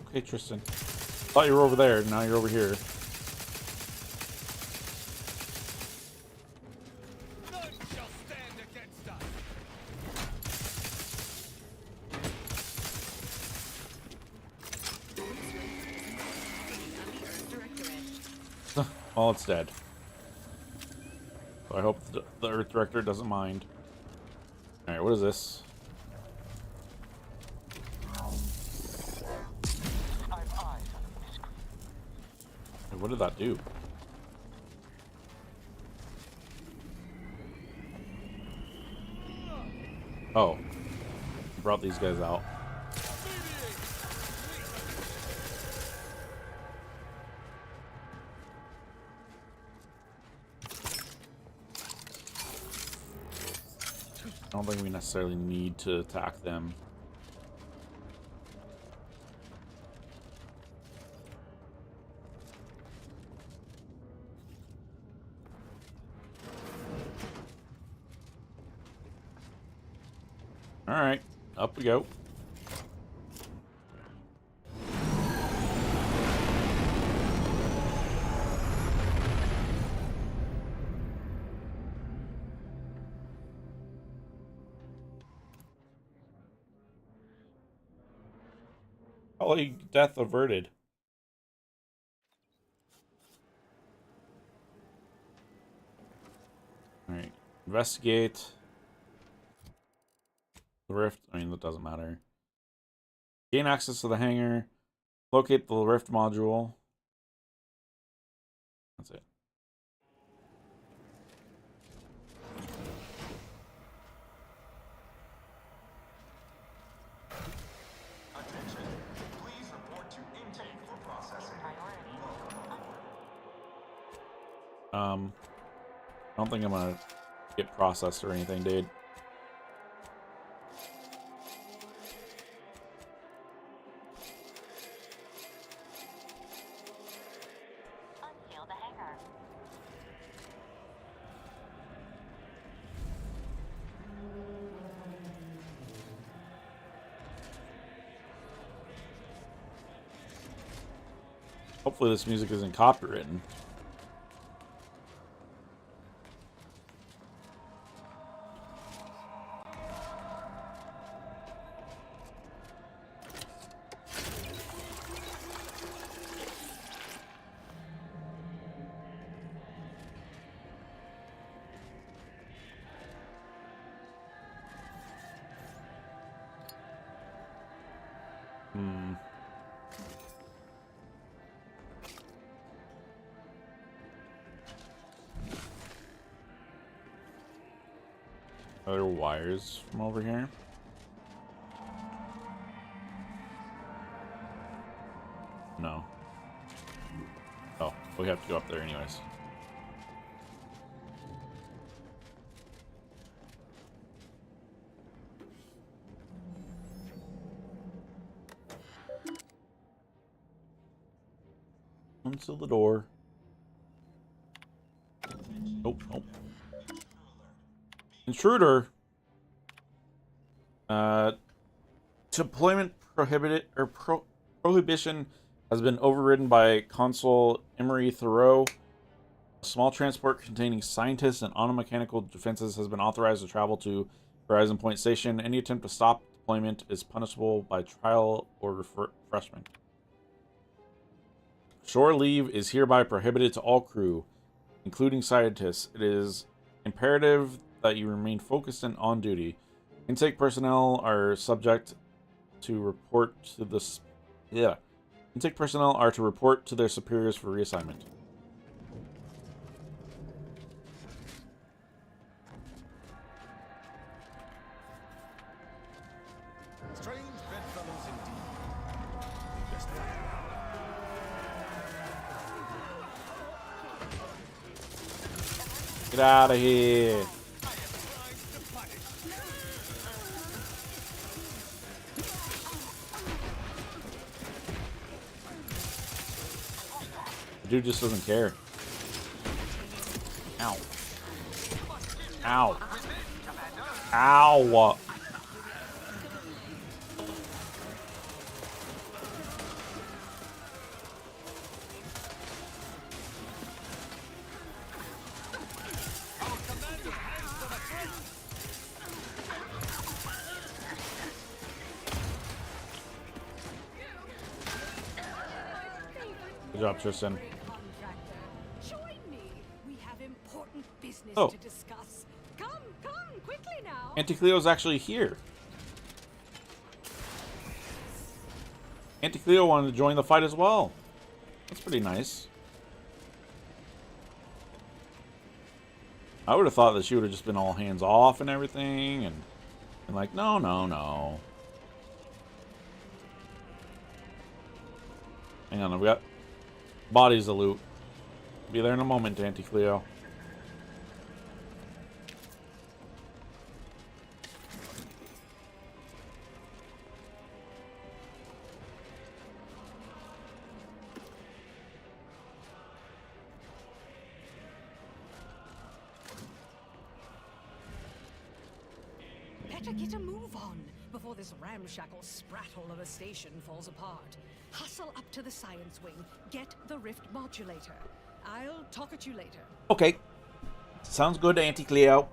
Okay, Tristan. Thought you were over there, now you're over here. Well, it's dead. So I hope the Earth Director doesn't mind. Alright, what is this? What did that do? Oh. Brought these guys out. I don't think we necessarily need to attack them. Alright, up we go. Probably death averted. Alright, investigate the rift. I mean, that doesn't matter. Gain access to the hangar. Locate the rift module. That's it. I don't think I'm gonna get processed or anything, dude. Unseal the hangar. Hopefully this music isn't copywritten. Hmm. Are there wires from over here? No. Oh, we have to go up there anyways. Until the door. Nope, nope. Intruder. Deployment prohibited or prohibition has been overridden by Consul Emery Thoreau. A small transport containing scientists and automechanical defenses has been authorized to travel to Horizon Point Station. Any attempt to stop deployment is punishable by trial or refreshment. Shore leave is hereby prohibited to all crew, including scientists. It is imperative that you remain focused and on duty. Intake personnel are subject to report to this. Yeah. Intake personnel are to report to their superiors for reassignment. Strange bedfellows indeed. Get out of here. The dude just doesn't care. Ow. Ow. Ow. Good job, Tristan. Join me. We have important business Oh. to discuss. Come, quickly now. Auntie Cleo's actually here. Auntie Cleo wanted to join the fight as well. That's pretty nice. I would have thought that she would have just been all hands off and everything, and like, no, no, no. Hang on, I've got bodies to loot. Be there in a moment, Auntie Cleo. Better get a move on before this ramshackle sprattle of a station falls apart. Hustle up to the science wing. Get the rift modulator. I'll talk at you later. Okay. Sounds good, Auntie Cleo.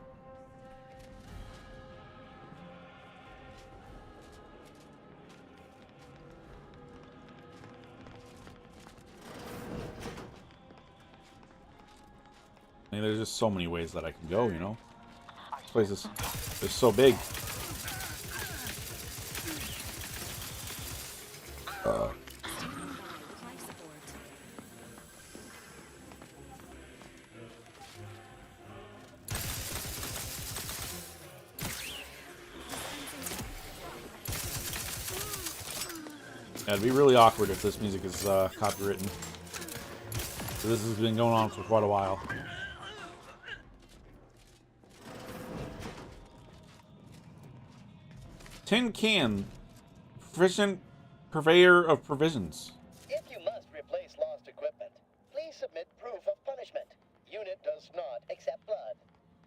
I mean, there's just so many ways that I can go, you know? This place is so big. Yeah, it'd be really awkward if this music is copywritten. So this has been going on for quite a while. Tin Can, proficient purveyor of provisions. If you must replace lost equipment, please submit proof of punishment. Unit does not accept blood.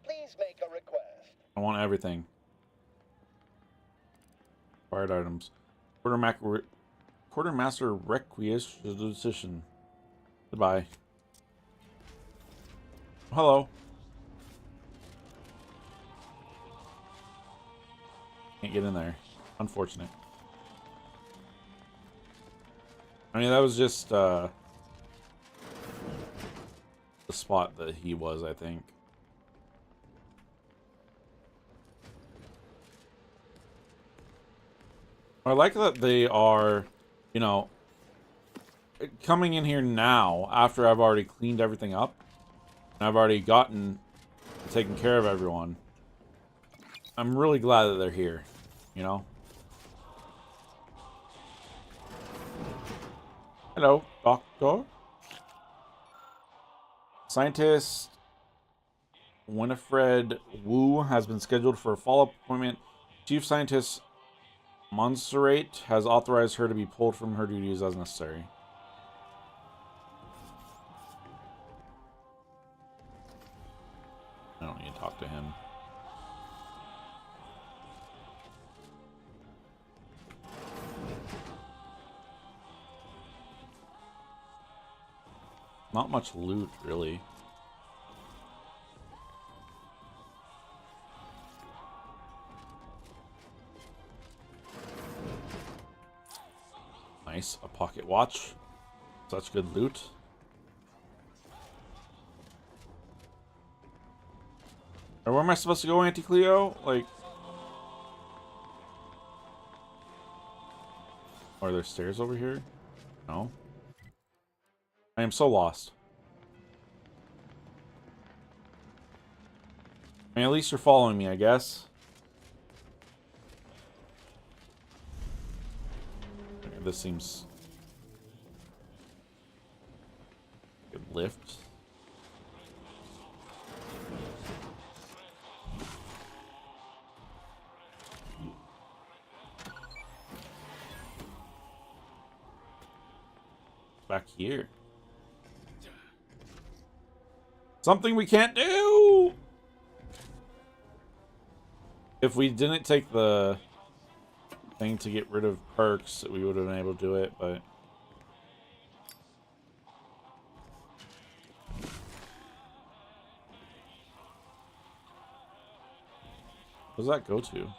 Please make a request. I want everything. Fired items. Quartermaster Requisition. Goodbye. Hello. Can't get in there. Unfortunate. I mean, that was just the spot that he was, I think. I like that they are, you know, coming in here now after I've already cleaned everything up. And I've already taken care of everyone. I'm really glad that they're here, you know? Hello, Doctor. Scientist Winifred Wu has been scheduled for a follow-up appointment. Chief Scientist Montserrat has authorized her to be pulled from her duties as necessary. I don't need to talk to him. Not much loot, really. Nice, a pocket watch. Such good loot. Or where am I supposed to go, Auntie Cleo? Like... Are there stairs over here? No. I am so lost. I mean, at least you're following me, I guess. Okay, this seems... Good lift. Back here. Something we can't do! If we didn't take the thing to get rid of perks, we would have been able to do it, but... What does that go to?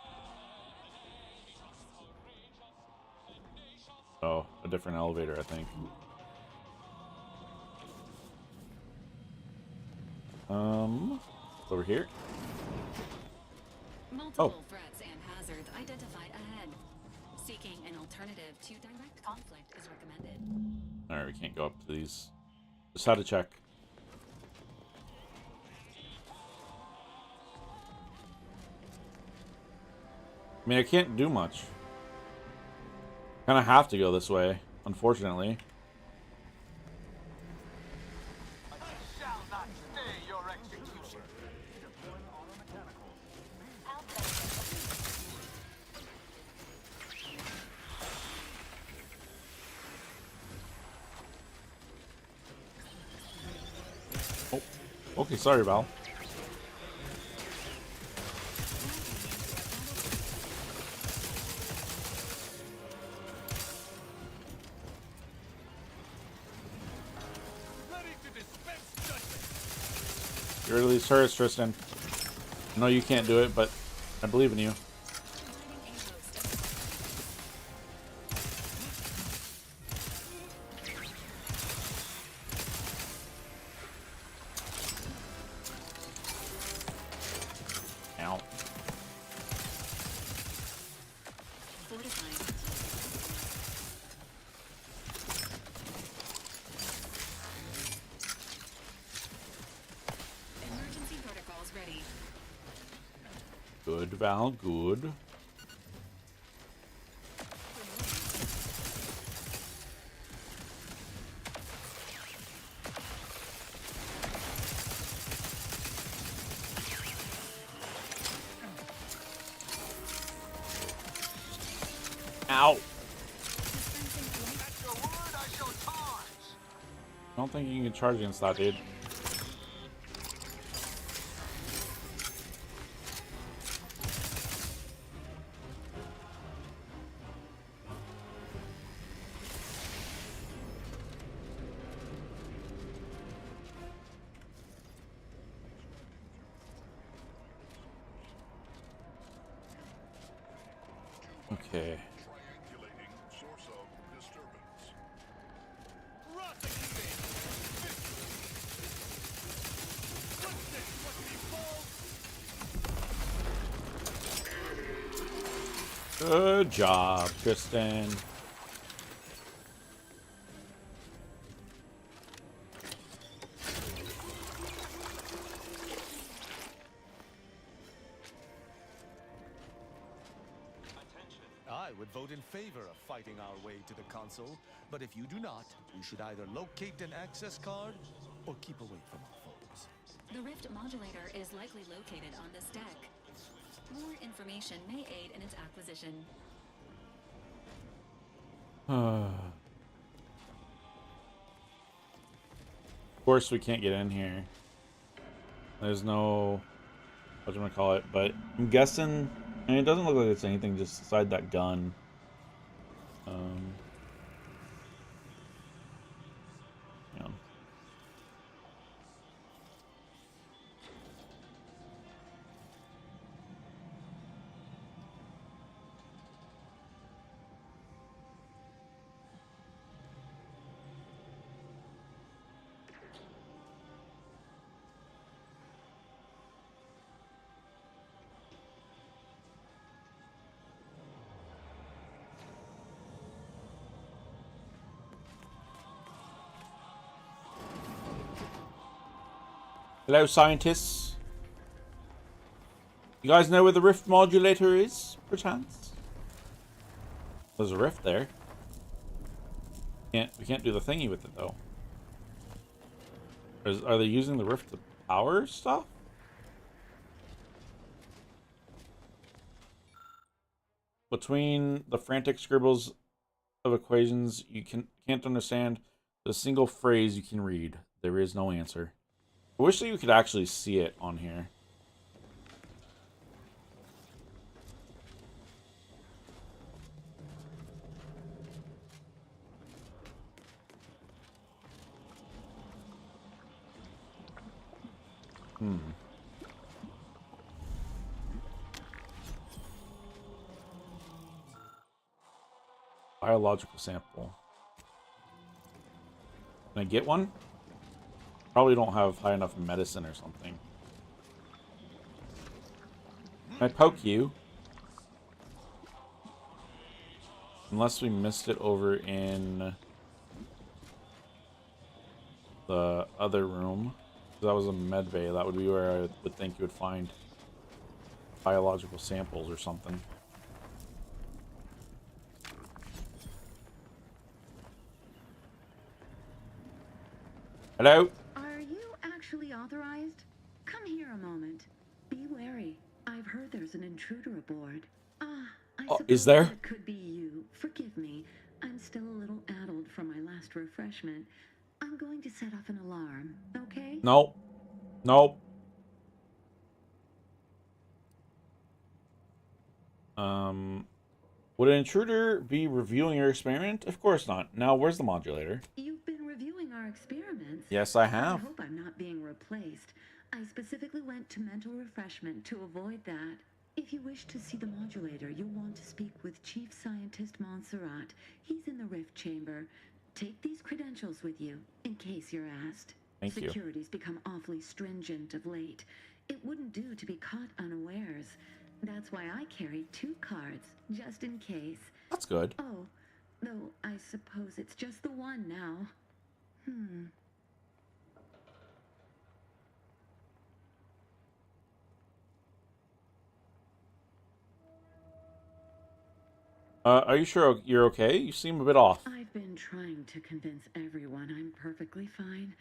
Oh, a different elevator, I think. Over here. Multiple threats and hazards identified ahead. Seeking an alternative to direct conflict is recommended. Alright, we can't go up to these. Just had to check. I mean, I can't do much. Kind of have to go this way, unfortunately. Oh, okay, sorry, Val. Get rid of these turrets, Tristan. I know you can't do it, but I believe in you. Ow. Emergency protocols ready. Good, Val, good. Ow. I don't think you can charge against that, dude. Okay. Good job, Tristan. I would vote in favor of fighting our way to the console, but if you do not, you should either locate an access card or keep away from our foes. The Rift modulator is likely located on this deck. More information may aid in its acquisition. Of course we can't get in here. There's no... what do I call it? But I'm guessing... I mean, it doesn't look like it's anything just inside that gun. Yeah. Hello, scientists. You guys know where the rift modulator is, perchance? There's a rift there. We can't do the thingy with it, though. Are they using the rift to power stuff? Between the frantic scribbles of equations you can't understand, the single phrase you can read. There is no answer. I wish that you could actually see it on here. Biological sample. Can I get one? Probably don't have high enough medicine or something. Can I poke you? Unless we missed it over in the other room. That was a med bay. That would be where I would think you would find biological samples or something. Hello? Are you actually authorized? Come here a moment. Be wary. I've heard there's an intruder aboard. I suppose is there? It could be you. Forgive me. I'm still a little addled from my last refreshment. I'm going to set off an alarm, okay? Nope. Nope. Would an intruder be reviewing your experiment? Of course not. Now, where's the modulator? You've been reviewing our experiments. Yes, I have. I hope I'm not being replaced. I specifically went to mental refreshment to avoid that. If you wish to see the modulator, you'll want to speak with Chief Scientist Montserrat. He's in the Rift Chamber. Take these credentials with you, in case you're asked. Thank you. Security's become awfully stringent of late. It wouldn't do to be caught unawares. That's why I carry 2 cards, just in case. That's good. Oh, though I suppose it's just the one now. Are you sure you're okay? You seem a bit off. I've been trying to convince everyone I'm perfectly fine.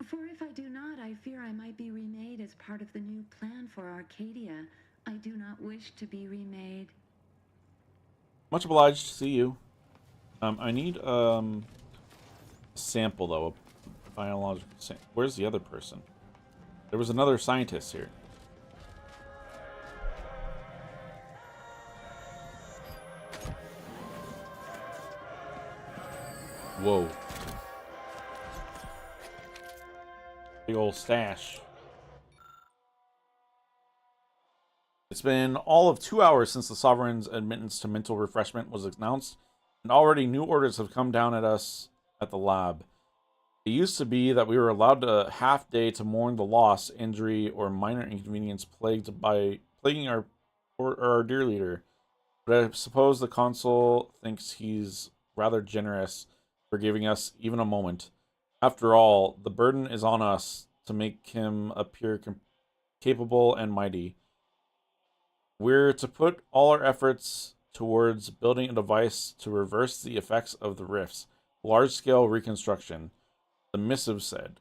For if I do not, I fear I might be remade as part of the new plan for Arcadia. I do not wish to be remade. Much obliged to see you. I need a sample though, a biological sample. Where's the other person? There was another scientist here. Whoa. Big old stash. It's been all of 2 hours since the Sovereign's admittance to mental refreshment was announced, and already new orders have come down at us at the lab. It used to be that we were allowed a half day to mourn the loss, injury, or minor inconvenience plaguing our dear leader. But I suppose the consul thinks he's rather generous for giving us even a moment. After all, the burden is on us to make him appear capable and mighty. We're to put all our efforts towards building a device to reverse the effects of the rifts. Large-scale reconstruction, the missive said.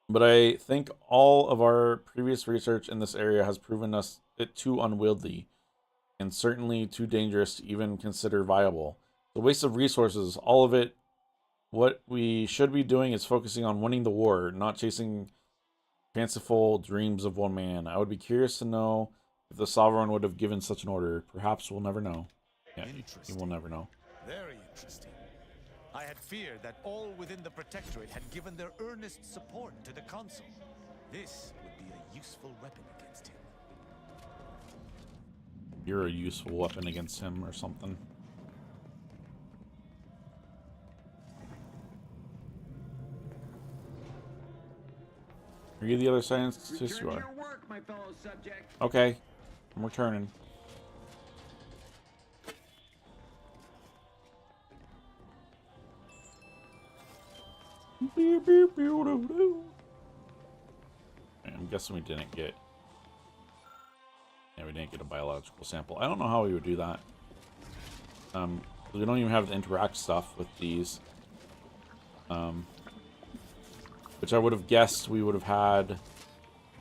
But I think all of our previous research in this area has proven us it too unwieldy, and certainly too dangerous to even consider viable. The waste of resources, all of it. What we should be doing is focusing on winning the war, not chasing fanciful dreams of one man. I would be curious to know if the Sovereign would have given such an order. Perhaps we'll never know. Yeah, you will never know. Very interesting. I had feared that all within the Protectorate had given their earnest support to the Consul. This would be a useful weapon against him. You're a useful weapon against him or something. Are you the other scientist? Yes, you are. Work, my fellow subject. Okay, I'm returning. I'm guessing we didn't get... Yeah, we didn't get a biological sample. I don't know how we would do that. We don't even have the interact stuff with these. Which I would have guessed we would have had...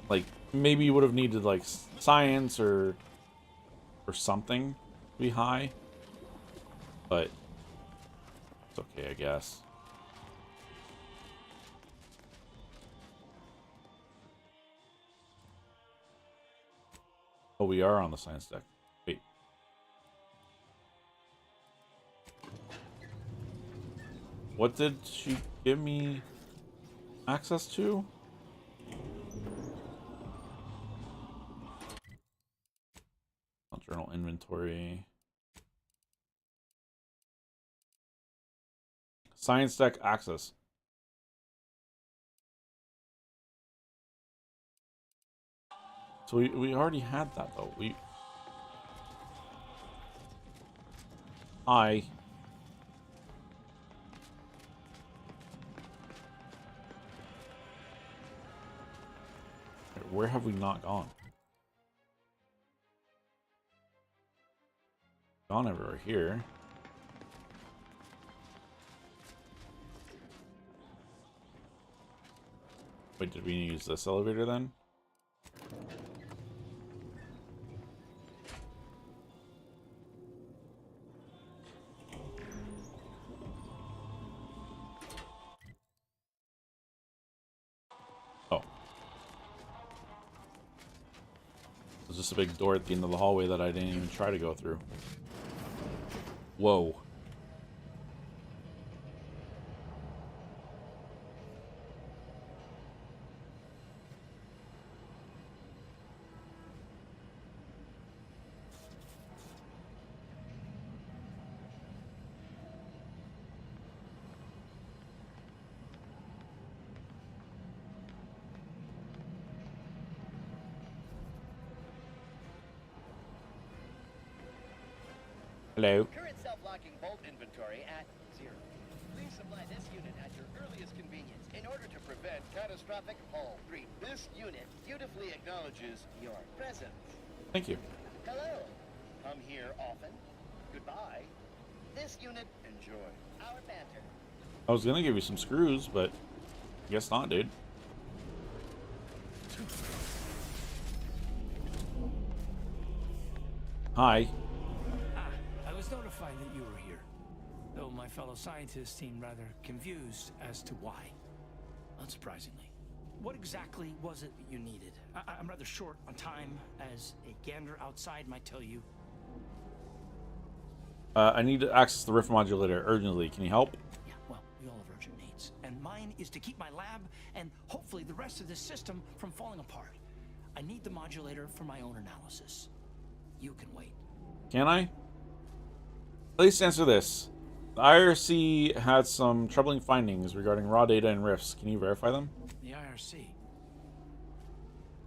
Like, maybe you would have needed, like, science or something to be high. But it's okay, I guess. Oh, we are on the science deck. Wait. What did she give me access to? Journal inventory. Science deck access. So we already had that though. Hi. Where have we not gone? Gone everywhere here. Wait, did we use this elevator then? Oh. There's just a big door at the end of the hallway that I didn't even try to go through. Whoa. Hello. Current self-locking bolt inventory at 0. Please supply this unit at your earliest convenience in order to prevent catastrophic fall. 3. This unit dutifully acknowledges your presence. Thank you. Hello. Come here often. Goodbye. This unit, enjoy our banter. I was gonna give you some screws, but I guess not, dude. Hi. I was notified that you were here, though my fellow scientists seemed rather confused as to why. Unsurprisingly. What exactly was it that you needed? I'm rather short on time, as a gander outside might tell you. I need to access the rift modulator urgently. Can you help? Yeah, well, we all have urgent needs. And mine is to keep my lab and hopefully the rest of this system from falling apart. I need the modulator for my own analysis. You can wait. Can I? At least answer this. The IRC had some troubling findings regarding raw data and rifts. Can you verify them? The IRC.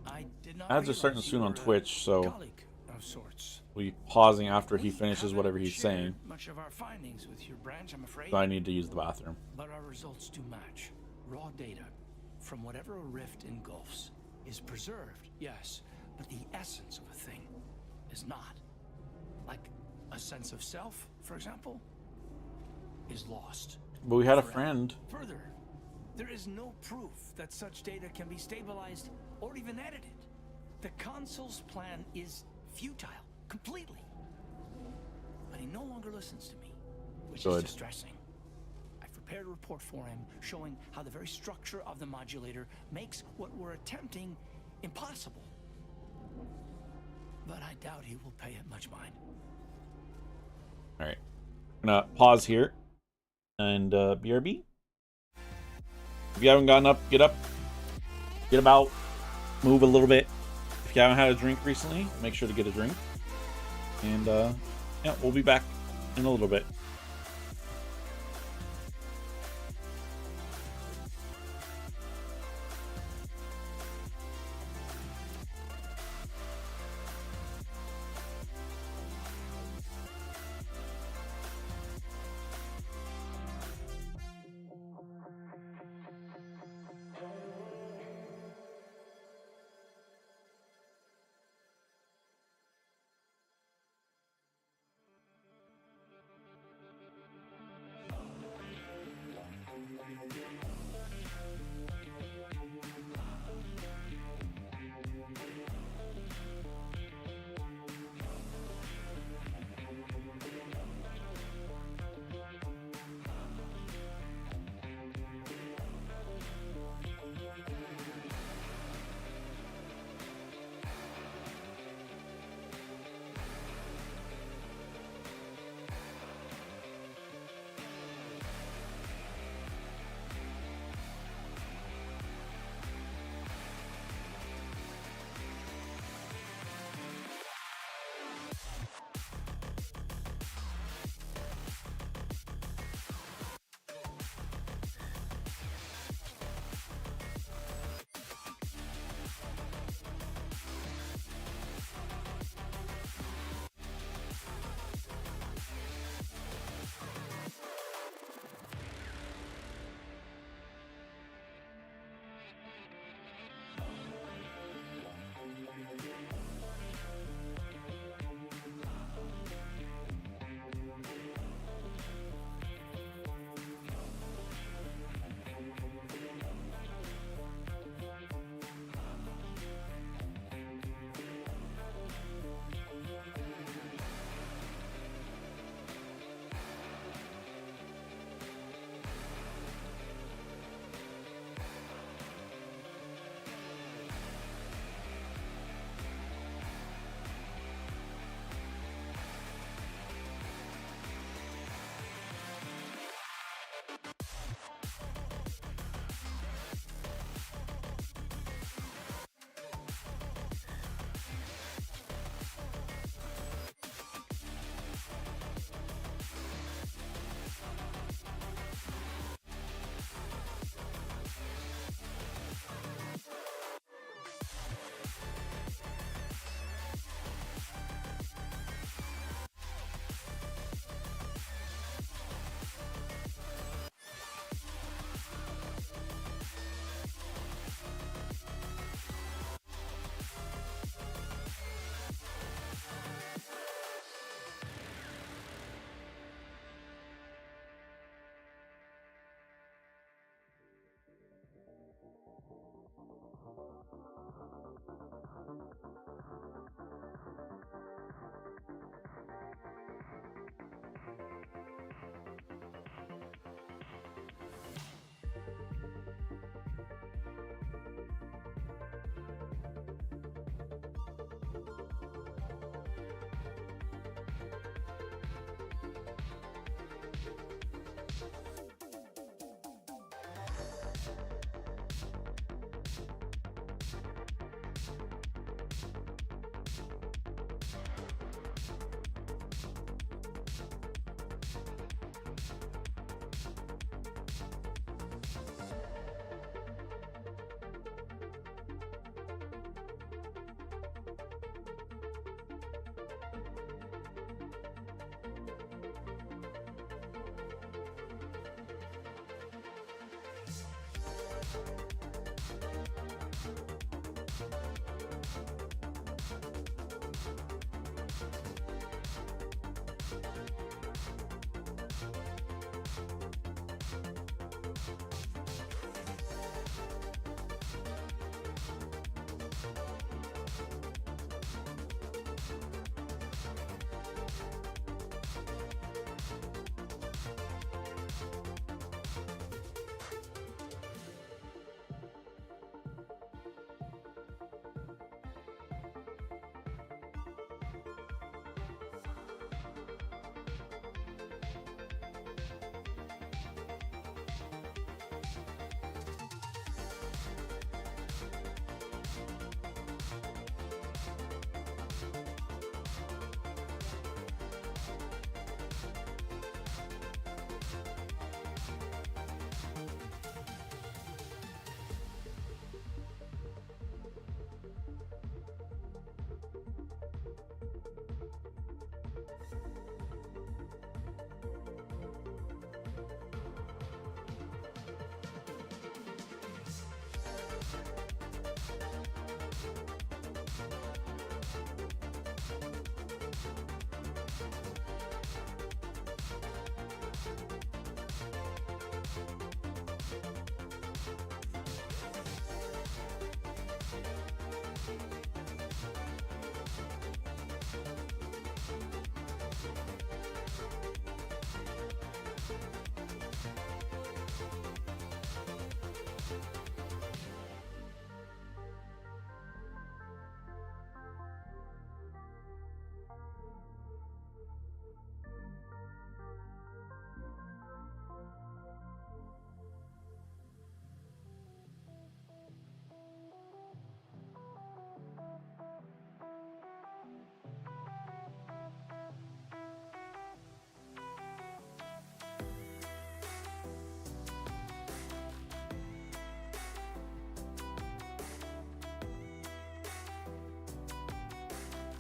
I did not. Ads are starting soon on Twitch, so colleague of sorts. We pausing after he We finishes haven't whatever he's shared saying. Much of our findings with your branch, I'm afraid. So I need to use the bathroom. But our results do match. Raw data from whatever a rift engulfs is preserved, yes, but the essence of a thing is not. Like a sense of self, for example, is lost. But we had a forever. friend. Further, there is no proof that such data can be stabilized or even edited. The consul's plan is futile, completely. But he no longer listens to me, which is Good. distressing. I've prepared a report for him showing how the very structure of the modulator makes what we're attempting impossible. But I doubt he will pay it much mind. All right. I'm gonna pause here. And BRB. If you haven't gotten up, get up. Get about. Move a little bit. If you haven't had a drink recently, make sure to get a drink. And yeah, we'll be back in a little bit.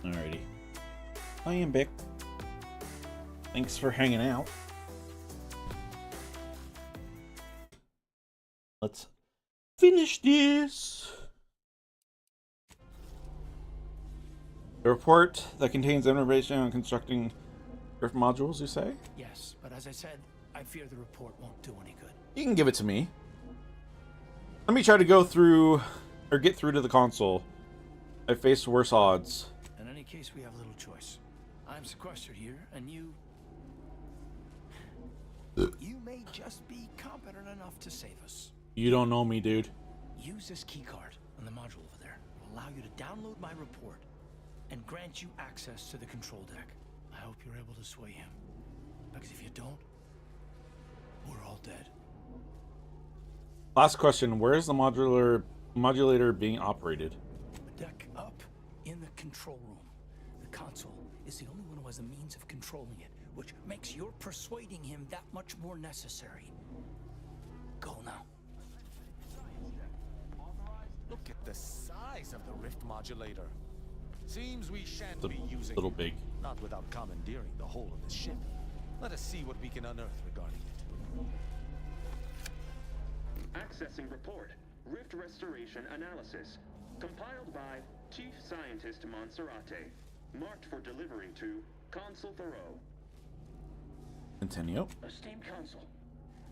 Alrighty. I am back. Thanks for hanging out. Let's finish this. A report that contains information on constructing Rift modules, you say? Yes, but as I said, I fear the report won't do any good. You can give it to me. Let me try to go through, or get through to the console. I face worse odds. In any case, we have little choice. I'm sequestered here, and you may just be competent enough to save us. You don't know me, dude. Use this keycard on the module over there. It will allow you to download my report and grant you access to the control deck. I hope you're able to sway him. Because if you don't, we're all dead. Last question. Where is the modulator being operated? The deck up in the control room. The console is the only one who has the means of controlling it, which makes your persuading him that much more necessary. Go now. Look at the size of the Rift modulator. Seems we shan't It's be using a little it, big. not without commandeering the whole of the ship. Let us see what we can unearth regarding it. Accessing report. Rift restoration analysis. Compiled by Chief Scientist Monserrate. Marked for delivery to Consul Thoreau. Continue. Esteemed Consul,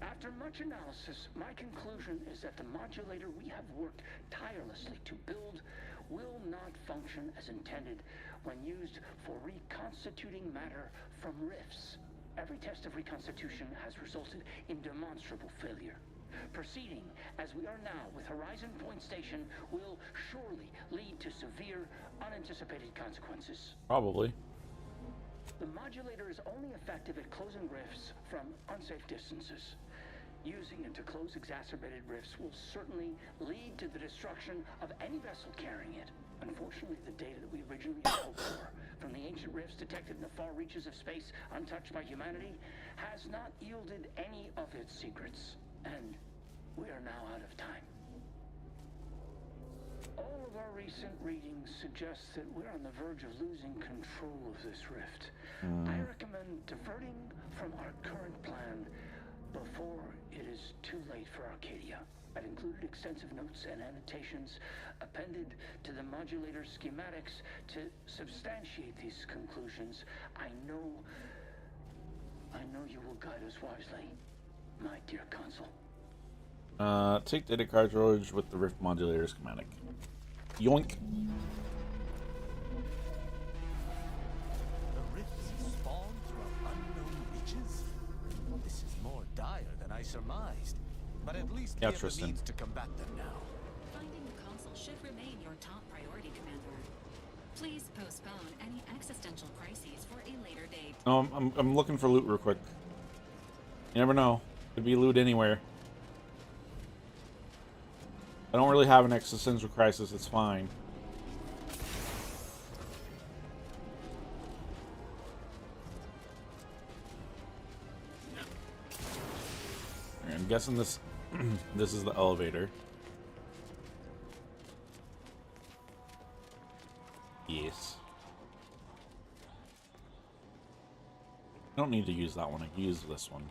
after much analysis, my conclusion is that the modulator we have worked tirelessly to build will not function as intended when used for reconstituting matter from rifts. Every test of reconstitution has resulted in demonstrable failure. Proceeding as we are now with Horizon Point Station will surely lead to severe, unanticipated consequences. Probably. The modulator is only effective at closing rifts from unsafe distances. Using it to close exacerbated rifts will certainly lead to the destruction of any vessel carrying it. Unfortunately, the data that we originally had hoped for from the ancient rifts detected in the far reaches of space untouched by humanity has not yielded any of its secrets. And we are now out of time. All of our recent readings suggest that we're on the verge of losing control of this rift. I recommend diverting from our current plan before it is too late for Arcadia. I've included extensive notes and annotations appended to the modulator schematics to substantiate these conclusions. I know you will guide us wisely, my dear Consul. Take data cartridge with the Rift modulator schematic. Yoink. The rifts spawn throughout unknown reaches? This is more dire than I surmised. But at least we have the means to combat them now. Finding the console should remain your top priority, Commander. Please postpone any existential crises for a later date. I'm looking for loot real quick. You never know. Could be loot anywhere. I don't really have an existential crisis. It's fine. I'm guessing this this is the elevator. Yes. I don't need to use that one. I can use this one.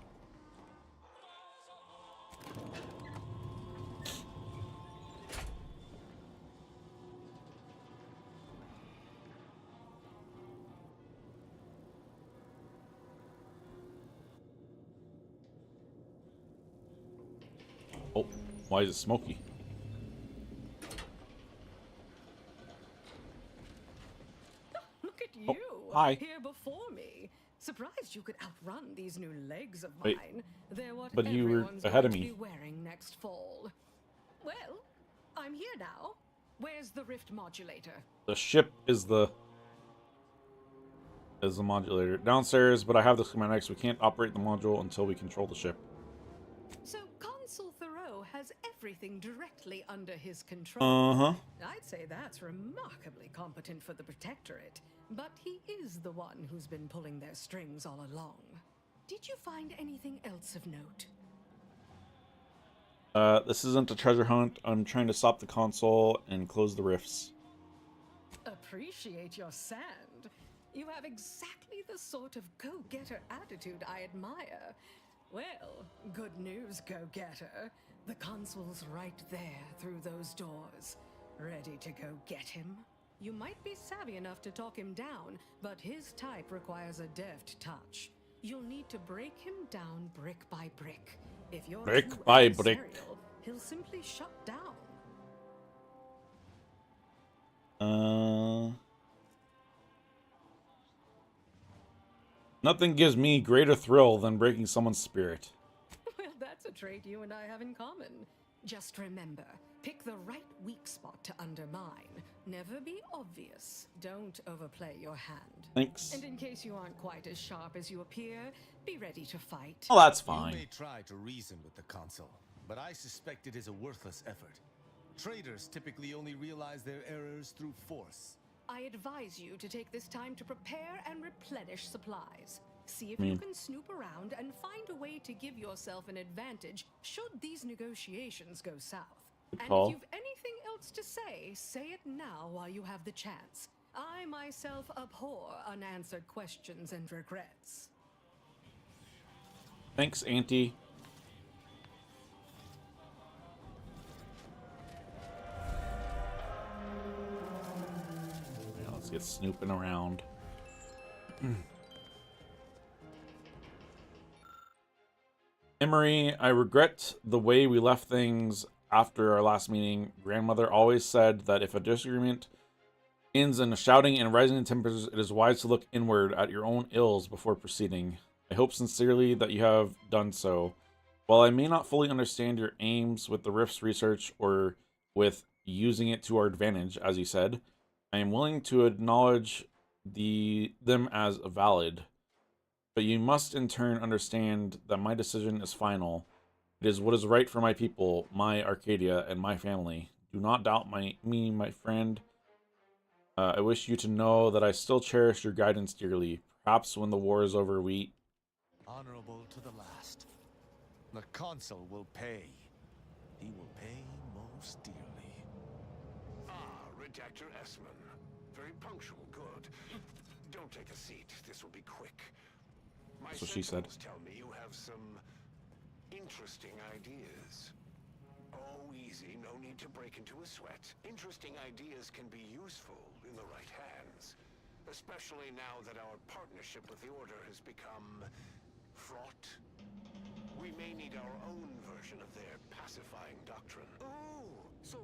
Oh, why is it smoky? Look at you, hi. here before me. Surprised you could outrun these new legs of Wait, mine. They're what but you were everyone's ahead of going to me. be wearing next fall. Well, I'm here now. Where's the rift modulator? The ship is the modulator downstairs, but I have the schematics. We can't operate the module until we control the ship. So Consul Thoreau has everything directly under his control. Uh-huh. I'd say that's remarkably competent for the Protectorate, but he is the one who's been pulling their strings all along. Did you find anything else of note? This isn't a treasure hunt. I'm trying to stop the console and close the rifts. A appreciate your sand. You have exactly the sort of go-getter attitude I admire. Well, good news, go-getter. The consul's right there through those doors. Ready to go get him? You might be savvy enough to talk him down, but his type requires a deft touch. You'll need to break him down brick by brick. If you're Brick by brick. He'll simply shut down. Nothing gives me greater thrill than breaking someone's spirit. Well, that's a trait you and I have in common. Just remember, pick the right weak spot to undermine. Never be obvious. Don't overplay your hand. Thanks. And in case you aren't quite as sharp as you appear, be ready to fight. Oh, that's fine. You may try to reason with the consul, but I suspect it is a worthless effort. Traitors typically only realize their errors through force. I advise you to take this time to prepare and replenish supplies. See if you can snoop around and find a way to give yourself an advantage should these negotiations go south. And if you've anything else to say, say it now while you have the chance. I myself abhor unanswered questions and regrets. Thanks, Auntie. Yeah, let's get snooping around. Emery, I regret the way we left things after our last meeting. Grandmother always said that if a disagreement ends in shouting and rising temperatures, it is wise to look inward at your own ills before proceeding. I hope sincerely that you have done so. While I may not fully understand your aims with the Rift's research or with using it to our advantage, as you said, I am willing to acknowledge them as valid. But you must in turn understand that my decision is final. It is what is right for my people, my Arcadia, and my family. Do not doubt me, my friend. I wish you to know that I still cherish your guidance dearly. Perhaps when the war is over, we... Honorable to the last. The consul will pay. He will pay most dearly. Ah, Redactor Esmond. Very punctual, good. Don't take a seat. This will be quick. My That's what she said. Tell me you have some interesting ideas. Oh, easy. No need to break into a sweat. Interesting ideas can be useful in the right hands. Especially now that our partnership with the Order has become fraught. We may need our own version of their pacifying doctrine. Oh, so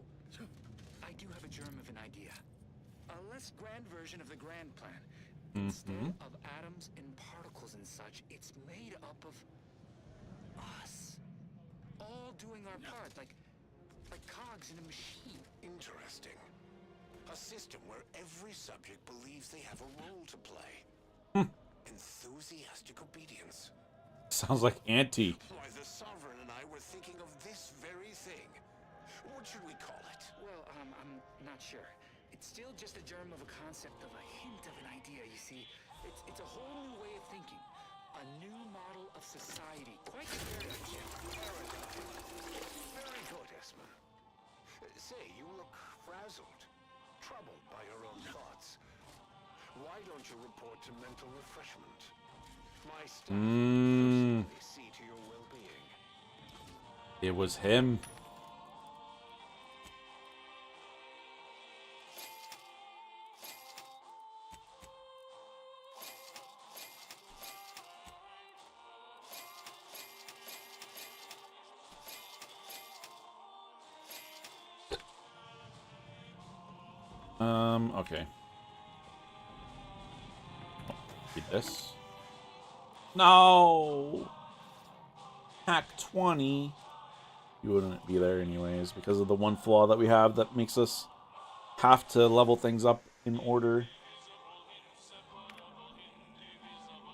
I do have a germ of an idea. A less grand version of the grand plan. Instead of atoms and particles and such, it's made up of us. All doing our part, like cogs in a machine. Interesting. A system where every subject believes they have a role to play. Enthusiastic obedience. Sounds like Auntie. Why, the Sovereign and I were thinking of this very thing. What should we call it? Well, I'm not sure. It's still just a germ of a concept, of a hint of an idea, you see. It's a whole new way of thinking. A new model of society. Quite a paradigm. Very good, Esmond. Say, you look frazzled, troubled by your own thoughts. Why don't you report to mental refreshment? My staff will personally see to your well-being. It was him. Okay. Read this. No! Hack 20. You wouldn't be there anyways because of the one flaw that we have that makes us have to level things up in order.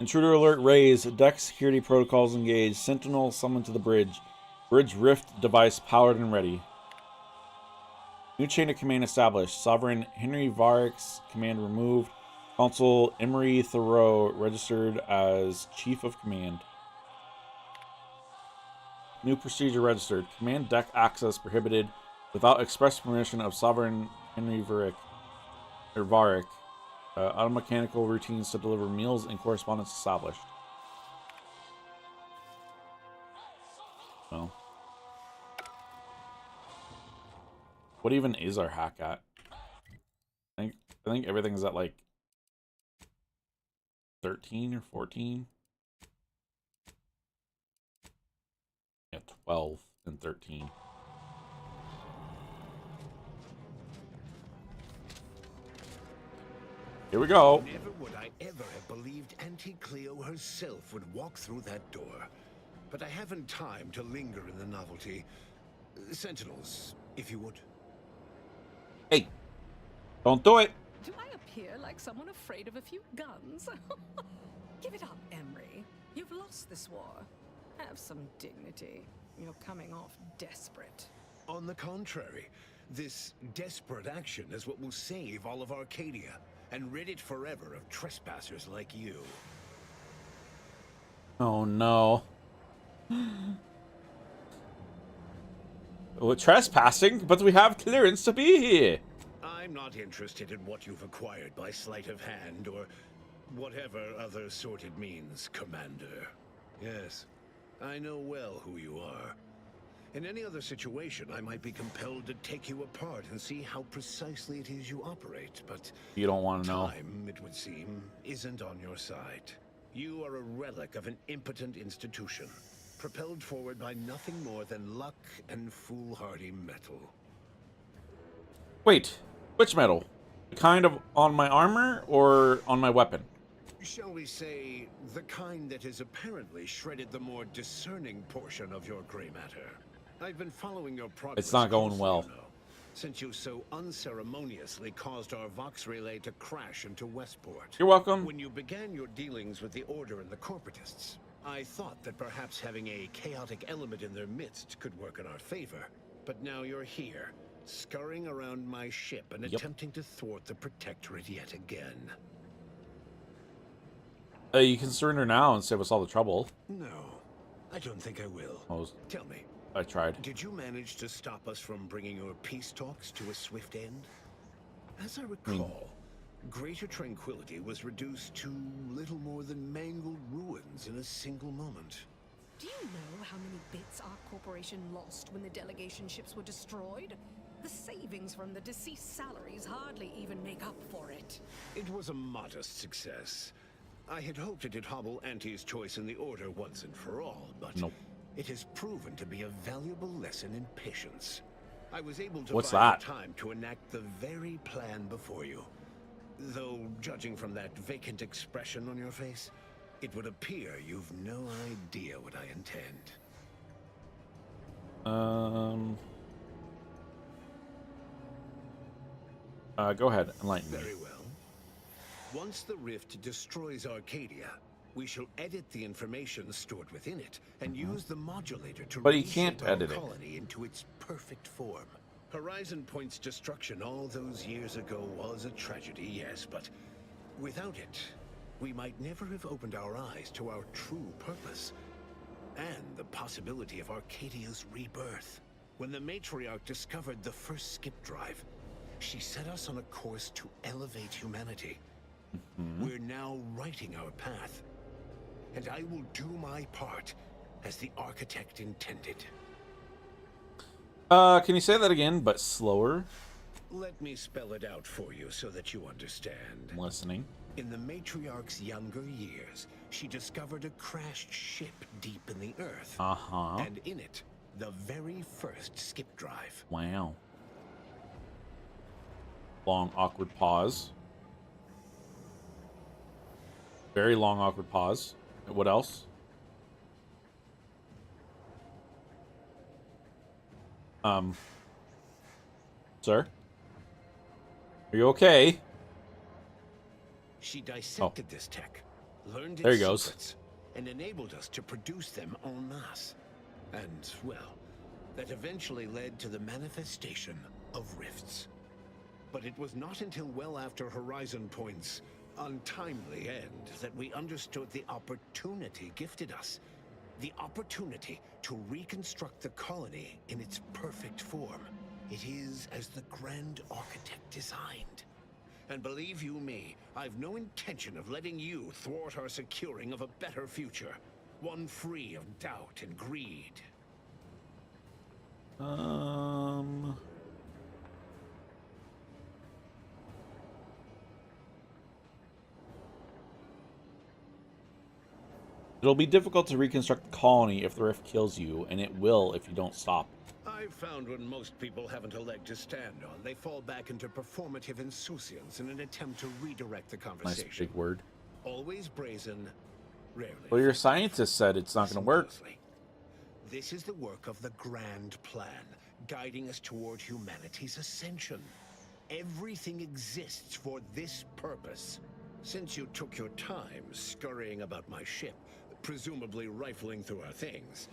Intruder alert raised. Deck security protocols engaged. Sentinel summoned to the bridge. Bridge rift device powered and ready. New chain of command established. Sovereign Henry Varick's command removed. Consul Emery Thoreau registered as Chief of Command. New procedure registered. Command deck access prohibited without express permission of Sovereign Henry Varick. Or Varric. Automechanical routines to deliver meals and correspondence established. Well. What even is our hack at? I think everything's at like 13 or 14. Yeah, 12 and 13. Here we go. Never would I ever have believed Auntie Cleo herself would walk through that door. But I haven't time to linger in the novelty. Sentinels, if you would. Hey, don't do it. Do I appear like someone afraid of a few guns? Give it up, Emery. You've lost this war. Have some dignity. You're coming off desperate. On the contrary, this desperate action is what will save all of Arcadia and rid it forever of trespassers like you. Oh no. We're trespassing, but we have clearance to be here. I'm not interested in what you've acquired by sleight of hand or whatever other sordid means, Commander. Yes, I know well who you are. In any other situation, I might be compelled to take you apart and see how precisely it is you operate, but you don't want to know. Time, it would seem, isn't on your side. You are a relic of an impotent institution, propelled forward by nothing more than luck and foolhardy metal. Wait, which metal? The kind of on my armor or on my weapon? Shall we say, the kind that has apparently shredded the more discerning portion of your gray matter. I've been following your progress. It's not going well. Since you so unceremoniously caused our Vox relay to crash into Westport. You're welcome. When you began your dealings with the Order and the Corporatists, I thought that perhaps having a chaotic element in their midst could work in our favor. But now you're here, scurrying around my ship and attempting to thwart the Protectorate yet again. You can surrender now and save us all the trouble. No, I don't think I will. Tell me. I tried. Did you manage to stop us from bringing your peace talks to a swift end? As I recall, Greater Tranquility was reduced to little more than mangled ruins in a single moment. Do you know how many bits our corporation lost when the delegation ships were destroyed? The savings from the deceased salaries hardly even make up for it. It was a modest success. I had hoped it'd hobble Auntie's choice in the Order once and for all, but it has proven to be a valuable lesson in patience. I was able to find the time to enact the very plan before you. Though, judging from that vacant expression on your face, it would appear you've no idea what I intend. Go ahead, enlighten me. Very well. Once the rift destroys Arcadia, we shall edit the information stored within it and use the modulator to reshape our colony into its perfect form. Horizon Point's destruction all those years ago was a tragedy, yes, but without it, we might never have opened our eyes to our true purpose and the possibility of Arcadia's rebirth. When the Matriarch discovered the first skip drive, she set us on a course to elevate humanity. We're now writing our path, and I will do my part as the architect intended. Can you say that again, but slower? Let me spell it out for you so that you understand. I'm listening. In the Matriarch's younger years, she discovered a crashed ship deep in the Earth. And in it, the very first skip drive. Wow. Long, awkward pause. Very long, awkward pause. What else? Sir? Are you okay? She dissected this tech, learned There its he goes. secrets, and enabled us to produce them en masse. And, well, that eventually led to the manifestation of rifts. But it was not until well after Horizon Point's untimely end that we understood the opportunity gifted us. The opportunity to reconstruct the colony in its perfect form. It is as the Grand Architect designed. And believe you me, I've no intention of letting you thwart our securing of a better future. One free of doubt and greed. It'll be difficult to reconstruct the colony if the rift kills you, and it will if you don't stop. I've found when most people haven't a leg to stand on, they fall back into performative insouciance in an attempt to redirect the conversation. Nice big word. Always brazen, rarely. Well, your scientist said it's not going to work. This is the work of the Grand Plan, guiding us toward humanity's ascension. Everything exists for this purpose. Since you took your time scurrying about my ship, presumably rifling through our things,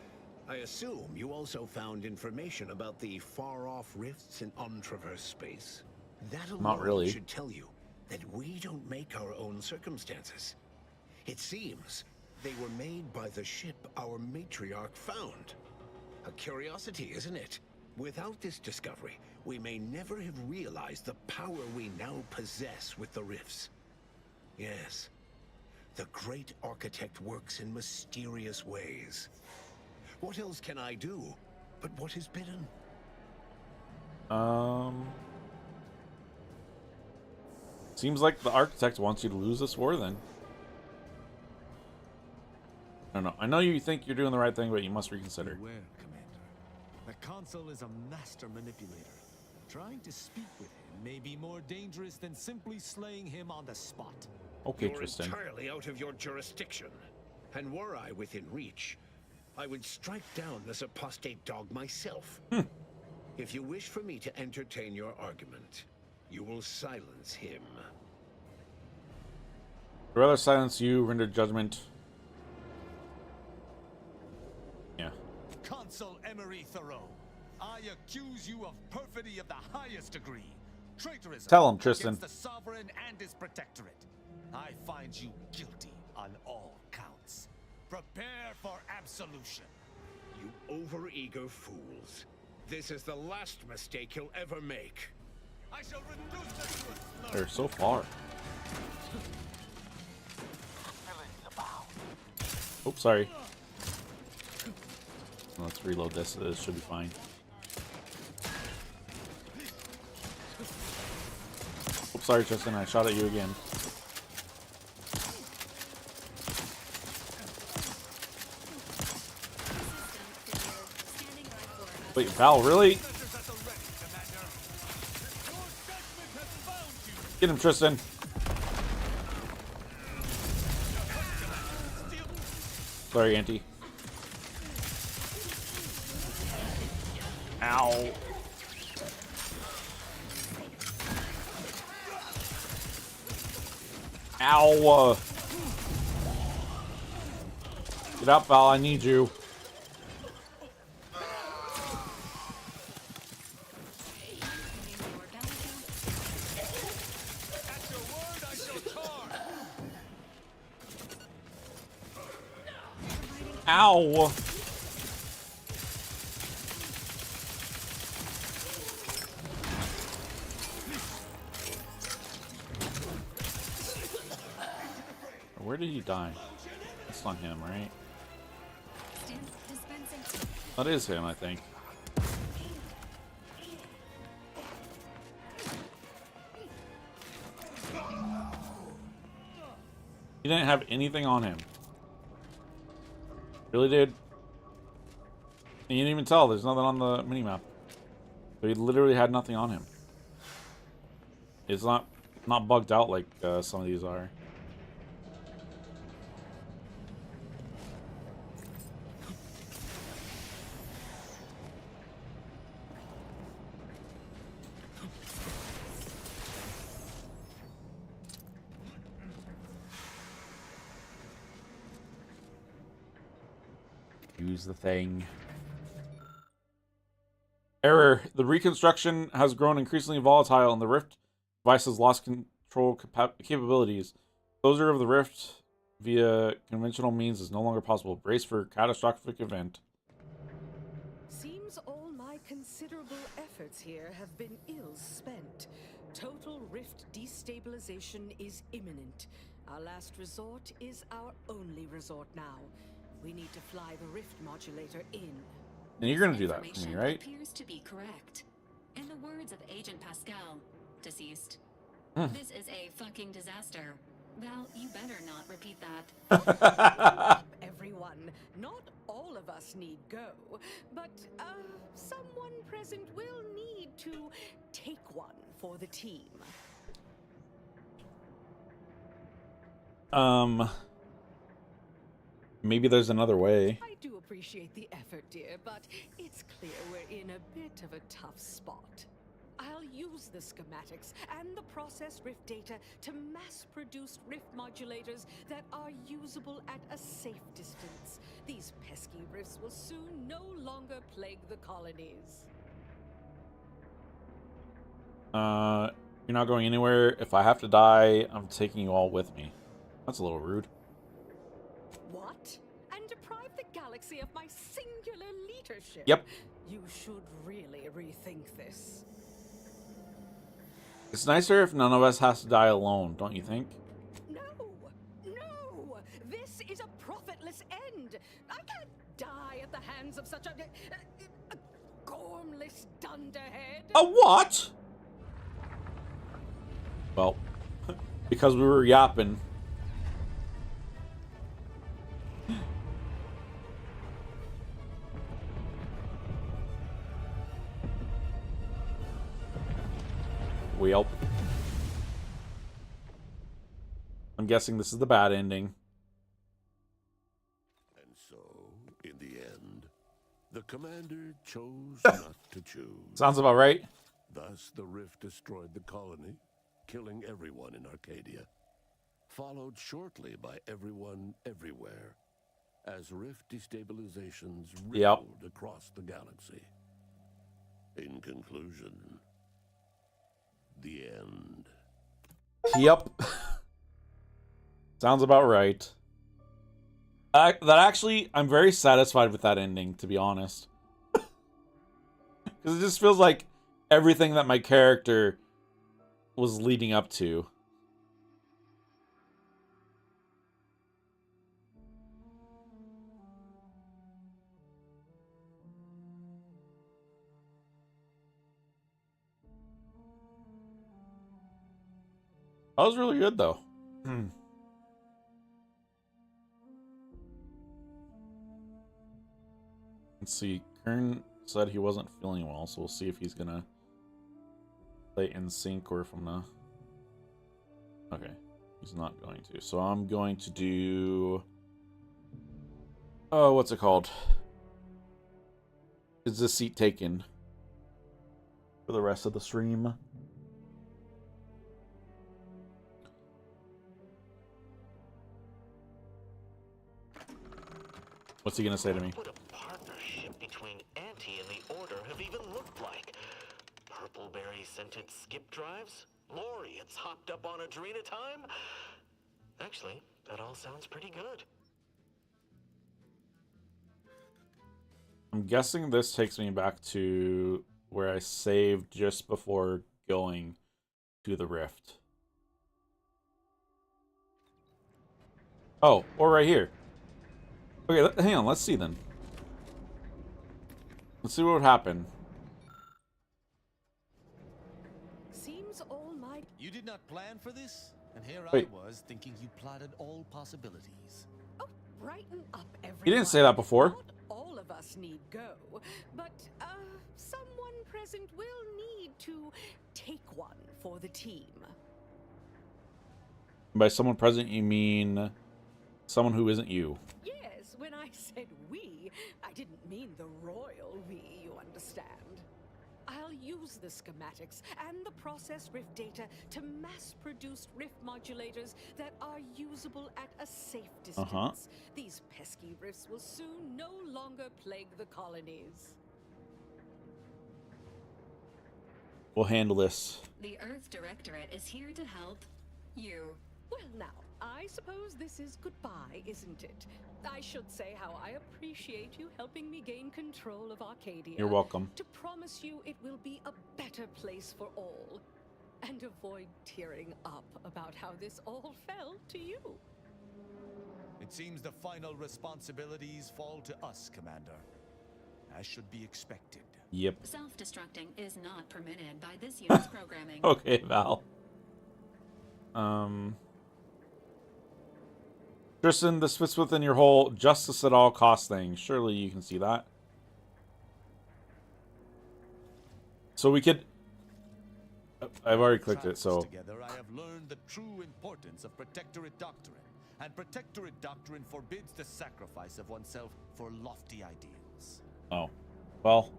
I assume you also found information about the far-off rifts in untraversed space. That alone should tell you that we don't make our own circumstances. It seems they were made by the ship our matriarch found. A curiosity, isn't it? Without this discovery, we may never have realized the power we now possess with the rifts. Yes, the great architect works in mysterious ways. What else can I do but what is bidden? Seems like the architect wants you to lose this war then. I don't know. I know you think you're doing the right thing, but you must reconsider. Beware, Commander. The consul is a master manipulator. Trying to speak with him may be more dangerous than simply slaying him on the spot. Okay, You're Tristan. entirely out of your jurisdiction. And were I within reach, I would strike down this apostate dog myself. If you wish for me to entertain your argument, you will silence him. I'd rather silence you, render judgment. Yeah. Consul Emery Thoreau, I accuse you of perfidy of the highest degree. Traitorism Tell him, Tristan. against the sovereign and his protectorate. I find you guilty on all counts. Prepare for absolution. You overeager fools. This is the last mistake you'll ever make. I shall reduce this to a slur. They're so far. Oops, sorry. Let's reload this. This should be fine. Oops, sorry, Tristan. I shot at you again. Wait, Val, really? Get him, Tristan. Sorry, Auntie. Ow. Ow. Get up, Val. I need you. Ow! Where did he die? That's not him, right? That is him, I think. He didn't have anything on him. Really, dude? And you didn't even tell. There's nothing on the minimap. So he literally had nothing on him. It's not bugged out like some of these are. Use the thing. Error. The reconstruction has grown increasingly volatile and the Rift device has lost control capabilities. Closure of the Rift via conventional means is no longer possible. Brace for catastrophic event. Seems all my considerable efforts here have been ill spent. Total rift destabilization is imminent. Our last resort is our only resort now. We need to fly the rift modulator in. And you're gonna do that for me, right? Appears to be correct. In the words of Agent Pascal, deceased, this is a fucking disaster. Val, you better not repeat that. Everyone, not all of us need go, but someone present will need to take one for the team. Maybe there's another way. I do appreciate the effort, dear, but it's clear we're in a bit of a tough spot. I'll use the schematics and the process rift data to mass-produce rift modulators that are usable at a safe distance. These pesky rifts will soon no longer plague the colonies. You're not going anywhere. If I have to die, I'm taking you all with me. That's a little rude. What? And deprive the galaxy of my singular leadership? Yep. You should really rethink this. It's nicer if none of us has to die alone, don't you think? No! No! This is a profitless end! I can't die at the hands of such a gormless dunderhead! A what? Well, because we were yapping. Well, I'm guessing this is the bad ending. And so, in the end, the commander chose not to choose. Sounds about right. Thus, the rift destroyed the colony, killing everyone in Arcadia, followed shortly by everyone everywhere, as rift destabilizations rippled across the galaxy. In conclusion, the end. Yep. Sounds about right. I'm very satisfied with that ending, to be honest. Because it just feels like everything that my character was leading up to. That was really good, though. Let's see. Kern said he wasn't feeling well, so we'll see if he's gonna play in sync or if I'm gonna... Okay. He's not going to. So I'm going to do... Oh, what's it called? Is this seat taken for the rest of the stream? What's he gonna say to me? What a partnership between Anti and the Order have even looked like. Purpleberry scented skip drives? Laureates hopped up on Adrena time? Actually, that all sounds pretty good. I'm guessing this takes me back to where I saved just before going to the rift. Oh, or right here. Okay, hang on. Let's see then. Let's see what would happen. Seems all my... You did not plan for this? And here Wait. I was thinking you plotted all possibilities. Oh, brighten up, everyone. He didn't say that before. Not all of us need go, but someone present will need to take one for the team. By someone present, you mean someone who isn't you. Yes, when I said we, I didn't mean the royal we, you understand. I'll use the schematics and the process rift data to mass-produce rift modulators that are usable at a safe distance. These pesky rifts will soon no longer plague the colonies. We'll handle this. The Earth Directorate is here to help you. Well now, I suppose this is goodbye, isn't it? I should say how I appreciate you helping me gain control of Arcadia. You're welcome. To promise you it will be a better place for all. And avoid tearing up about how this all fell to you. It seems the final responsibilities fall to us, Commander. As should be expected. Yep. Self-destructing is not permitted by this unit's programming. Okay, Val. Tristan, this fits within your whole justice at all costs thing. Surely you can see that. So we could... I've already clicked it, so... Together, I have learned the true importance of Protectorate Doctrine. And Protectorate Doctrine forbids the sacrifice of oneself for lofty ideals. Oh. Well...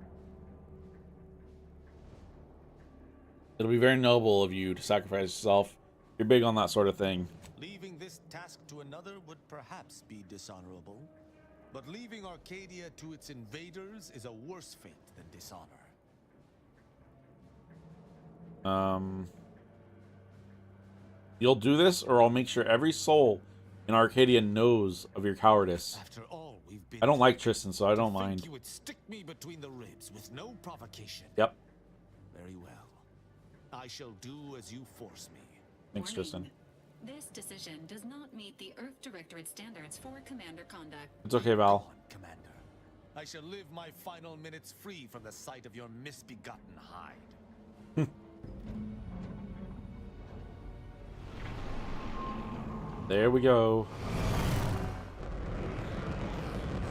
It'll be very noble of you to sacrifice yourself. You're big on that sort of thing. Leaving this task to another would perhaps be dishonorable. But leaving Arcadia to its invaders is a worse fate than dishonor. You'll do this, or I'll make sure every soul in Arcadia knows of your cowardice. After all we've been I don't like Tristan, so I don't think mind. You would stick me between the ribs with no provocation. Yep. Very well. I shall do as you force me. Thanks, Tristan. This decision does not meet the Earth Directorate standards for commander conduct. It's okay, Val. Commander. I shall live my final minutes free from the sight of your misbegotten hide. There we go.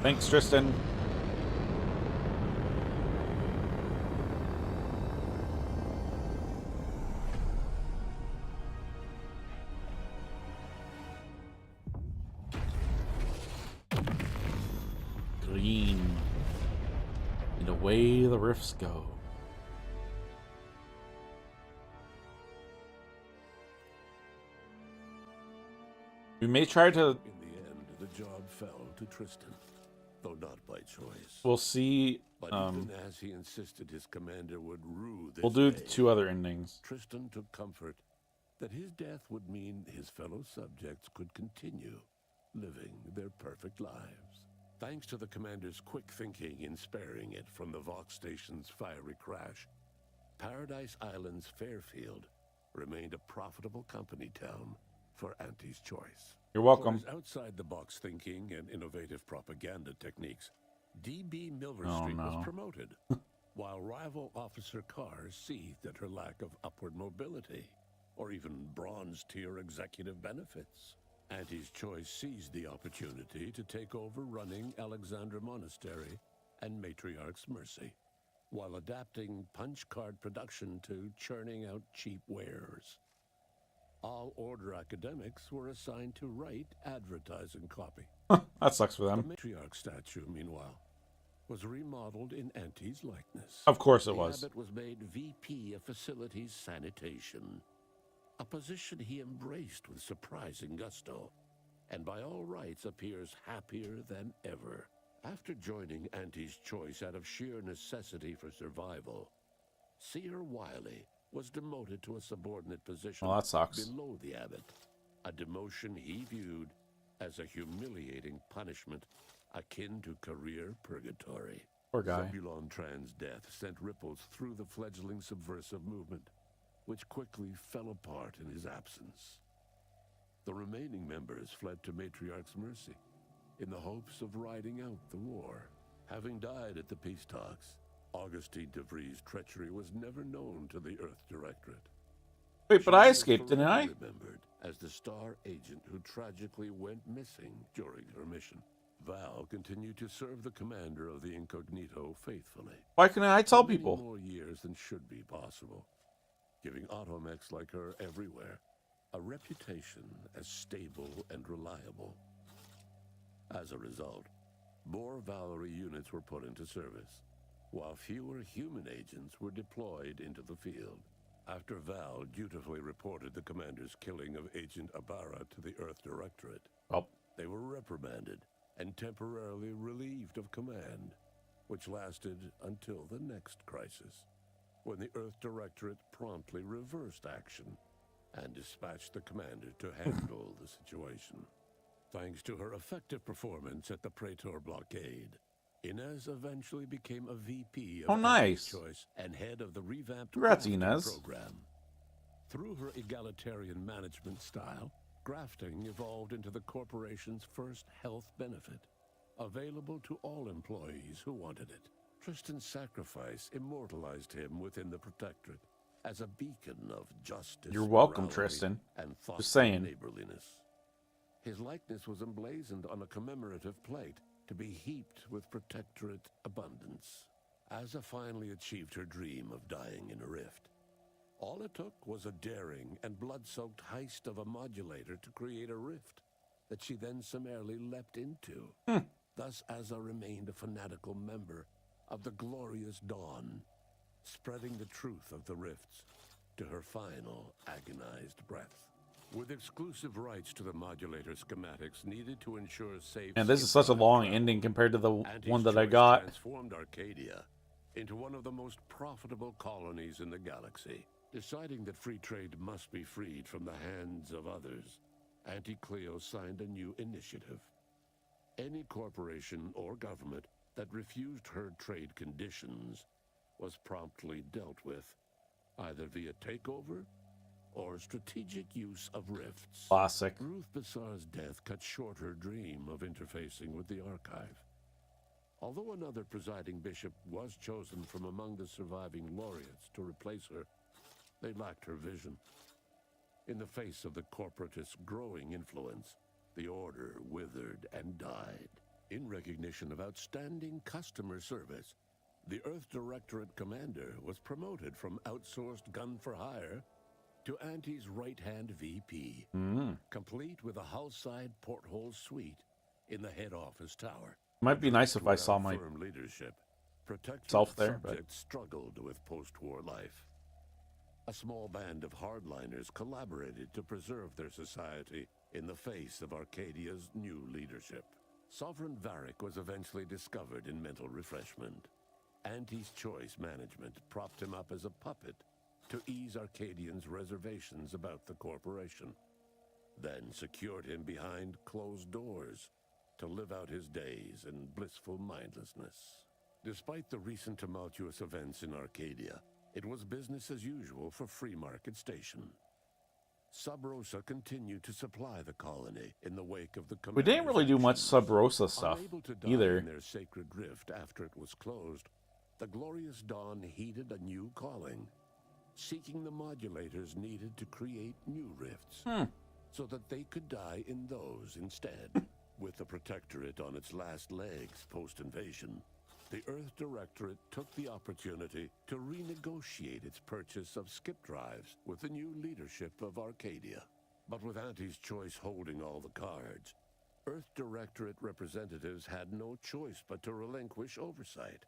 Thanks, Tristan. Green. And away the rifts go. We may try to... In the end, the job fell to Tristan, though not by choice. We'll see. But even as he insisted his commander would rue this We'll do day, the two other endings. Tristan took comfort that his death would mean his fellow subjects could continue living their perfect lives. Thanks to the commander's quick thinking in sparing it from the Vox station's fiery crash, Paradise Island's Fairfield remained a profitable company town for Auntie's Choice. You're welcome. For his outside-the-box thinking and innovative propaganda techniques, D.B. Milver Oh, Street no. was promoted, while rival Officer Cars seethed at her lack of upward mobility, or even bronze-tier executive benefits. Auntie's Choice seized the opportunity to take over running Alexandra Monastery and Matriarch's Mercy, while adapting punch card production to churning out cheap wares. All Order academics were assigned to write advertising copy. That sucks for them. The Matriarch statue, meanwhile, was remodeled in Auntie's likeness. Of course it was. The abbot was made VP of Facilities Sanitation, a position he embraced with surprising gusto, and by all rights appears happier than ever. After joining Auntie's Choice out of sheer necessity for survival, Seer Wiley was demoted to a subordinate position Well, that sucks. below the abbot, a demotion he viewed as a humiliating punishment akin to career purgatory. Poor guy. Zebulon Tran's death sent ripples through the fledgling subversive movement, which quickly fell apart in his absence. The remaining members fled to Matriarch's Mercy in the hopes of riding out the war. Having died at the peace talks, Augustine DeVries' treachery was never known to the Earth Directorate. Wait, but I escaped, didn't I? Remembered as the star agent who tragically went missing during her mission. Val continued to serve the commander of the Incognito faithfully. Why can't I tell For many people? more years than should be possible, giving automechs like her everywhere a reputation as stable and reliable. As a result, more Valerie units were put into service, while fewer human agents were deployed into the field. After Val dutifully reported the commander's killing of Agent Ibarra to the Earth Directorate, they were reprimanded and temporarily relieved of command, which lasted until the next crisis, when the Earth Directorate promptly reversed action and dispatched the commander to handle the situation. Thanks to her effective performance at the Praetor blockade, Inez eventually became a VP of nice. Choice and head of the revamped Congrats, grafting Inez. program. Through her egalitarian management style, grafting evolved into the corporation's first health benefit, available to all employees who wanted it. Tristan's sacrifice immortalized him within the Protectorate as a beacon of justice. You're welcome, morality, Tristan. and Just saying. neighborliness. His likeness was emblazoned on a commemorative plate to be heaped with Protectorate abundance. Asa finally achieved her dream of dying in a rift. All it took was a daring and blood-soaked heist of a modulator to create a rift that she then summarily leapt into. Thus, Asa remained a fanatical member of the Glorious Dawn, spreading the truth of the rifts to her final agonized breath. With exclusive rights to the modulator schematics needed to ensure safe... And this is such a long ending compared to the one that I got. Transformed Arcadia into one of the most profitable colonies in the galaxy. Deciding that free trade must be freed from the hands of others, Auntie Cleo signed a new initiative. Any corporation or government that refused her trade conditions was promptly dealt with, either via takeover or strategic use of rifts. Classic. Ruth Bassar's death cut short her dream of interfacing with the Archive. Although another presiding bishop was chosen from among the surviving laureates to replace her, they lacked her vision. In the face of the corporatist's growing influence, the Order withered and died. In recognition of outstanding customer service, the Earth Directorate Commander was promoted from outsourced gun-for-hire to Auntie's right-hand VP, complete with a hull-side porthole suite in the head office tower. Might be nice if I saw my leadership. self there, but Subjects struggled with post-war life. A small band of hardliners collaborated to preserve their society in the face of Arcadia's new leadership. Sovereign Varric was eventually discovered in mental refreshment. Auntie's Choice management propped him up as a puppet to ease Arcadians' reservations about the corporation, then secured him behind closed doors to live out his days in blissful mindlessness. Despite the recent tumultuous events in Arcadia, it was business as usual for Free Market Station. Sub Rosa continued to supply the colony in the wake of the we didn't really do much Sub Rosa stuff either. In their sacred rift after it was closed, the Glorious Dawn heeded a new calling, seeking the modulators needed to create new rifts, so that they could die in those instead. With the Protectorate on its last legs post-invasion, the Earth Directorate took the opportunity to renegotiate its purchase of skip drives with the new leadership of Arcadia. But with Auntie's Choice holding all the cards, Earth Directorate representatives had no choice but to relinquish oversight,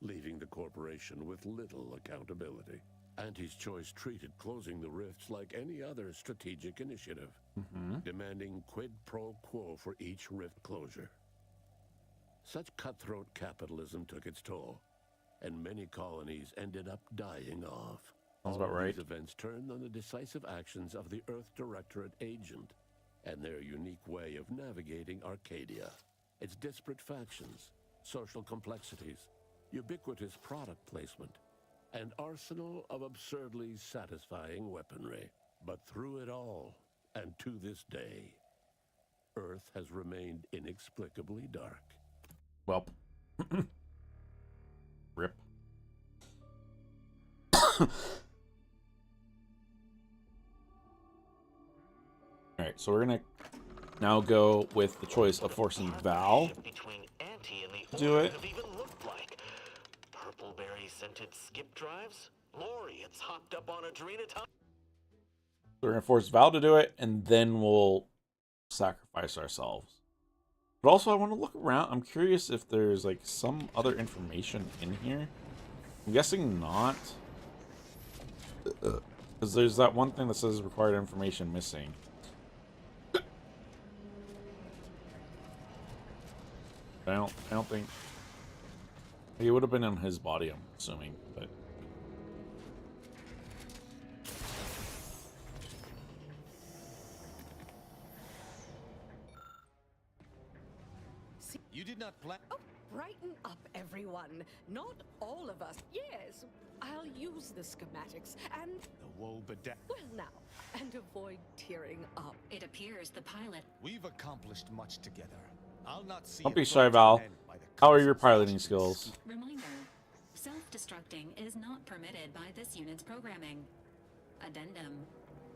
leaving the corporation with little accountability. Auntie's Choice treated closing the rifts like any other strategic initiative, demanding quid pro quo for each rift closure. Such cutthroat capitalism took its toll, and many colonies ended up dying off. Sounds about right. These events turned on the decisive actions of the Earth Directorate agent and their unique way of navigating Arcadia. Its disparate factions, social complexities, ubiquitous product placement, an arsenal of absurdly satisfying weaponry. But through it all, and to this day, Earth has remained inexplicably dark. Well, rip. Alright, so we're gonna now go with the choice of forcing Val to do it. Purpleberry scented skip drives? Lori, it's hopped up on Adrena time. We're gonna force Val to do it, and then we'll sacrifice ourselves. But also, I want to look around. I'm curious if there's like some other information in here. I'm guessing not, because there's that one thing that says required information missing. I don't think it would have been on his body, I'm assuming, but not plan. Oh, brighten up, everyone. Not all of us. Yes, I'll use the schematics and... The woe bedeviled. Well, now, and avoid tearing up. It appears the pilot... We've accomplished much together. I'll not see. Don't be shy, Val. How are your piloting skills? Reminder, self-destructing is not permitted by this unit's programming. Addendum.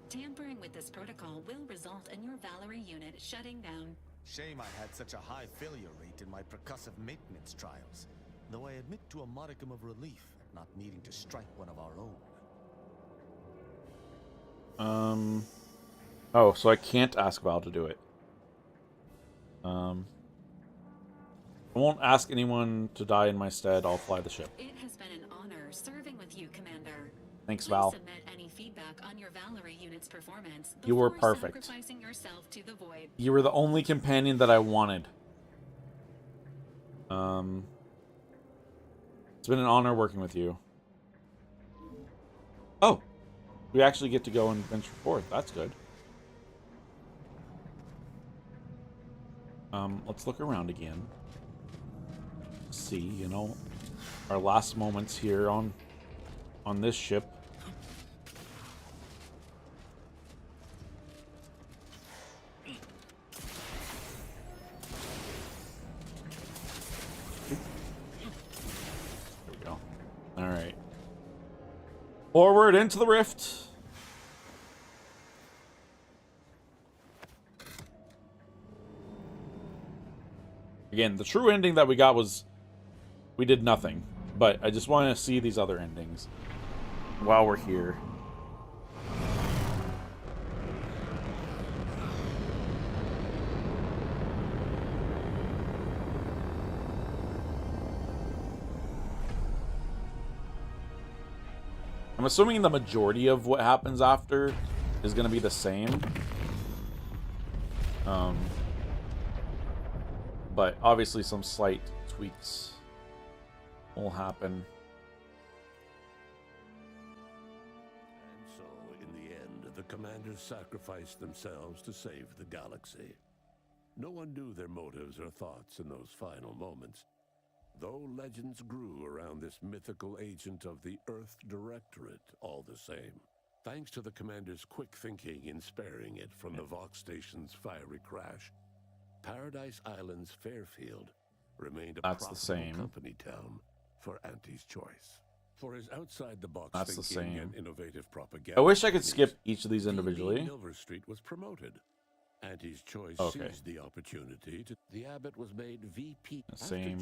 Tampering with this protocol will result in your Valerie unit shutting down. Shame I had such a high failure rate in my percussive maintenance trials, though I admit to a modicum of relief at not needing to strike one of our own. Oh, so I can't ask Val to do it. I won't ask anyone to die in my stead. I'll fly the ship. It has been an honor serving with you, Commander. Thanks, Please Val. submit any feedback on your Valerie unit's performance You were before perfect. sacrificing yourself to the void. You were the only companion that I wanted. It's been an honor working with you. Oh, we actually get to go and venture forth. That's good. Let's look around again. See, you know, our last moments here on this ship. There we go. All right. Forward into the rift. Again, the true ending that we got was we did nothing, but I just want to see these other endings while we're here. I'm assuming the majority of what happens after is going to be the same. But obviously some slight tweaks will happen. And so, in the end, the commanders sacrificed themselves to save the galaxy. No one knew their motives or thoughts in those final moments, though legends grew around this mythical agent of the Earth Directorate all the same. Thanks to the commander's quick thinking in sparing it from the Vox Station's fiery crash, Paradise Island's Fairfield remained a profitable company town for Auntie's Choice. For his outside-the-box thinking and innovative propaganda, I wish I could skip each of these individually. Milver Street was promoted. Auntie's Choice seized the opportunity to... The abbot was made VP. Same.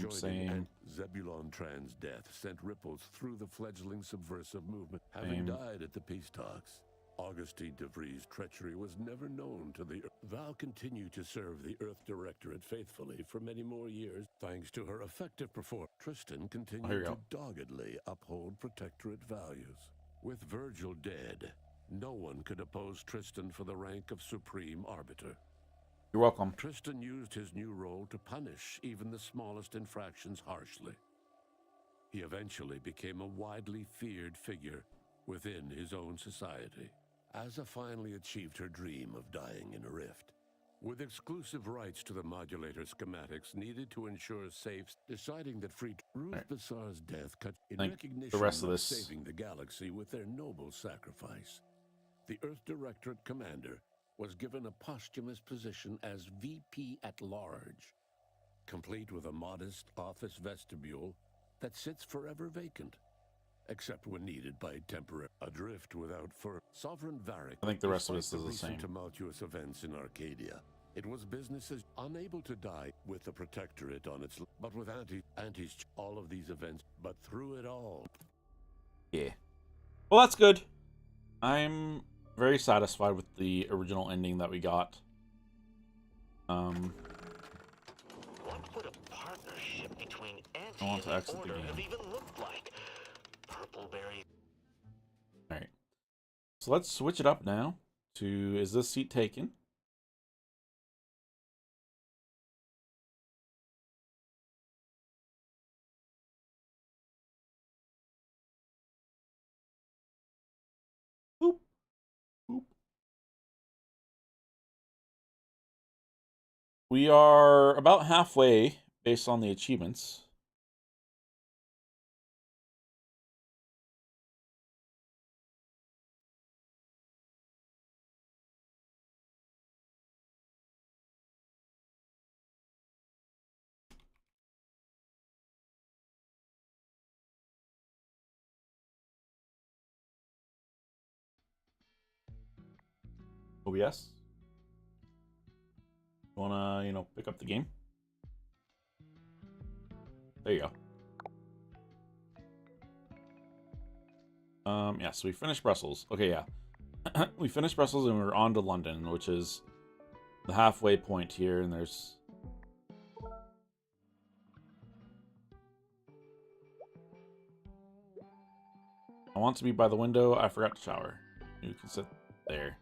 Zebulon Tran's death sent ripples through the fledgling subversive movement, having died at the peace talks. Augustine DeVries' treachery was never known to the... Val continued to serve the Earth Directorate faithfully for many more years, thanks to her effective performance. Tristan continued to doggedly uphold Protectorate values. With Virgil dead, no one could oppose Tristan for the rank of Supreme Arbiter. You're welcome. Tristan used his new role to punish even the smallest infractions harshly. He eventually became a widely feared figure within his own society. Asa finally achieved her dream of dying in a rift. With exclusive rights to the modulator schematics needed to ensure safe, deciding that Ruth Bassar's death cut in recognition of saving the galaxy with their noble sacrifice. The Earth Directorate commander was given a posthumous position as VP at large, complete with a modest office vestibule that sits forever vacant, except when needed by temporary adrift without fur. Sovereign Varric. I think the rest of us is the recent same. Tumultuous events in Arcadia. It was businesses unable to die with the Protectorate on its, but with Auntie's all of these events, but through it all. Yeah. Well, that's good. I'm very satisfied with the original ending that we got. What would a partnership between Auntie and the Order have even looked like? Purpleberry. Alright. So let's switch it up now to, is this seat taken? Boop. Boop. We are about halfway, based on the achievements. OBS? You wanna, pick up the game? There you go. Yeah, so we finished Brussels. Okay, yeah. We finished Brussels and we're on to London, which is the halfway point here, and there's... I want to be by the window. I forgot to shower. You can sit there.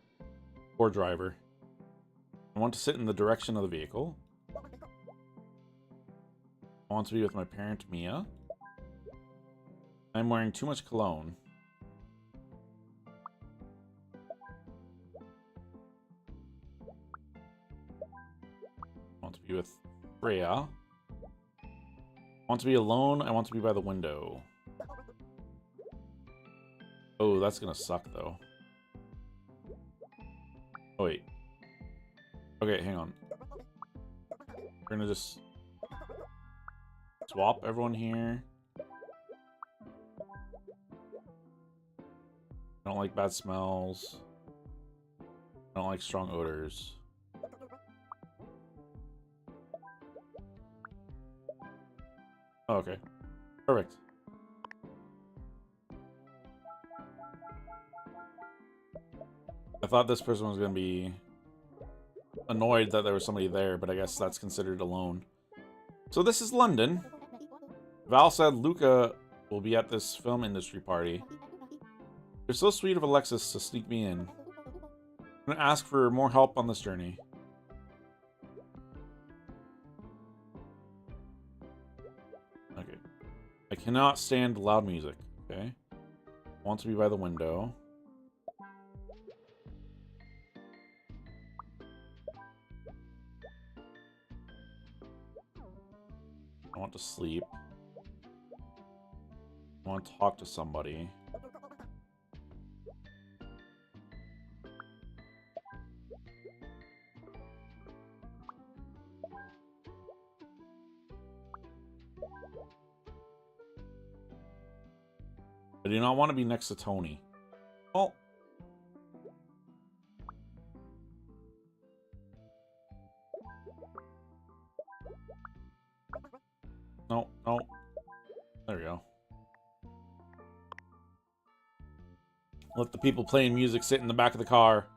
Poor driver. I want to sit in the direction of the vehicle. I want to be with my parent, Mia. I'm wearing too much cologne. I want to be with Freya. I want to be alone. I want to be by the window. Oh, that's gonna suck, though. Oh, wait. Okay, hang on. We're gonna just swap everyone here. I don't like bad smells. I don't like strong odors. Oh, okay. Perfect. I thought this person was going to be annoyed that there was somebody there, but I guess that's considered alone. So this is London. Val said Luca will be at this film industry party. It's so sweet of Alexis to sneak me in. I'm going to ask for more help on this journey. Okay. I cannot stand loud music. Okay. Want to be by the window. I want to sleep. I want to talk to somebody. I do not want to be next to Tony. Well, no, no. There we go. Let the people playing music sit in the back of the car.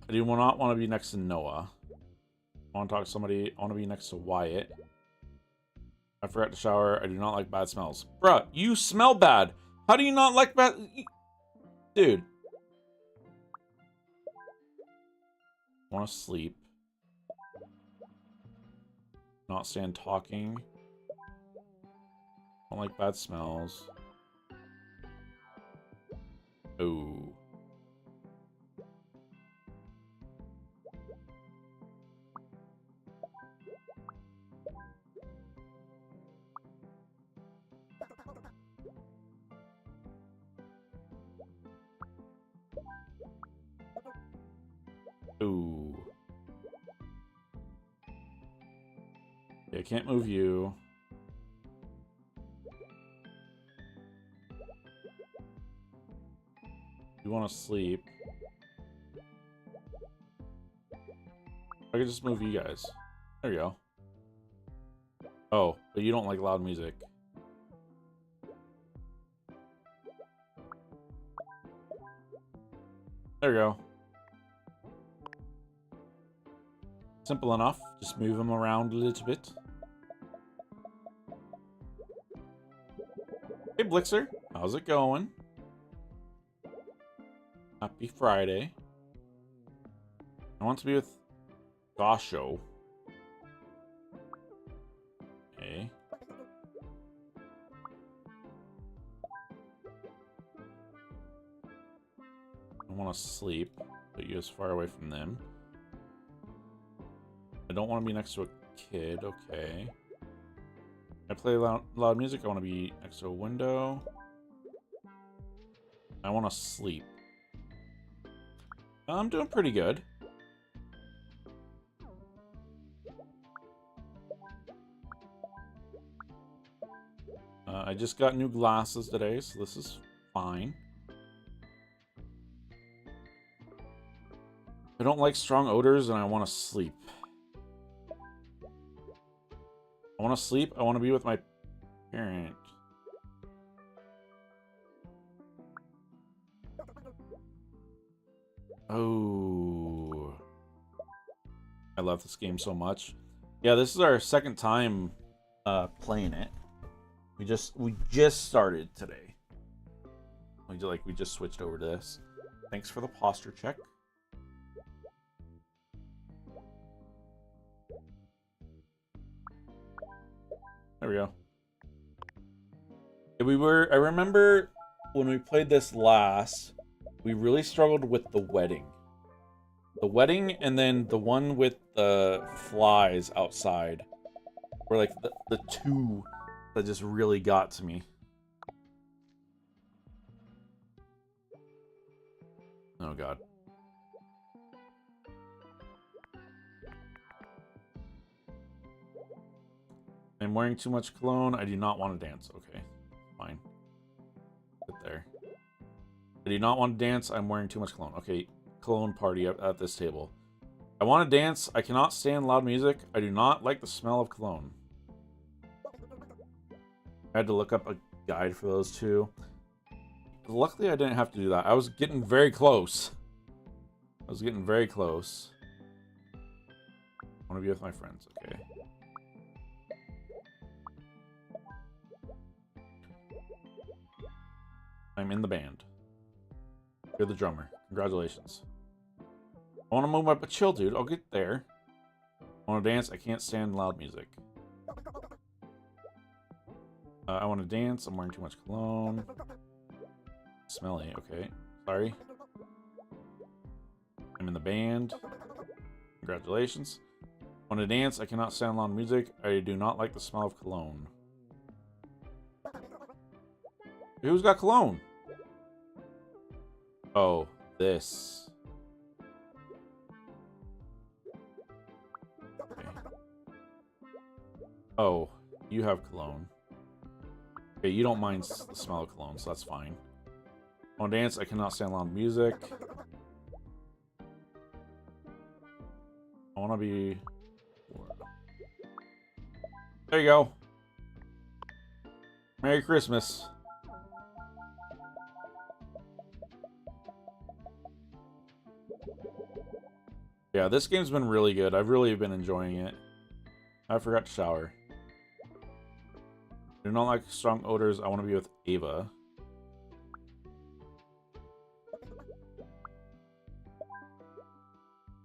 I do not want to be next to Noah. I want to talk to somebody. I want to be next to Wyatt. I forgot to shower. I do not like bad smells. Bruh, you smell bad. How do you not like bad... Dude. I want to sleep. Not stand talking. Don't like bad smells. Oh. Ooh. Yeah, I can't move you. You want to sleep. I could just move you guys. There you go. Oh, but you don't like loud music. There you go. Simple enough. Just move them around a little bit. Hey, Blixer. How's it going? Happy Friday. I want to be with Gasho. Okay. I want to sleep. Put you as far away from them. I don't want to be next to a kid. Okay. I play loud music. I want to be next to a window. I want to sleep. I'm doing pretty good. I just got new glasses today, so this is fine. I don't like strong odors, and I want to sleep. I want to sleep. I want to be with my parent. Oh. I love this game so much. Yeah, this is our second time playing it. We just started today. We just switched over to this. Thanks for the posture check. There we go. I remember when we played this last, we really struggled with the wedding. The wedding and then the one with the flies outside were like the two that just really got to me. Oh god. I'm wearing too much cologne. I do not want to dance. Okay, fine. Sit there. I do not want to dance. I'm wearing too much cologne. Okay, cologne party at this table. I want to dance. I cannot stand loud music. I do not like the smell of cologne. I had to look up a guide for those two. Luckily, I didn't have to do that. I was getting very close. I want to be with my friends. Okay. I'm in the band. You're the drummer. Congratulations. I want to move up, but chill, dude. I'll get there. I want to dance. I can't stand loud music. I want to dance. I'm wearing too much cologne. Smelly. Okay. Sorry. I'm in the band. Congratulations. I want to dance. I cannot stand loud music. I do not like the smell of cologne. Who's got cologne? Oh, this. Okay. Oh, you have cologne. Okay, you don't mind the smell of cologne, so that's fine. I want to dance. I cannot stand loud music. I want to be... There you go. Merry Christmas. Yeah, this game's been really good. I've really been enjoying it. I forgot to shower. I do not like strong odors. I want to be with Ava.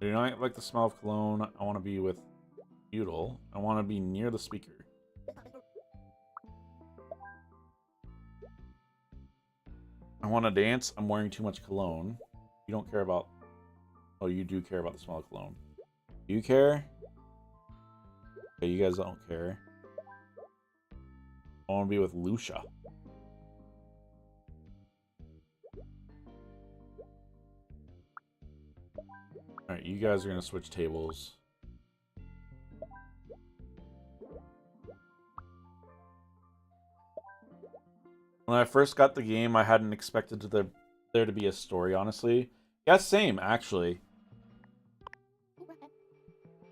I do not like the smell of cologne. I want to be with Udall. I want to be near the speaker. I want to dance. I'm wearing too much cologne. You don't care about... Oh, you do care about the smell of cologne. Do you care? Okay, you guys don't care. I want to be with Lucia. Alright, you guys are going to switch tables. When I first got the game, I hadn't expected there to be a story, honestly. Yeah, same, actually.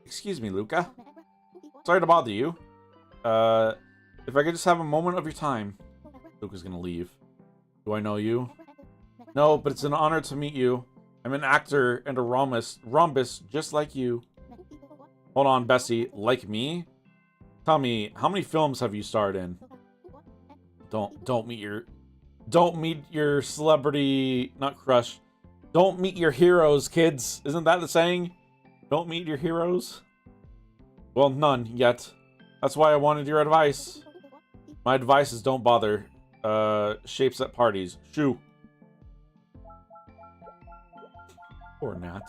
Excuse me, Luca. Sorry to bother you. If I could just have a moment of your time. Luca's gonna leave. Do I know you? No, but it's an honor to meet you. I'm an actor and a rhombus just like you. Hold on, Bessie. Like me? Tell me, how many films have you starred in? Don't meet your celebrity, not crush. Don't meet your heroes, kids. Isn't that the saying? Don't meet your heroes? Well, none yet. That's why I wanted your advice. My advice is don't bother. Shapes at parties. Shoo. Poor Nat.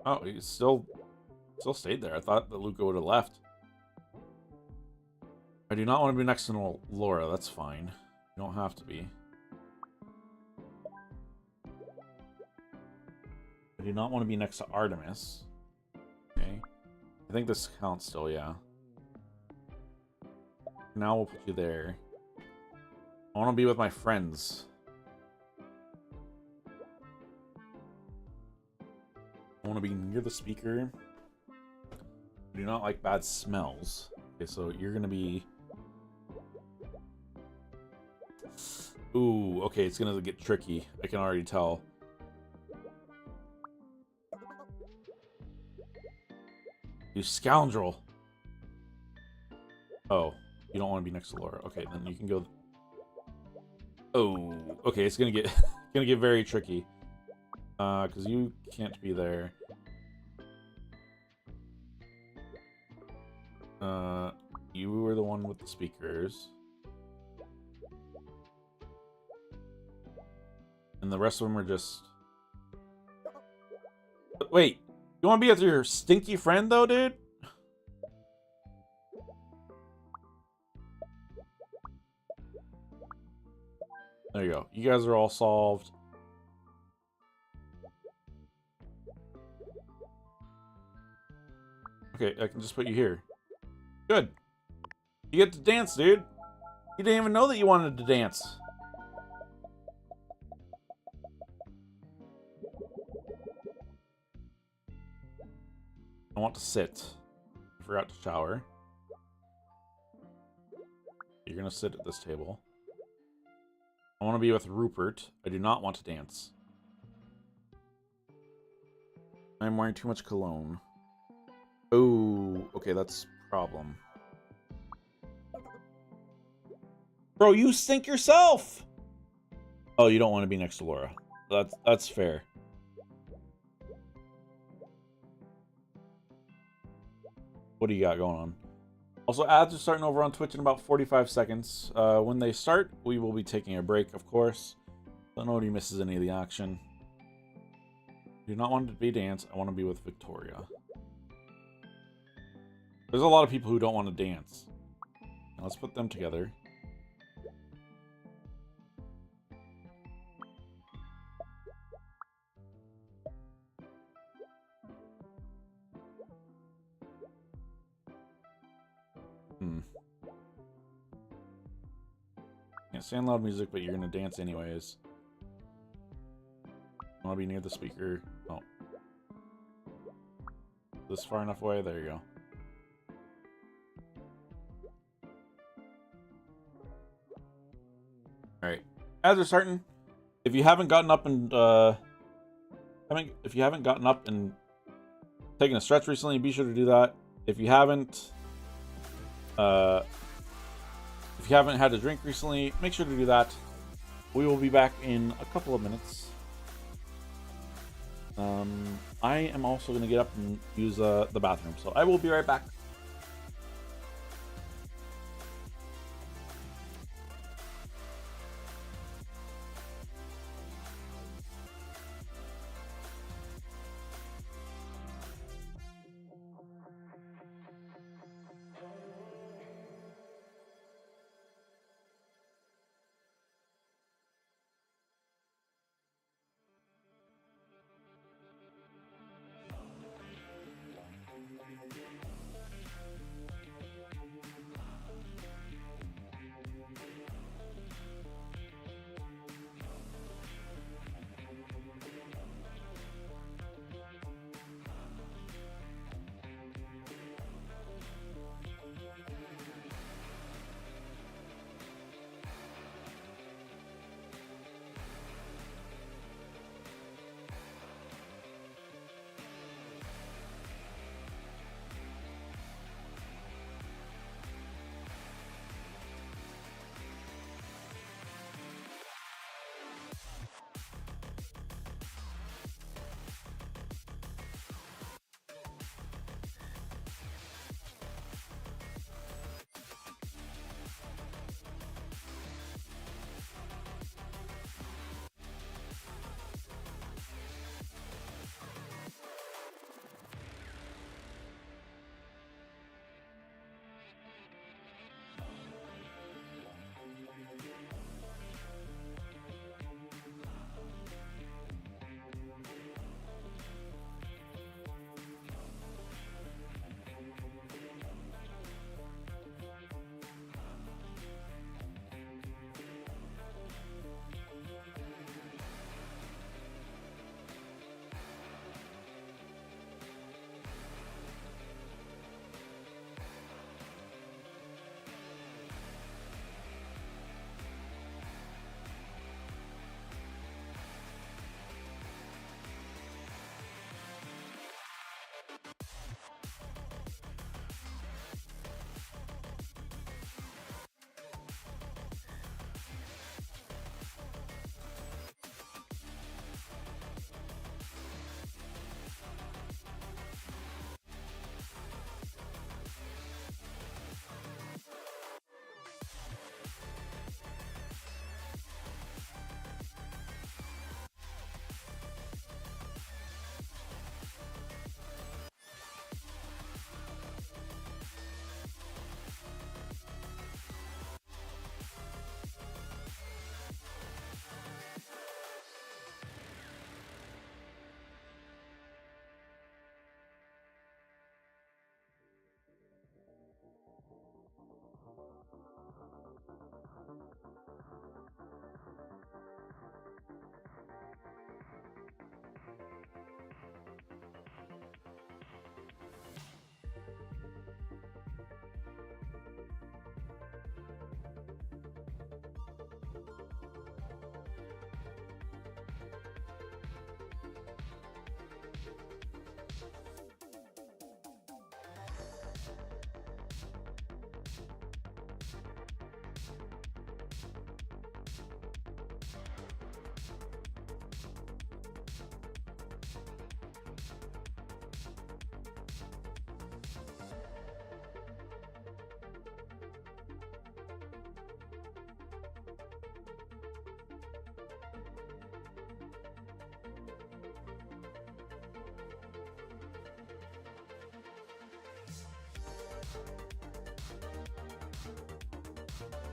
Oh, he still stayed there. I thought that Luca would have left. I do not want to be next to Laura. That's fine. You don't have to be. I do not want to be next to Artemis. Okay. I think this counts still, yeah. Now we'll put you there. I want to be with my friends. I want to be near the speaker. I do not like bad smells. Okay, so you're going to be... Ooh, okay, it's going to get tricky. I can already tell. You scoundrel. Oh, you don't want to be next to Laura. Okay, then you can go... Oh, okay, it's going to get very tricky. Because you can't be there. You were the one with the speakers. And the rest of them are just... Wait, you want to be with your stinky friend, though, dude? There you go. You guys are all solved. Okay, I can just put you here. Good. You get to dance, dude. You didn't even know that you wanted to dance. I want to sit. I forgot to shower. You're gonna sit at this table. I want to be with Rupert. I do not want to dance. I'm wearing too much cologne. Oh, okay, that's a problem. Bro, you stink yourself! Oh, you don't want to be next to Laura. That's fair. What do you got going on? Also, ads are starting over on Twitch in about 45 seconds. When they start, we will be taking a break, of course. So nobody misses any of the action. I do not want to be dance. I want to be with Victoria. There's a lot of people who don't want to dance. Now let's put them together. Can't stand loud music, but you're gonna dance anyways. I want to be near the speaker. Oh. This far enough away? There you go. Alright. As we're starting, if you haven't gotten up and taken a stretch recently, be sure to do that. If you haven't had a drink recently, make sure to do that. We will be back in a couple of minutes. I am also going to get up and use the bathroom, so I will be right back.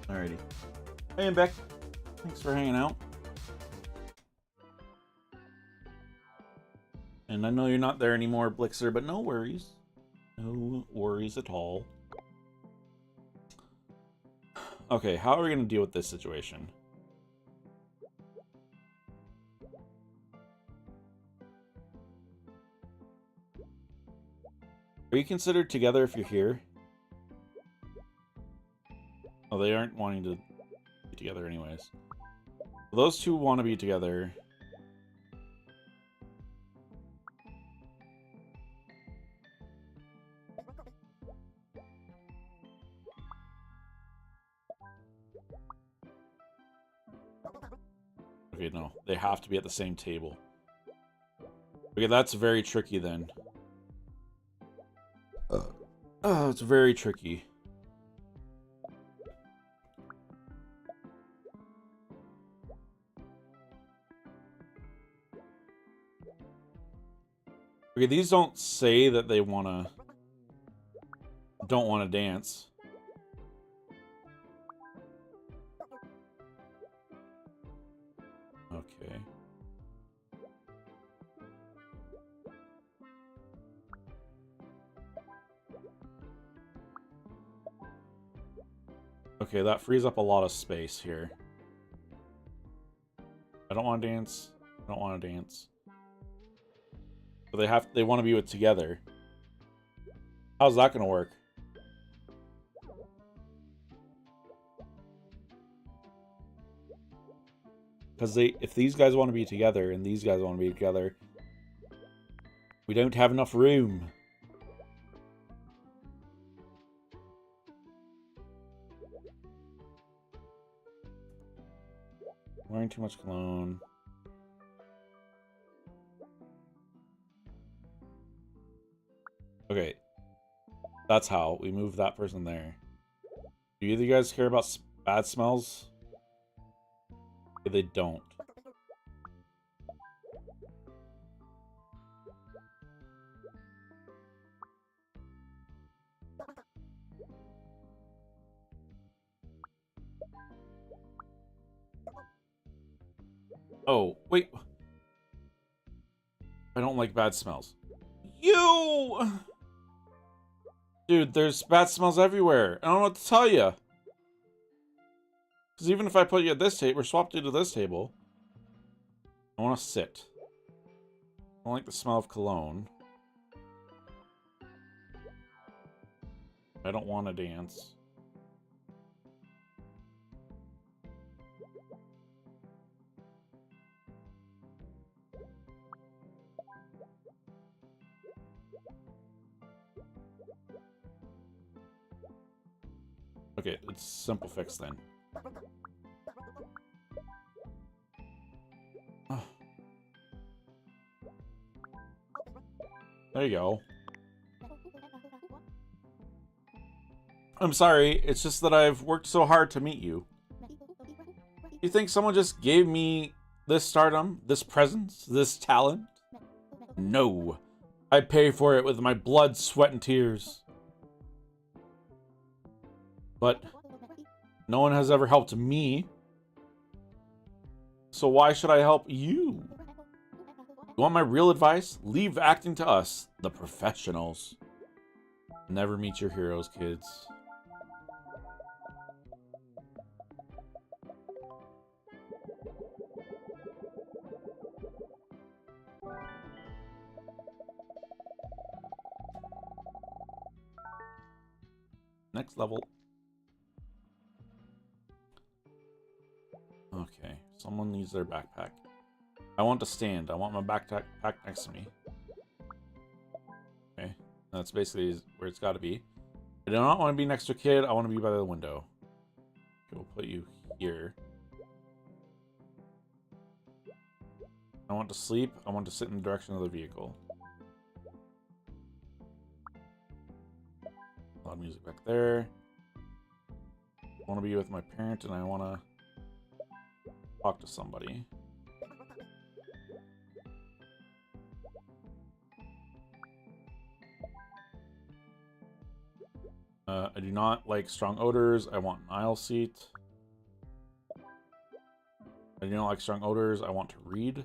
Alrighty. Hey, Beck. Thanks for hanging out. And I know you're not there anymore, Blixer, but no worries. No worries at all. Okay, how are we going to deal with this situation? Are you considered together if you're here? Oh, they aren't wanting to be together anyways. Those two want to be together. Okay, no. They have to be at the same table. Okay, that's very tricky then. Oh, it's very tricky. Okay, these don't say that they don't wanna dance. Okay. Okay, that frees up a lot of space here. I don't want to dance. I don't want to dance. But they want to be together. How's that going to work? Because if these guys want to be together and these guys want to be together, we don't have enough room. Wearing too much cologne. Okay. That's how. We move that person there. Do either of you guys care about bad smells? Okay, they don't. Oh, wait. I don't like bad smells. You! Dude, there's bad smells everywhere. I don't know what to tell you. Because even if I put you at this table, or swapped you to this table, I want to sit. I don't like the smell of cologne. I don't want to dance. Okay, it's a simple fix then. Oh. There you go. I'm sorry, it's just that I've worked so hard to meet you. You think someone just gave me this stardom, this presence, this talent? No. I pay for it with my blood, sweat, and tears. But no one has ever helped me. So why should I help you? You want my real advice? Leave acting to us, the professionals. Never meet your heroes, kids. Next level. Okay, someone needs their backpack. I want to stand. I want my backpack next to me. Okay, that's basically where it's got to be. I do not want to be next to a kid. I want to be by the window. Okay, we'll put you here. I want to sleep. I want to sit in the direction of the vehicle. A lot of music back there. I want to be with my parent and I want to talk to somebody. I do not like strong odors. I want an aisle seat. I do not like strong odors. I want to read.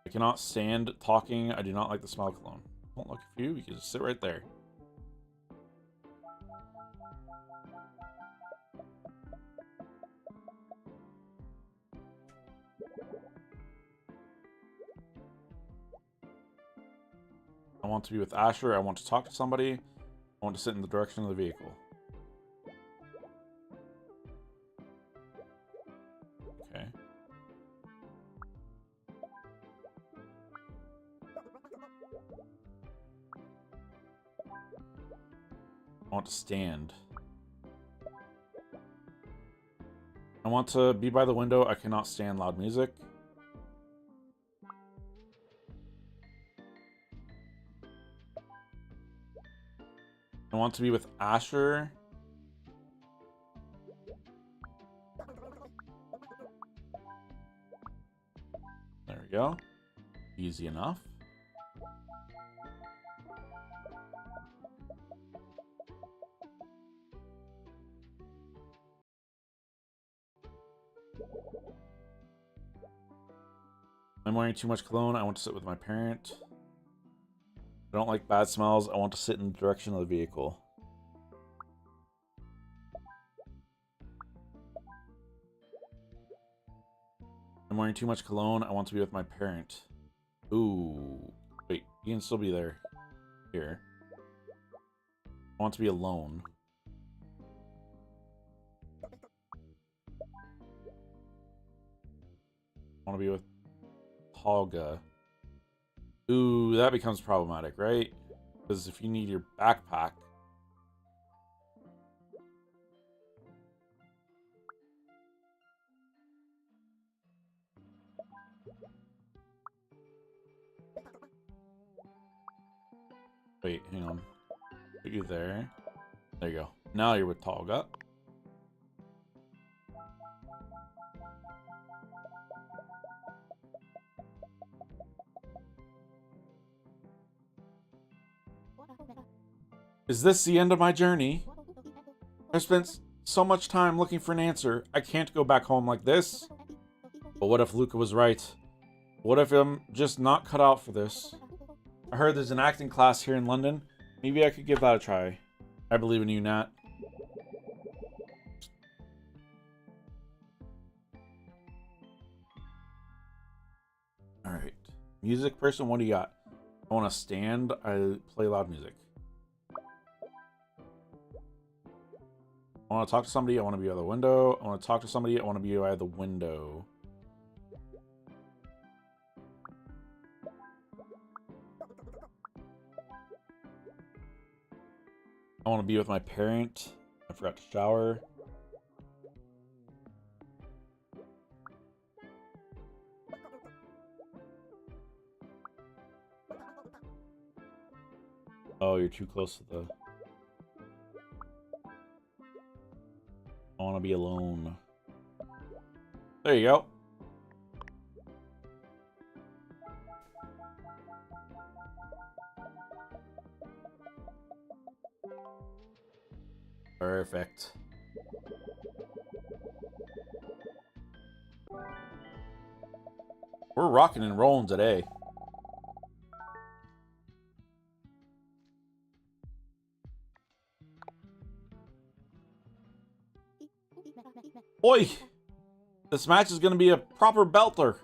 I cannot stand talking. I do not like the smell of cologne. Won't look for you. You can just sit right there. I want to be with Asher. I want to talk to somebody. I want to sit in the direction of the vehicle. Okay. I want to stand. I want to be by the window. I cannot stand loud music. I want to be with Asher. There we go. Easy enough. I'm wearing too much cologne. I want to sit with my parent. I don't like bad smells. I want to sit in the direction of the vehicle. I'm wearing too much cologne. I want to be with my parent. Ooh. Wait, you can still be there. Here. I want to be alone. I want to be with Tolga. Ooh, that becomes problematic, right? Because if you need your backpack... Wait, hang on. Put you there. There you go. Now you're with Tolga. Is this the end of my journey? I've spent so much time looking for an answer. I can't go back home like this. But what if Luca was right? What if I'm just not cut out for this? I heard there's an acting class here in London. Maybe I could give that a try. I believe in you, Nat. Alright. Music person, what do you got? I want to stand. I play loud music. I want to talk to somebody. I want to be by the window. I want to talk to somebody. I want to be by the window. I want to be with my parent. I forgot to shower. Oh, you're too close to the... I want to be alone. There you go. Perfect. We're rocking and rolling today. Oi! This match is going to be a proper belter.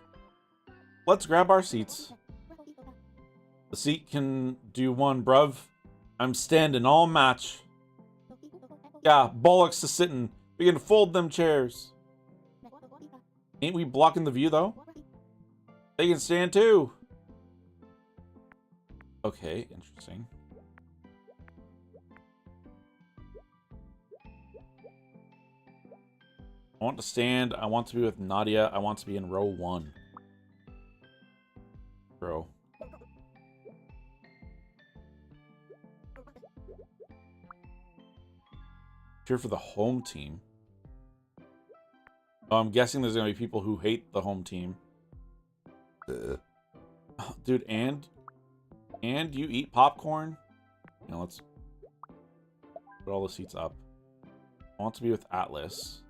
Let's grab our seats. The seat can do one, bruv. I'm standing all match. Yeah, bollocks to sitting. We can fold them chairs. Ain't we blocking the view, though? They can stand, too. Okay, interesting. I want to stand. I want to be with Nadia. I want to be in row 1. Bro. Cheer for the home team. Oh, I'm guessing there's going to be people who hate the home team. Dude, and you eat popcorn? You know, let's put all the seats up. I want to be with Atlas.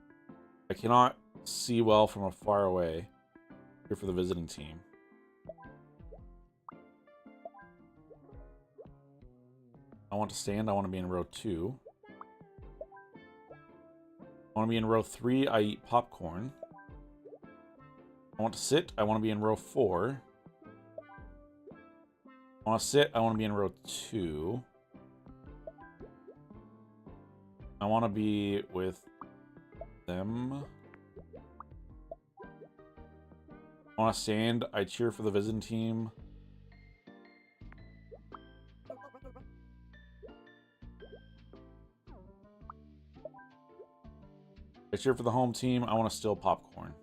I cannot see well from afar away. Here for the visiting team. I want to stand. I want to be in row 2. I want to be in row 3. I eat popcorn. I want to sit. I want to be in row 4. I want to sit. I want to be in row 2. I want to be with them. I want to stand. I cheer for the visiting team. I cheer for the home team. I want to steal popcorn.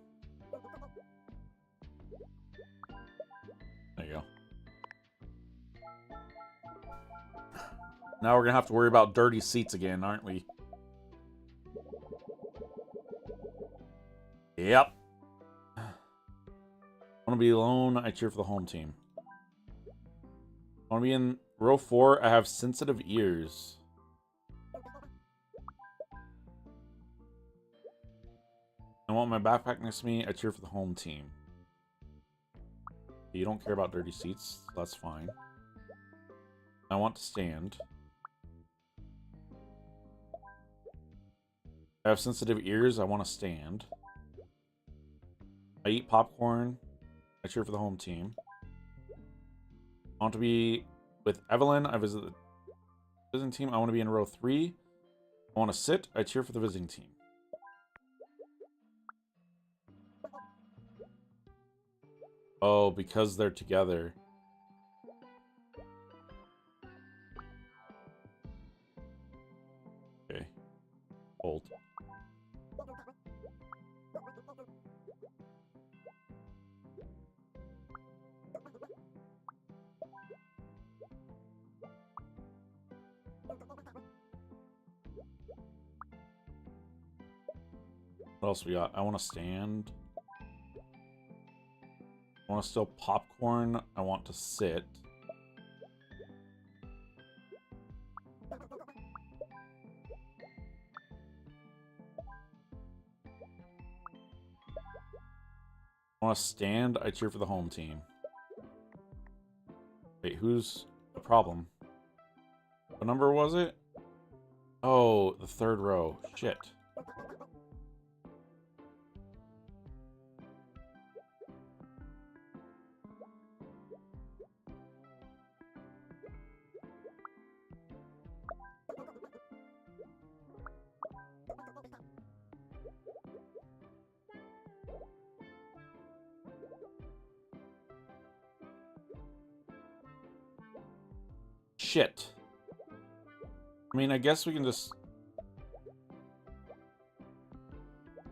There you go. Now we're going to have to worry about dirty seats again, aren't we? Yep. I want to be alone. I cheer for the home team. I want to be in row 4. I have sensitive ears. I want my backpack next to me. I cheer for the home team. You don't care about dirty seats. That's fine. I want to stand. I have sensitive ears. I want to stand. I eat popcorn. I cheer for the home team. I want to be with Evelyn. I visit the visiting team. I want to be in row 3. I want to sit. I cheer for the visiting team. Oh, because they're together. Okay. Hold. What else we got? I want to stand. I want to steal popcorn. I want to sit. I want to stand. I cheer for the home team. Wait, who's the problem? What number was it? Oh, the 3rd row. Shit. Shit. I mean, I guess we can just...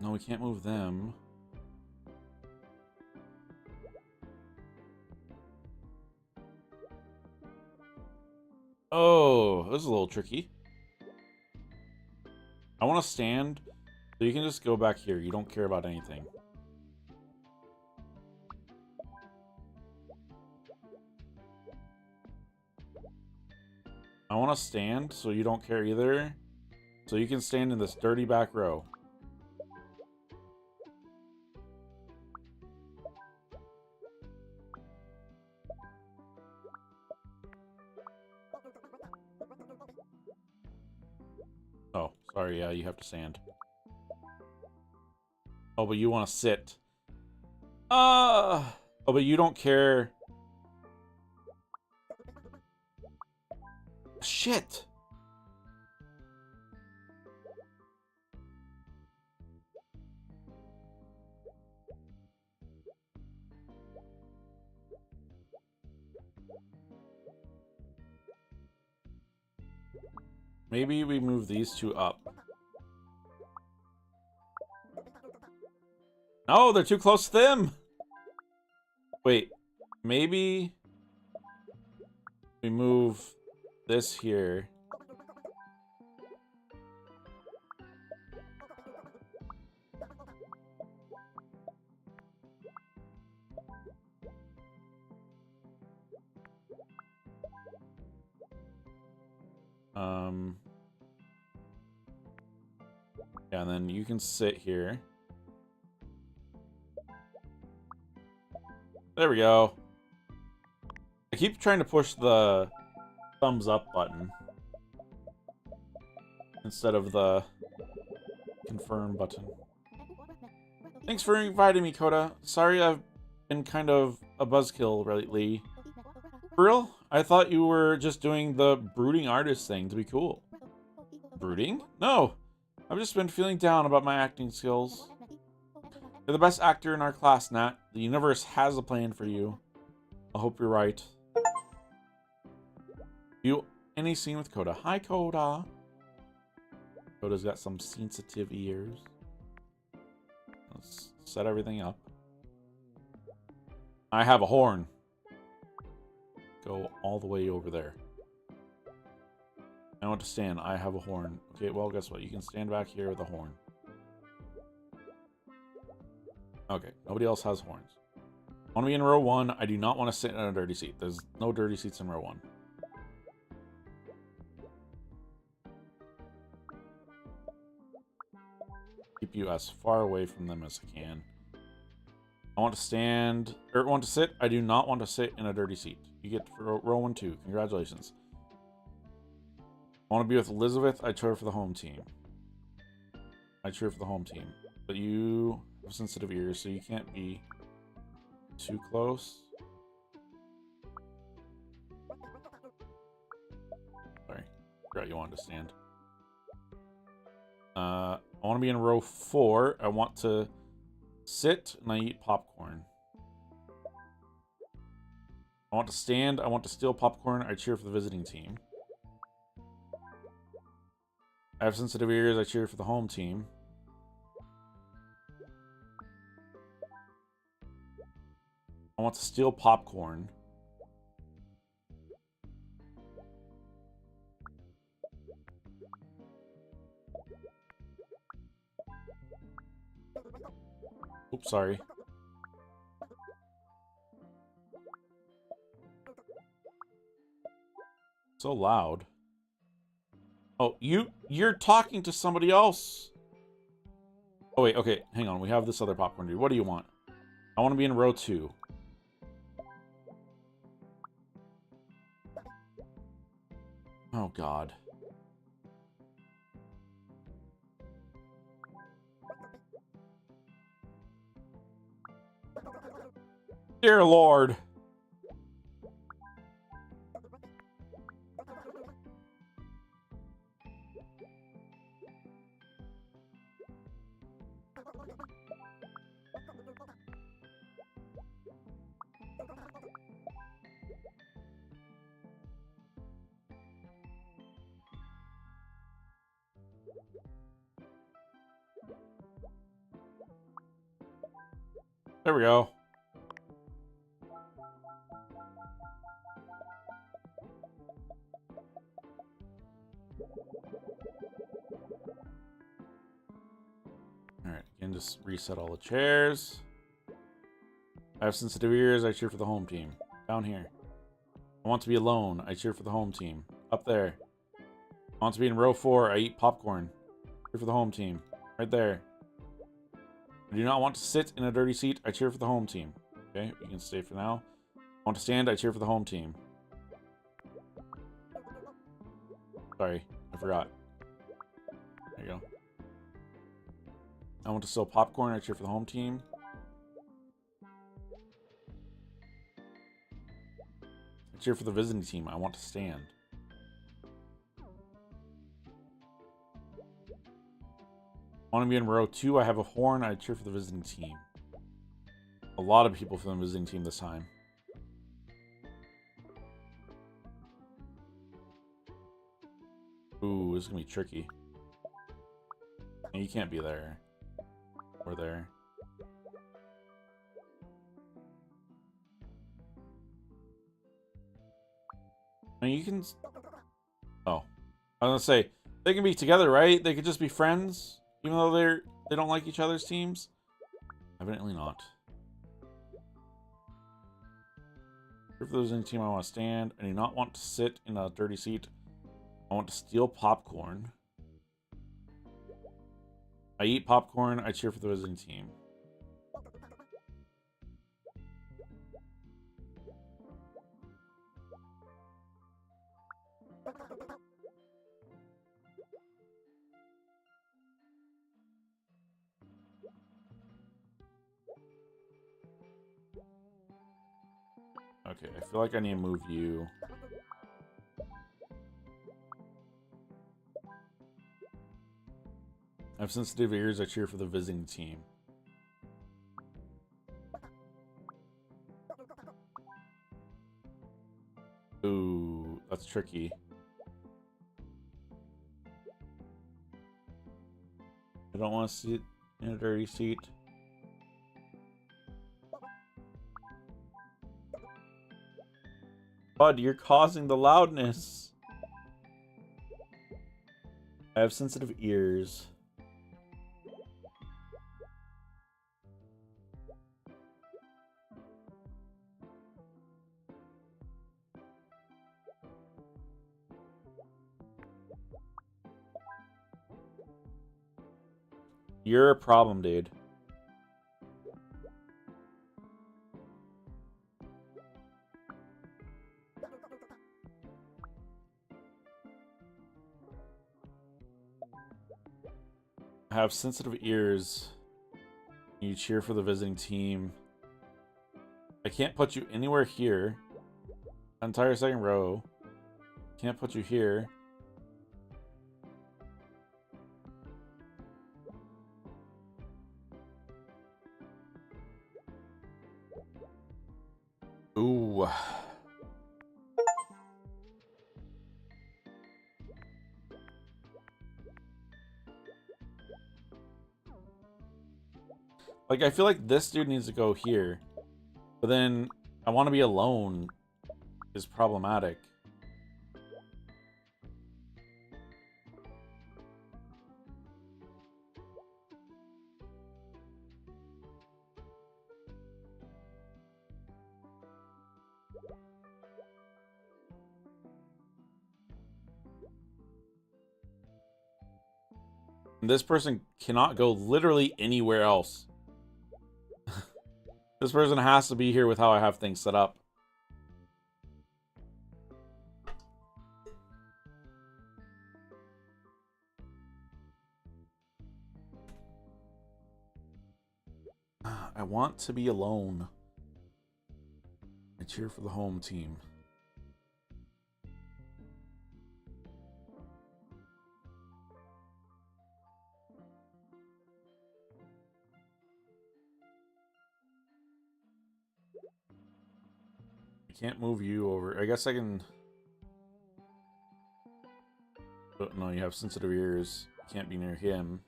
No, we can't move them. Oh, this is a little tricky. I want to stand, so you can just go back here. You don't care about anything. I want to stand, so you don't care either. So you can stand in this dirty back row. Oh, sorry, yeah, you have to stand. Oh, but you want to sit. Oh, but you don't care. Shit. Maybe we move these 2 up. No, they're too close to them. Wait, maybe we move this here. Yeah, and then you can sit here. There we go. I keep trying to push the thumbs up button instead of the confirm button. Thanks for inviting me, Coda. Sorry I've been kind of a buzzkill lately. For real? I thought you were just doing the brooding artist thing to be cool. Brooding? No. I've just been feeling down about my acting skills. You're the best actor in our class, Nat. The universe has a plan for you. I hope you're right. You any scene with Coda? Hi, Coda. Coda's got some sensitive ears. Let's set everything up. I have a horn. Go all the way over there. I want to stand. I have a horn. Okay, well, guess what? You can stand back here with a horn. Okay, nobody else has horns. I want to be in row 1. I do not want to sit in a dirty seat. There's no dirty seats in row 1. Keep you as far away from them as I can. I want to stand, or want to sit. I do not want to sit in a dirty seat. You get row 1 too. Congratulations. I want to be with Elizabeth. I cheer for the home team. I cheer for the home team. But you have sensitive ears, so you can't be too close. Sorry. Forgot you wanted to stand. I want to be in row 4. I want to sit and I eat popcorn. I want to stand. I want to steal popcorn. I cheer for the visiting team. I have sensitive ears. I cheer for the home team. I want to steal popcorn. Oops, sorry. So loud. Oh, you're talking to somebody else. Oh wait, okay, hang on. We have this other popcorn dude. What do you want? I want to be in row 2. Oh God. Dear Lord. There we go. Alright, again, just reset all the chairs. I have sensitive ears. I cheer for the home team. Down here. I want to be alone. I cheer for the home team. Up there. I want to be in row 4. I eat popcorn. Cheer for the home team. Right there. I do not want to sit in a dirty seat. I cheer for the home team. Okay, we can stay for now. I want to stand. I cheer for the home team. Sorry, I forgot. There you go. I want to steal popcorn. I cheer for the home team. I cheer for the visiting team. I want to stand. I want to be in row 2. I have a horn. I cheer for the visiting team. A lot of people from the visiting team this time. Ooh, this is going to be tricky. And you can't be there. Or there. I mean, you can... Oh. I was going to say, they can be together, right? They could just be friends? Even though they don't like each other's teams? Evidently not. If there's any team I want to stand, I do not want to sit in a dirty seat. I want to steal popcorn. I eat popcorn. I cheer for the visiting team. Okay, I feel like I need to move you. I have sensitive ears. I cheer for the visiting team. Ooh, that's tricky. I don't want to sit in a dirty seat. Bud, you're causing the loudness. I have sensitive ears. You're a problem, dude. I have sensitive ears. You cheer for the visiting team. I can't put you anywhere here. Entire second row. Can't put you here. Ooh. Like, I feel like this dude needs to go here. But then, I want to be alone is problematic. This person cannot go literally anywhere else. This person has to be here with how I have things set up. I want to be alone. I cheer for the home team. Can't move you over. I guess I can... Oh, no, you have sensitive ears. Can't be near him.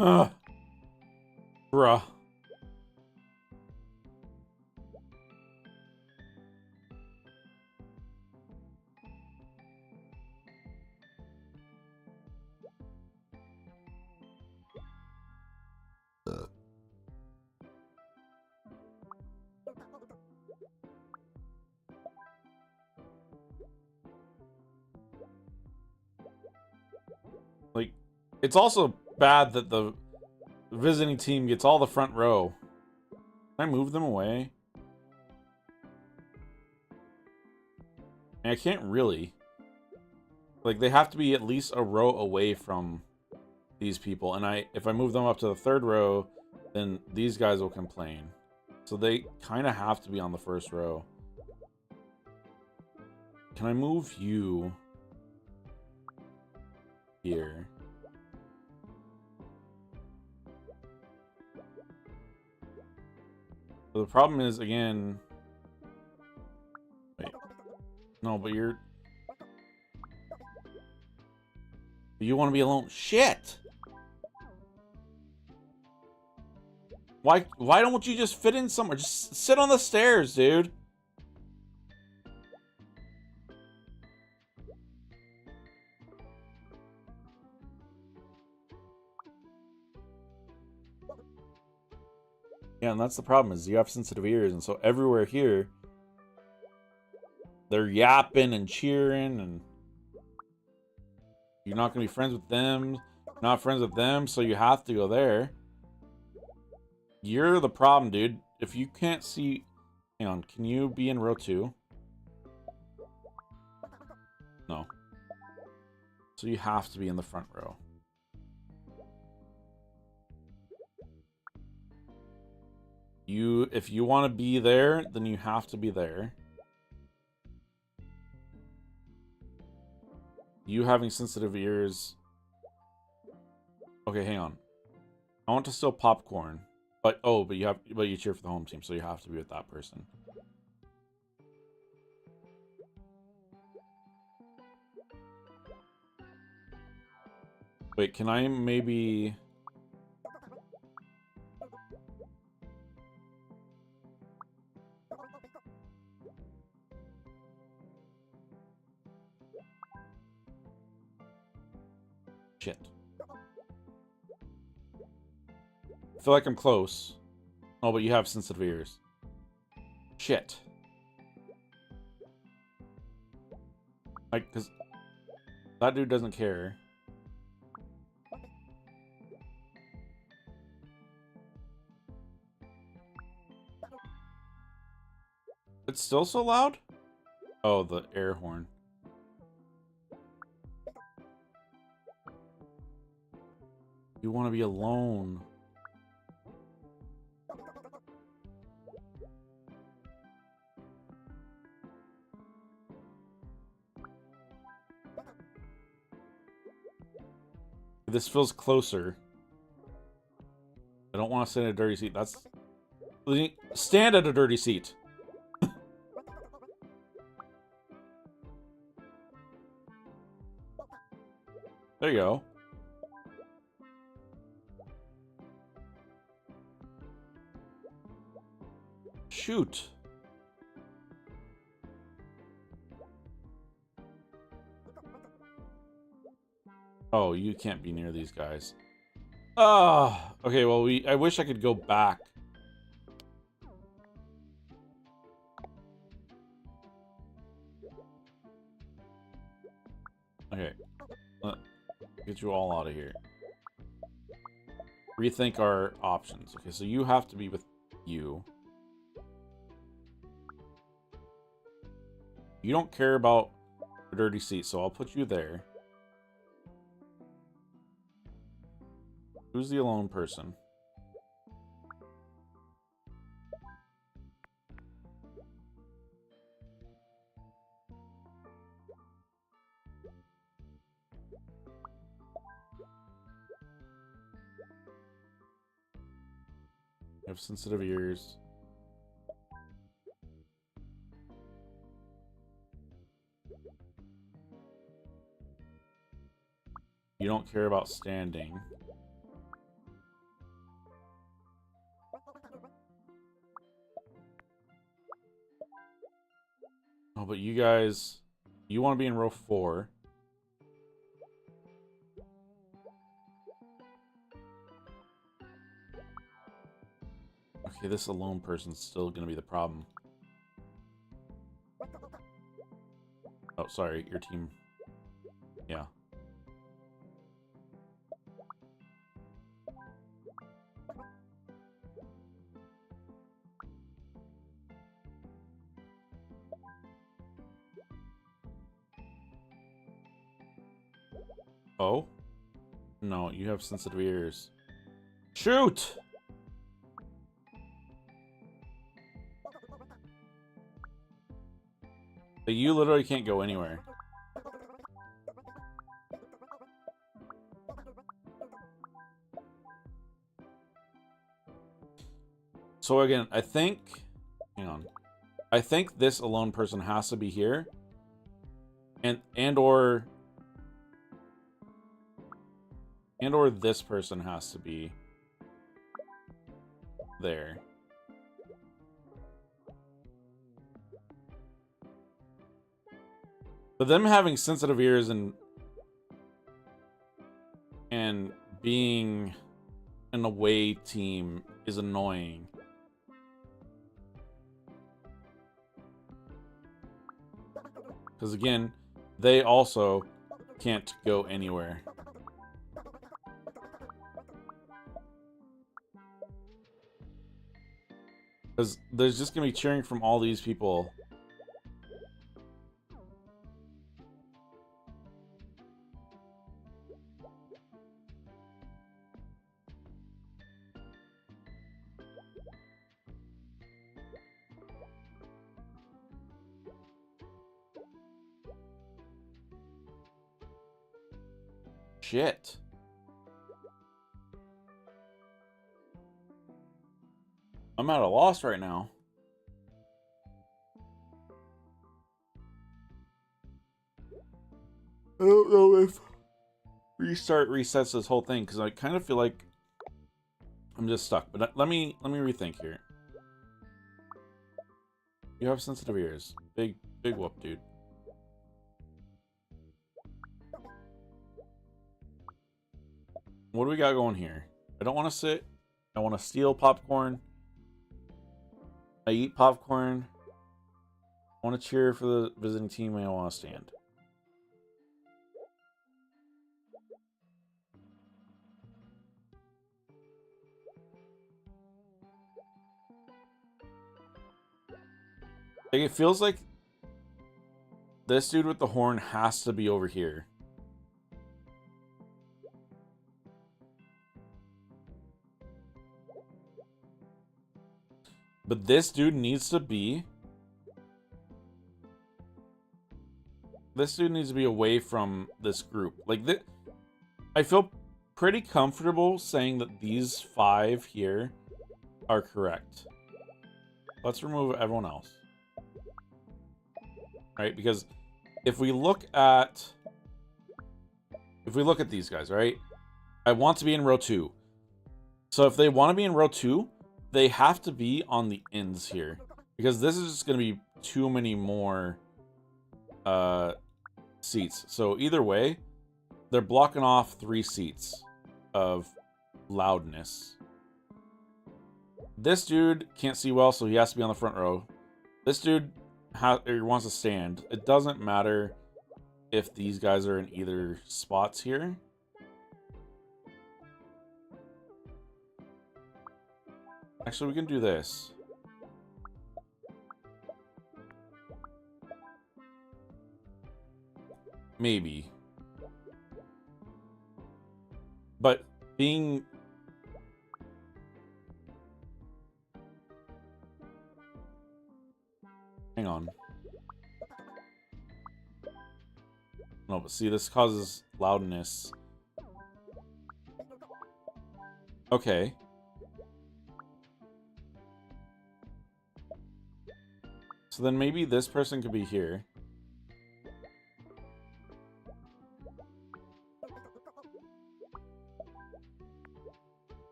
Ugh. Bruh. Like, it's also bad that the visiting team gets all the front row. Can I move them away? I can't really. Like, they have to be at least a row away from these people. And if I move them up to the third row, then these guys will complain. So they kind of have to be on the first row. Can I move you here? So the problem is, again... Wait. No, but you're... You want to be alone? Shit! Why don't you just fit in somewhere? Just sit on the stairs, dude. Yeah, and that's the problem, is you have sensitive ears, and so everywhere here, they're yapping and cheering, and you're not going to be friends with them, not friends with them, so you have to go there. You're the problem, dude. If you can't see... Hang on, can you be in row 2? No. So you have to be in the front row. If you want to be there, then you have to be there. You having sensitive ears... Okay, hang on. I want to steal popcorn. But you cheer for the home team, so you have to be with that person. Wait, can I maybe... Shit. I feel like I'm close. Oh, but you have sensitive ears. Shit. Like, because that dude doesn't care. It's still so loud? Oh, the air horn. You want to be alone. This feels closer. I don't want to sit in a dirty seat. That's... Stand at a dirty seat. There you go. Shoot. Oh, you can't be near these guys. Ah, okay, well, I wish I could go back. Okay. Get you all out of here. Rethink our options. Okay, so you have to be with you. You don't care about a dirty seat, so I'll put you there. Who's the alone person? I have sensitive ears. You don't care about standing. Oh, but you guys... You want to be in row 4. Okay, this alone person's still going to be the problem. Oh, sorry, your team. Yeah. Oh? No, you have sensitive ears. Shoot! You literally can't go anywhere. So again, I think... Hang on. I think this alone person has to be here. And or this person has to be there. But them having sensitive ears and being an away team is annoying. Because again, they also can't go anywhere. Because there's just going to be cheering from all these people. Shit. I'm at a loss right now. I don't know if restart resets this whole thing because I kind of feel like I'm just stuck. But let me rethink here. You have sensitive ears. Big whoop, dude. What do we got going here? I don't want to sit. I want to steal popcorn. I eat popcorn. I want to cheer for the visiting team, and I want to stand. Like, it feels like this dude with the horn has to be over here. But this dude needs to be... This dude needs to be away from this group. Like, I feel pretty comfortable saying that these 5 here are correct. Let's remove everyone else. Right? Because if we look at... If we look at these guys, right? I want to be in row 2. So if they want to be in row 2... They have to be on the ends here. Because this is just going to be too many more seats. So either way, they're blocking off 3 seats of loudness. This dude can't see well, so he has to be on the front row. This dude wants to stand. It doesn't matter if these guys are in either spots here. Actually, we can do this. Maybe. But being... Hang on. No, but see, this causes loudness. Okay. So then maybe this person could be here.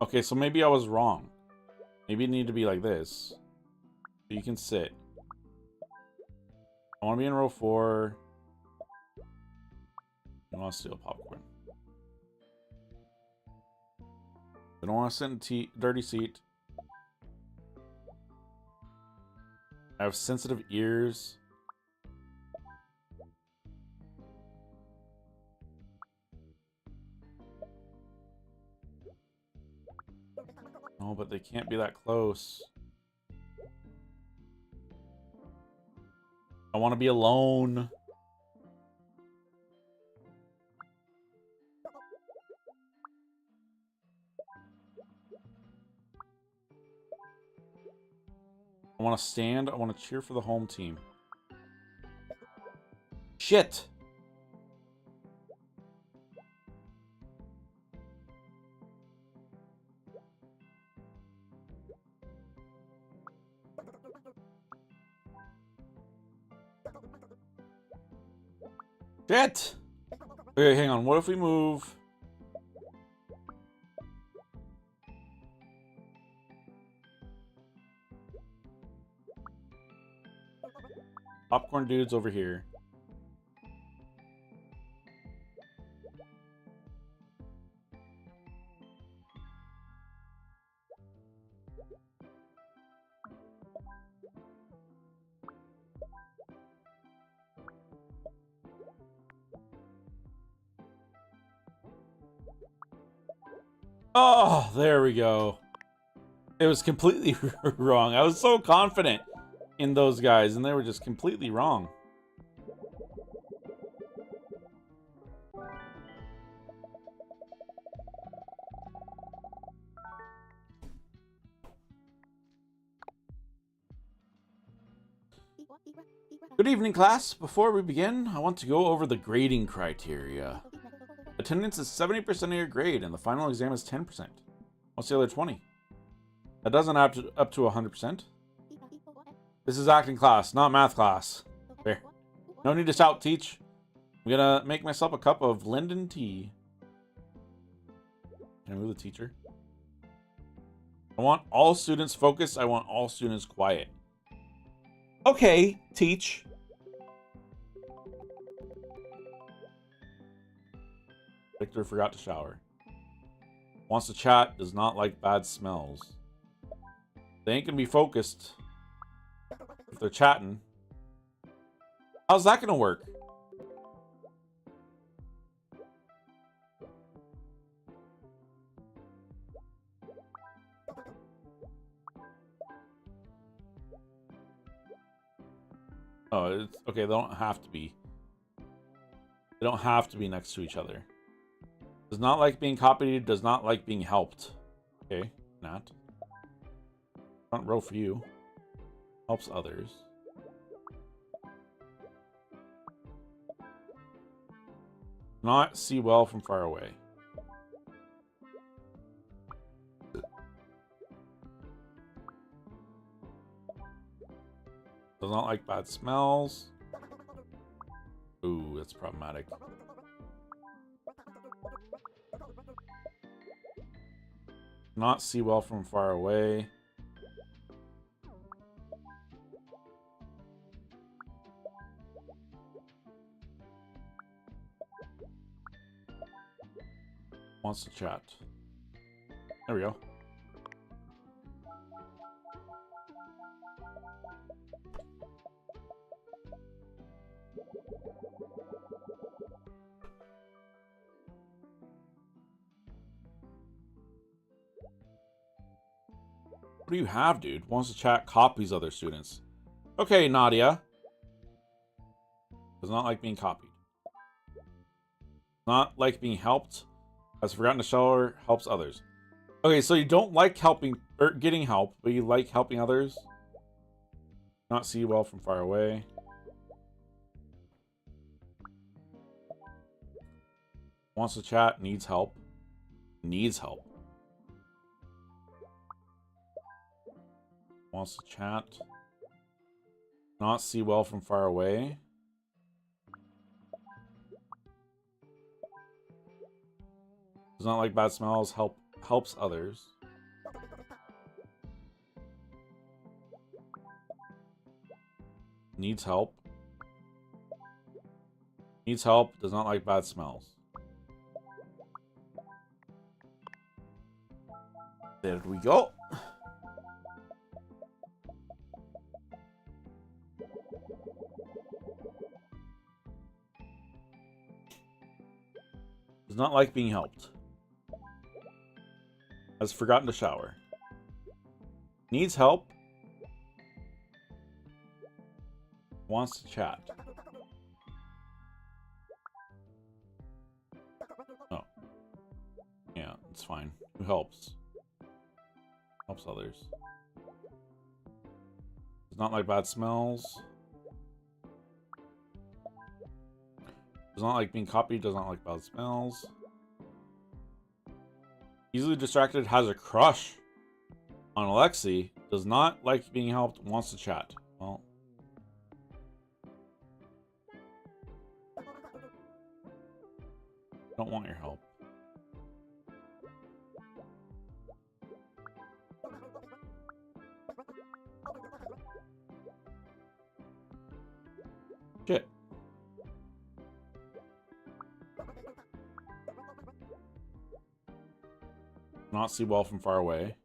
Okay, so maybe I was wrong. Maybe it needed to be like this. So you can sit. I want to be in row 4. I want to steal popcorn. I don't want to sit in a dirty seat. I have sensitive ears. No, but they can't be that close. I want to be alone. I want to stand. I want to cheer for the home team. Shit! Shit! Okay, hang on. What if we move... Popcorn dude's over here. Oh, there we go. It was completely wrong. I was so confident in those guys, and they were just completely wrong. Good evening, class. Before we begin, I want to go over the grading criteria. Attendance is 70% of your grade, and the final exam is 10%. What's the other 20? That doesn't add up to 100%. This is acting class, not math class. Fair. No need to shout, teach. I'm gonna make myself a cup of linden tea. Can I move the teacher? I want all students focused. I want all students quiet. Okay, teach. Victor forgot to shower. Wants to chat, does not like bad smells. They ain't gonna be focused if they're chatting. How's that gonna work? Oh, it's okay. They don't have to be. They don't have to be next to each other. Does not like being copied. Does not like being helped. Okay, Nat. Front row for you. Helps others. Not see well from far away. Does not like bad smells. Ooh, that's problematic. Not see well from far away. Wants to chat. There we go. What do you have, dude? Wants to chat, copies other students. Okay, Nadia. Does not like being copied. Not like being helped. Has forgotten to shower, helps others. Okay, so you don't like helping or getting help, but you like helping others. Not see well from far away. Wants to chat, needs help. Needs help. Wants to chat. Not see well from far away. Does not like bad smells. Helps others. Needs help. Needs help. Does not like bad smells. There we go. Does not like being helped. Has forgotten to shower. Needs help. Wants to chat. Oh. Yeah, it's fine. Who helps? Helps others. Does not like bad smells. Does not like being copied. Does not like bad smells. Easily distracted. Has a crush on Alexei. Does not like being helped. Wants to chat. Well. Don't want your help. Shit. Not see well from far away.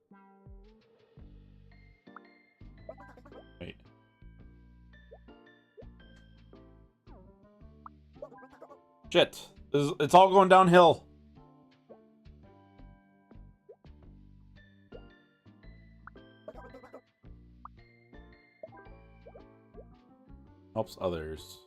Wait. Shit. It's all going downhill. Helps others.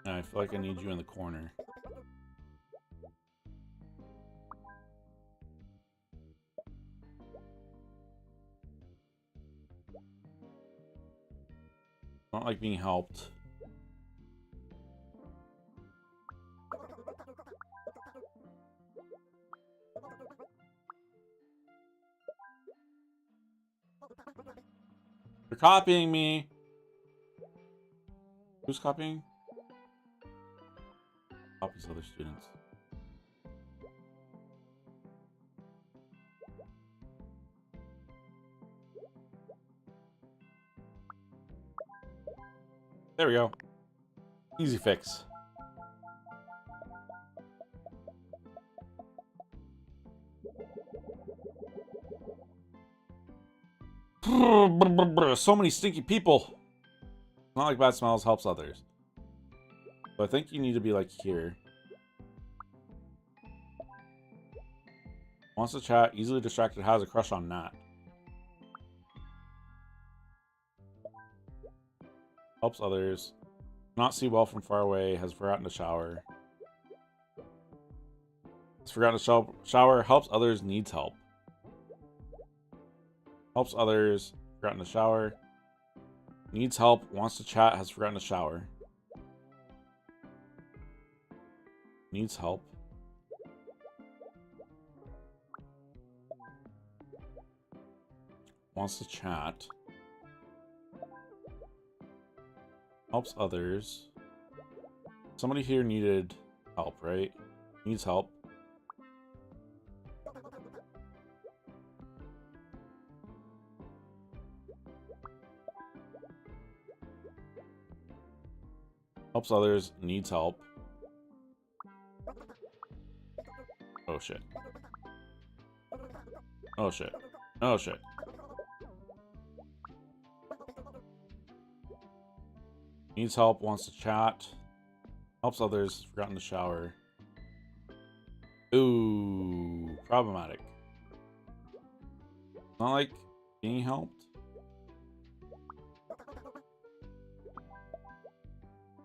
I feel like I need you in the corner. I don't like being helped. You're copying me. Who's copying? Copies other students. There we go. Easy fix. So many stinky people. Not like bad smells helps others. So I think you need to be like here. Wants to chat, easily distracted, has a crush on Nat. Helps others. Not see well from far away, has forgotten to shower. Has forgotten to shower, helps others, needs help. Helps others, forgotten to shower. Needs help, wants to chat, has forgotten to shower. Needs help. Wants to chat. Helps others. Somebody here needed help, right? Needs help. Helps others, needs help. Oh shit. Oh shit. Oh shit. Needs help, wants to chat. Helps others, forgotten to shower. Ooh, problematic. Not like being helped.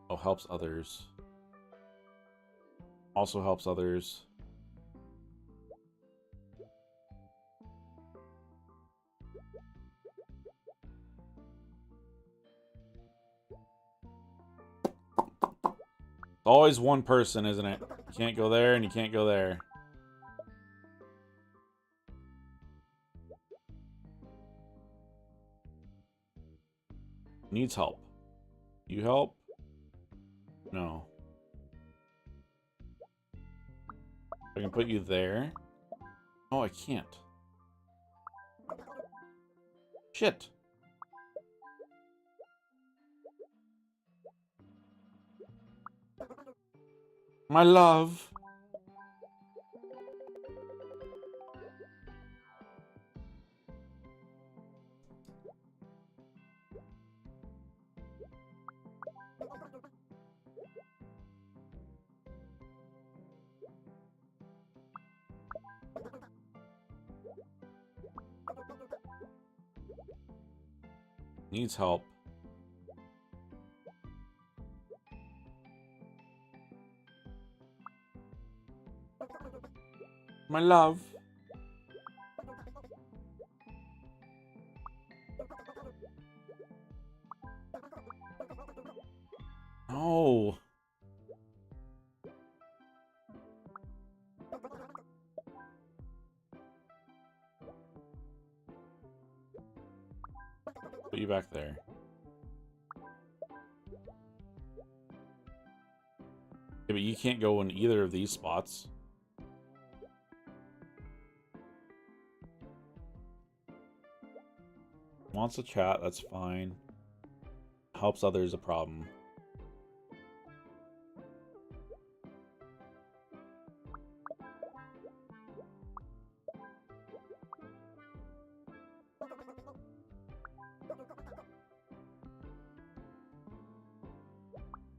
Oh, helps others. Also helps others. Always one person, isn't it? You can't go there and you can't go there. Needs help. You help? No. I can put you there. Oh, I can't. Shit. My love. Needs help. My love. No. Put you back there. Yeah, but you can't go in either of these spots. Wants to chat, that's fine. Helps others, a problem.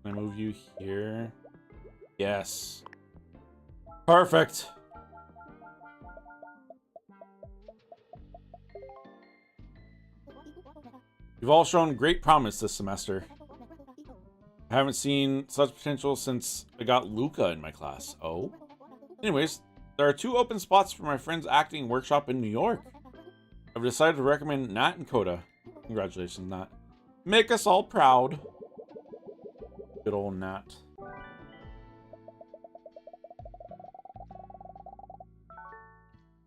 Can I move you here? Yes. Perfect. You've all shown great promise this semester. I haven't seen such potential since I got Luca in my class. Oh? Anyways, there are 2 open spots for my friend's acting workshop in New York. I've decided to recommend Nat and Coda. Congratulations, Nat. Make us all proud. Good old Nat.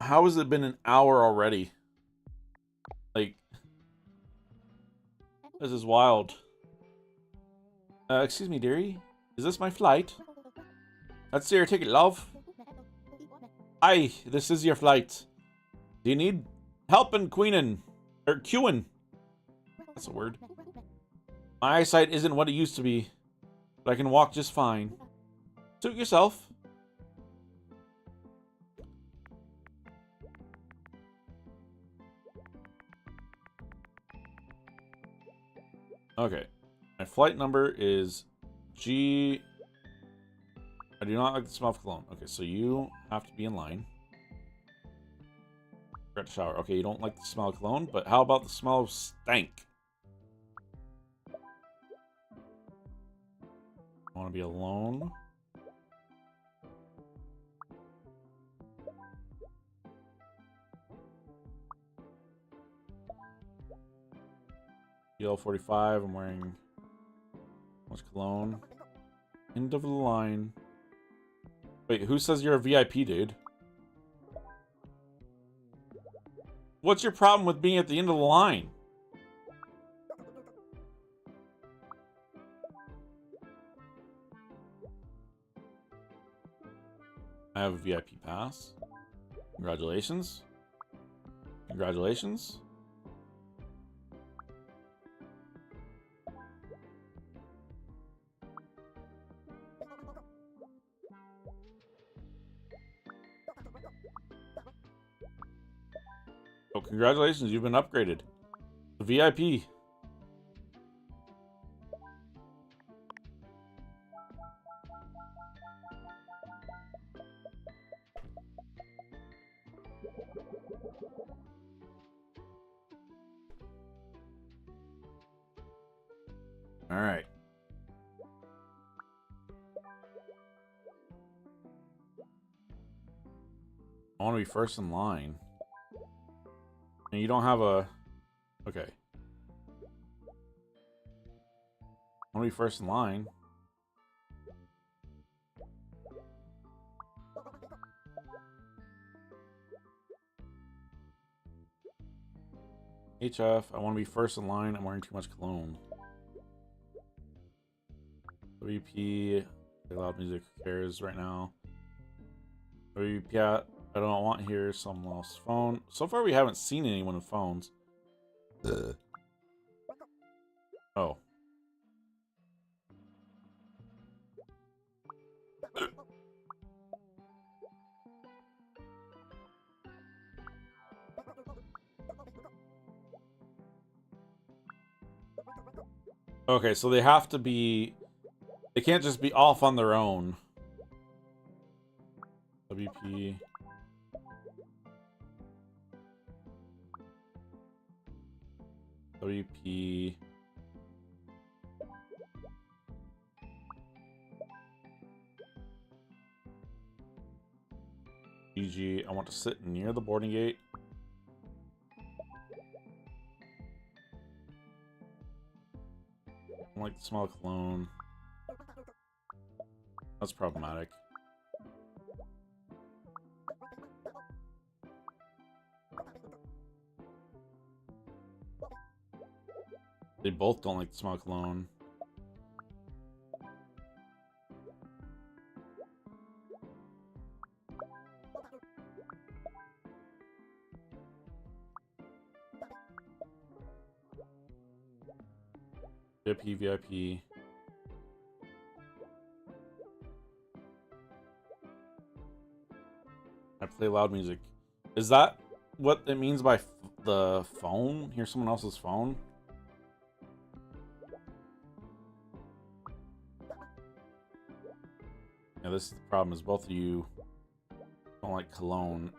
How has it been an hour already? Like, this is wild. Excuse me, dearie. Is this my flight? That's your ticket, love. Hi, this is your flight. Do you need help in queuing? That's a word. My eyesight isn't what it used to be, but I can walk just fine. Suit yourself. Okay. My flight number is G. I do not like the smell of cologne. Okay, so you have to be in line. Forgot to shower. Okay, you don't like the smell of cologne, but how about the smell of stank? I want to be alone. DL45, I'm wearing much cologne. End of the line. Wait, who says you're a VIP, dude? What's your problem with being at the end of the line? I have a VIP pass. Congratulations. Congratulations. Oh, congratulations, you've been upgraded. The VIP. All right. I want to be first in line. And you don't have a... Okay. I want to be first in line. HF, I want to be first in line. I'm wearing too much cologne. WP, loud music, who cares right now? WP, I don't want here someone else's phone. So far, we haven't seen anyone with phones. Oh. Okay, so they have to be... They can't just be off on their own. WP... WP... GG, I want to sit near the boarding gate. I don't like the smell of cologne. That's problematic. They both don't like the smell of cologne. VIP. I play loud music. Is that what it means by the phone? Hear someone else's phone? Yeah, this is the problem, is both of you don't like cologne.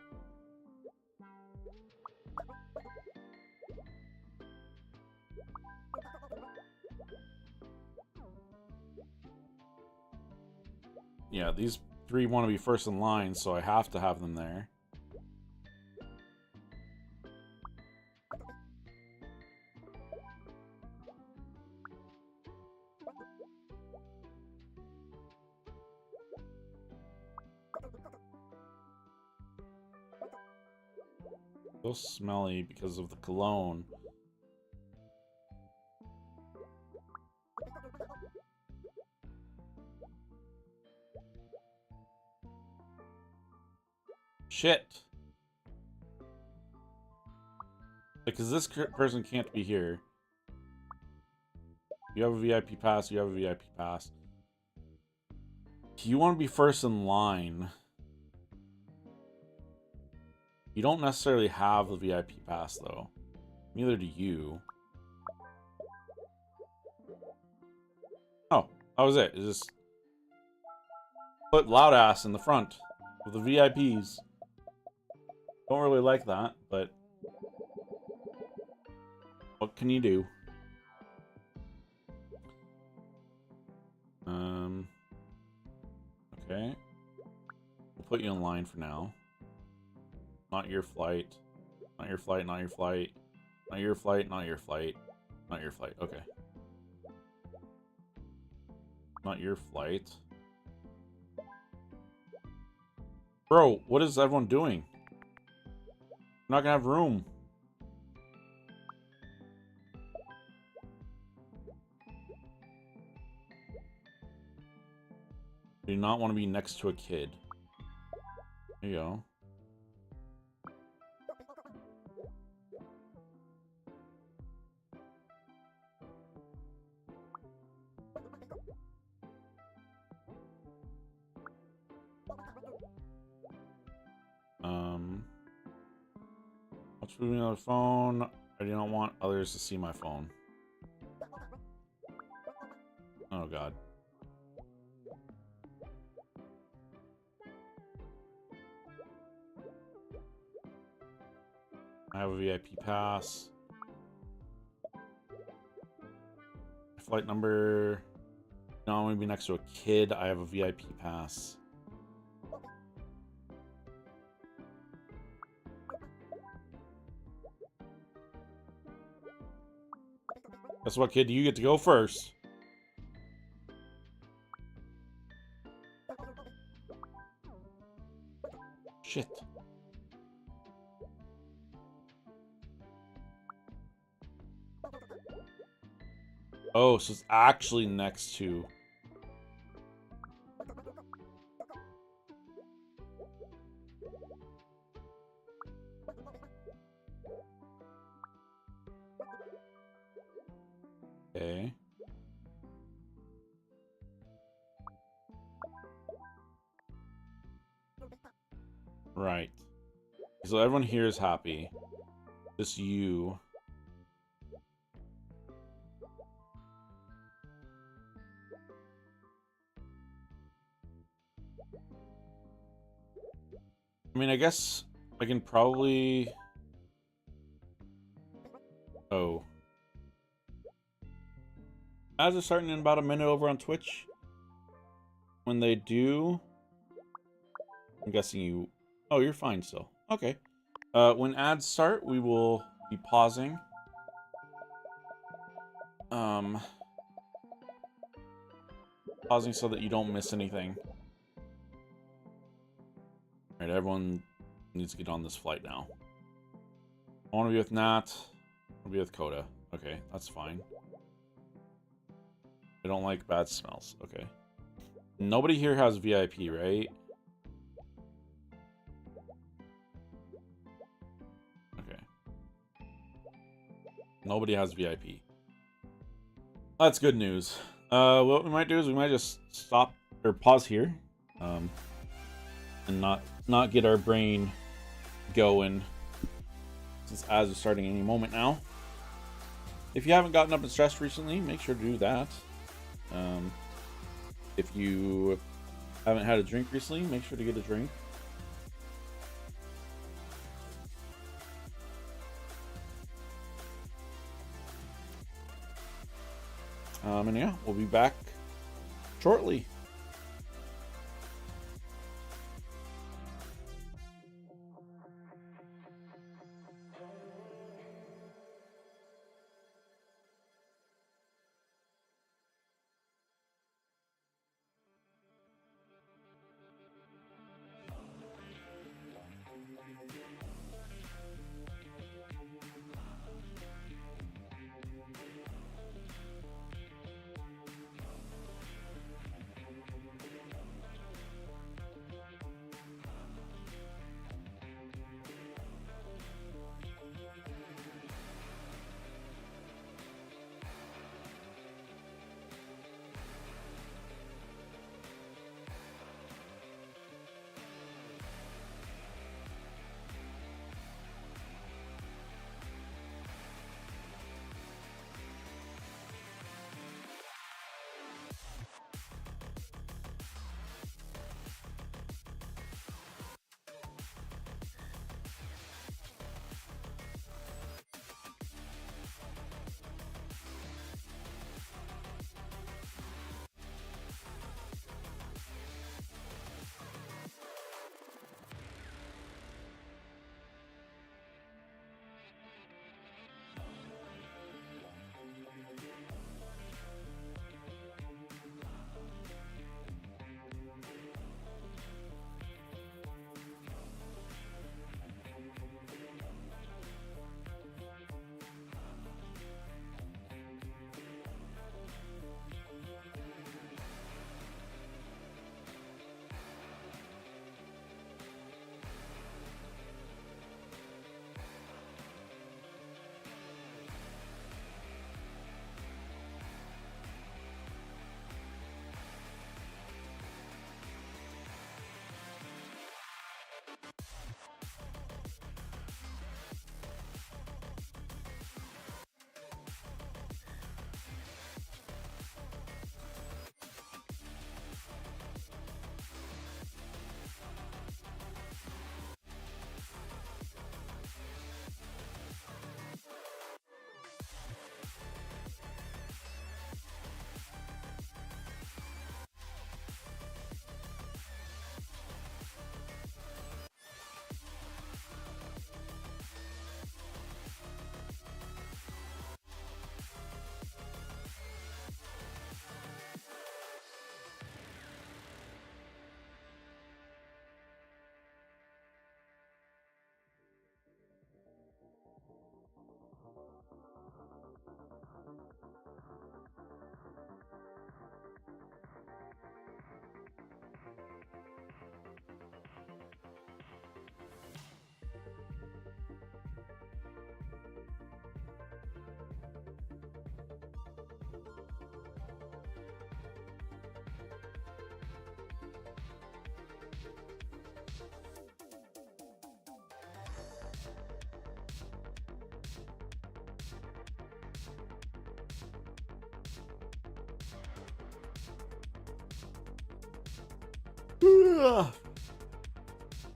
Yeah, these three want to be first in line, so I have to have them there. So smelly because of the cologne. Shit. Because this person can't be here. You have a VIP pass, you have a VIP pass. You want to be first in line. You don't necessarily have the VIP pass, though. Neither do you. Oh, that was it. It's just put loud ass in the front with the VIPs. Don't really like that, but what can you do? Okay. We'll put you in line for now. Not your flight. Not your flight, not your flight. Not your flight, not your flight. Not your flight. Okay. Not your flight. Bro, what is everyone doing? We're not gonna have room. Do not want to be next to a kid. There you go. Watch moving on the phone. I do not want others to see my phone. Oh god. I have a VIP pass. Flight number. No, I'm gonna be next to a kid. I have a VIP pass. Guess what, kid? You get to go first. Shit. Oh, so it's actually next to... Okay. Right. So everyone here is happy. Just you. I mean, I guess I can probably... Oh. Ads are starting in about a minute over on Twitch. When they do... I'm guessing you... Oh, you're fine still. Okay. When ads start, we will be pausing. Pausing so that you don't miss anything. Alright, everyone needs to get on this flight now. I want to be with Nat. I want to be with Coda. Okay, that's fine. I don't like bad smells. Okay. Nobody here has VIP, right? Okay. Nobody has VIP. That's good news. What we might do is we might just stop or pause here. And not get our brain going, since ads are starting any moment now. If you haven't gotten up and stretched recently, make sure to do that. If you Haven't had a drink recently? Make sure to get a drink. And yeah, we'll be back shortly.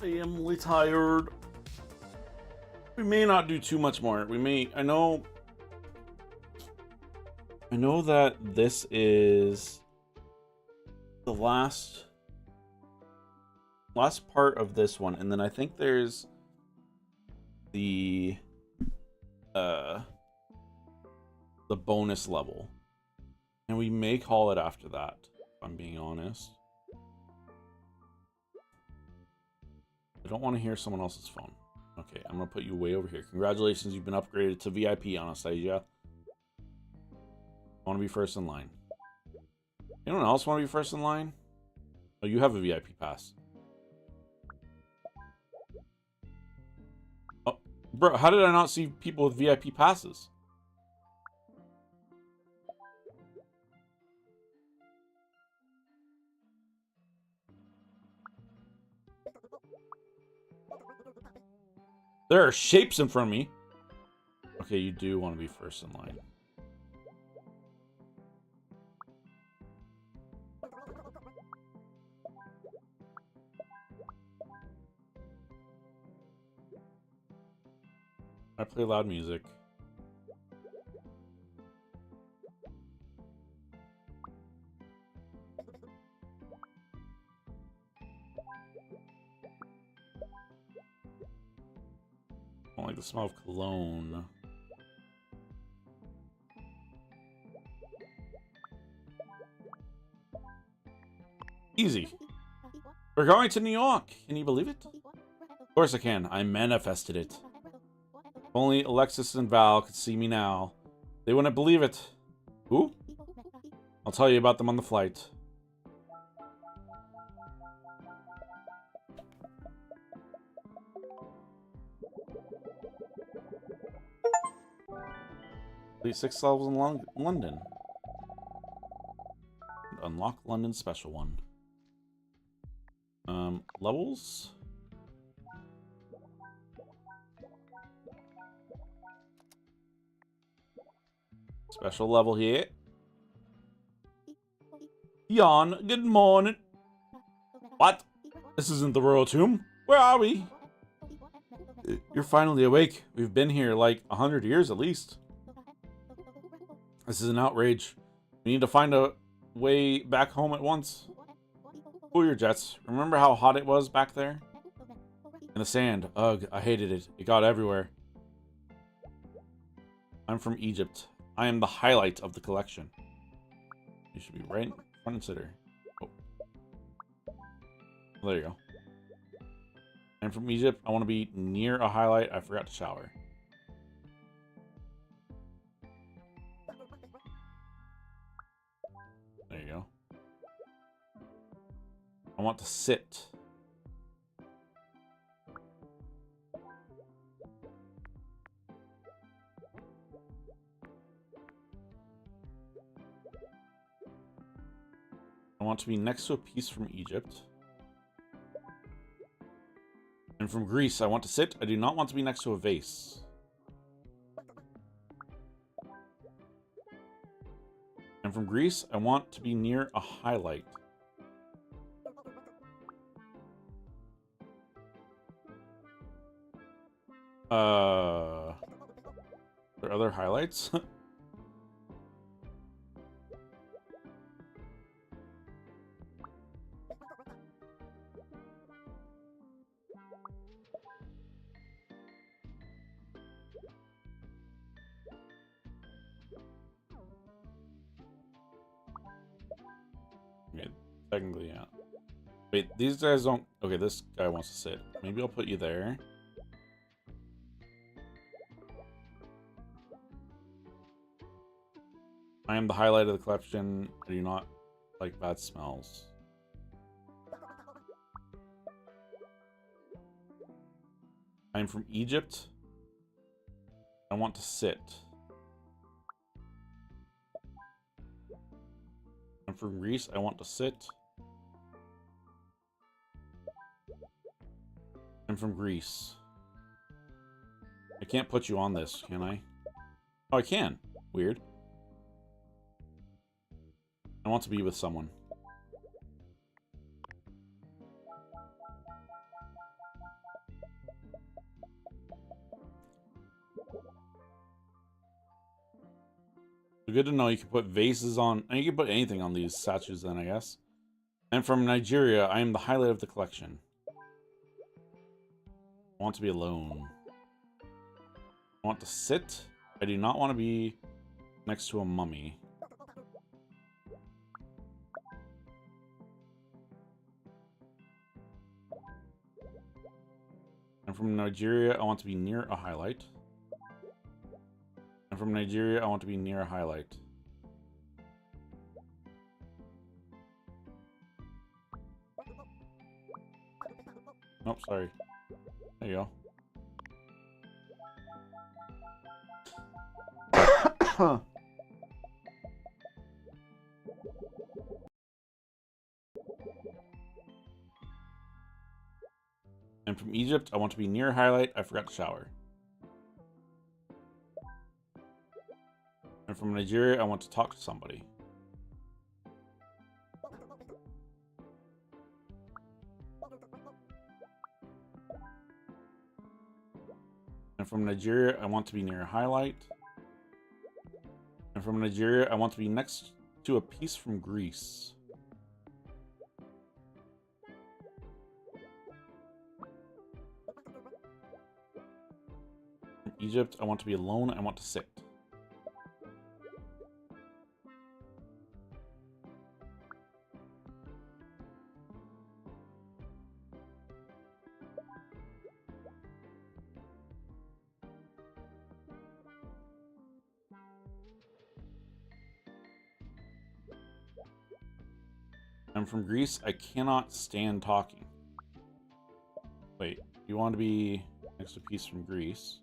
I am really tired. We may not do too much more. We may. I know that this is the last part of this one, and then I think there's the bonus level, and we may call it after that, if I'm being honest. I don't want to hear someone else's phone. Okay, I'm gonna put you way over here. Congratulations, you've been upgraded to VIP, Anastasia. I want to be first in line. Anyone else want to be first in line? Oh, you have a VIP pass. Oh, bro, how did I not see people with VIP passes? There are shapes in front of me. Okay, you do want to be first in line. I play loud music. I don't like the smell of cologne. Easy. We're going to New York. Can you believe it? Of course I can. I manifested it. If only Alexis and Val could see me now. They wouldn't believe it. Who? I'll tell you about them on the flight. Complete 6 levels in London. Unlock London special one. Levels? Special level here. Jan, good morning. What? This isn't the Royal Tomb. Where are we? You're finally awake. We've been here like 100 years at least. This is an outrage. We need to find a way back home at once. Cool your jets. Remember how hot it was back there? In the sand. Ugh, I hated it. It got everywhere. I'm from Egypt. I am the highlight of the collection. You should be right in front and center. Oh. There you go. I'm from Egypt. I want to be near a highlight. I forgot to shower. There you go. I want to sit. I want to be next to a piece from Egypt. And from Greece, I want to sit. I do not want to be next to a vase. And from Greece, I want to be near a highlight. Are there other highlights? Okay, technically, yeah. Wait, these guys don't... Okay, this guy wants to sit. Maybe I'll put you there. I am the highlight of the collection. I do not like bad smells. I am from Egypt. I want to sit. I'm from Greece. I want to sit. I'm from Greece. I can't put you on this, can I? Oh, I can. Weird. I want to be with someone. Good to know you can put vases on, and you can put anything on these statues then, I guess. I'm from Nigeria. I am the highlight of the collection. I want to be alone. I want to sit. I do not want to be next to a mummy. I'm from Nigeria. I want to be near a highlight. I'm from Nigeria. I want to be near a highlight. Nope, sorry. There you go. I'm from Egypt. I want to be near a highlight. I forgot to shower. I'm from Nigeria. I want to talk to somebody. I'm from Nigeria, I want to be near a highlight. And from Nigeria, I want to be next to a piece from Greece. From Egypt, I want to be alone. I want to sit. I'm from Greece. I cannot stand talking. Wait, you want to be next to a piece from Greece?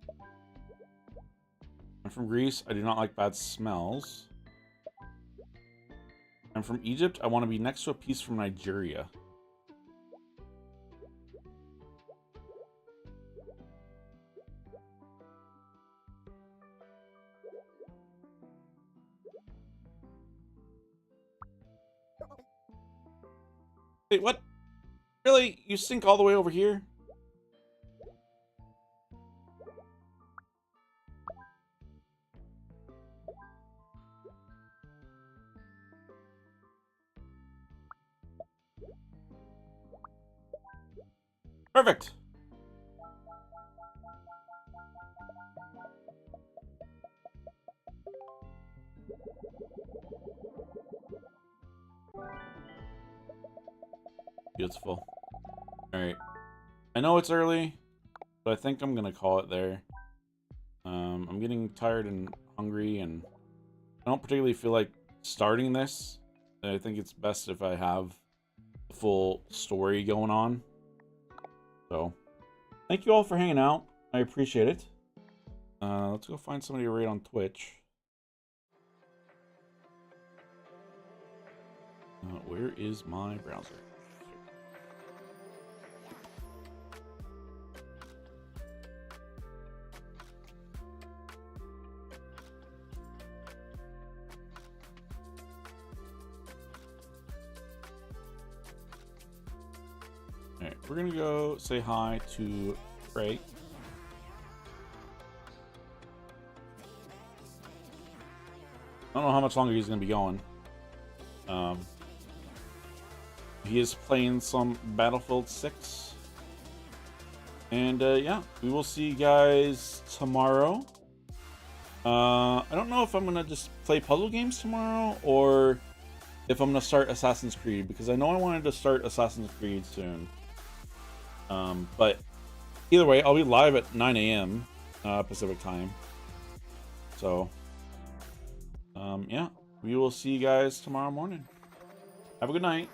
I'm from Greece. I do not like bad smells. I'm from Egypt. I want to be next to a piece from Nigeria. Wait, what? Really? You sink all the way over here? Perfect. Beautiful. Alright. I know it's early, but I think I'm gonna call it there. I'm getting tired and hungry, and I don't particularly feel like starting this. I think it's best if I have the full story going on. So, thank you all for hanging out. I appreciate it. Let's go find somebody to raid on Twitch. Where is my browser? Alright, we're gonna go say hi to Craig. I don't know how much longer he's gonna be going. He is playing some Battlefield 6. And yeah, we will see you guys tomorrow. I don't know if I'm gonna just play puzzle games tomorrow or if I'm gonna start Assassin's Creed, because I know I wanted to start Assassin's Creed soon. But either way, I'll be live at 9 a.m. Pacific time. So, yeah, we will see you guys tomorrow morning. Have a good night.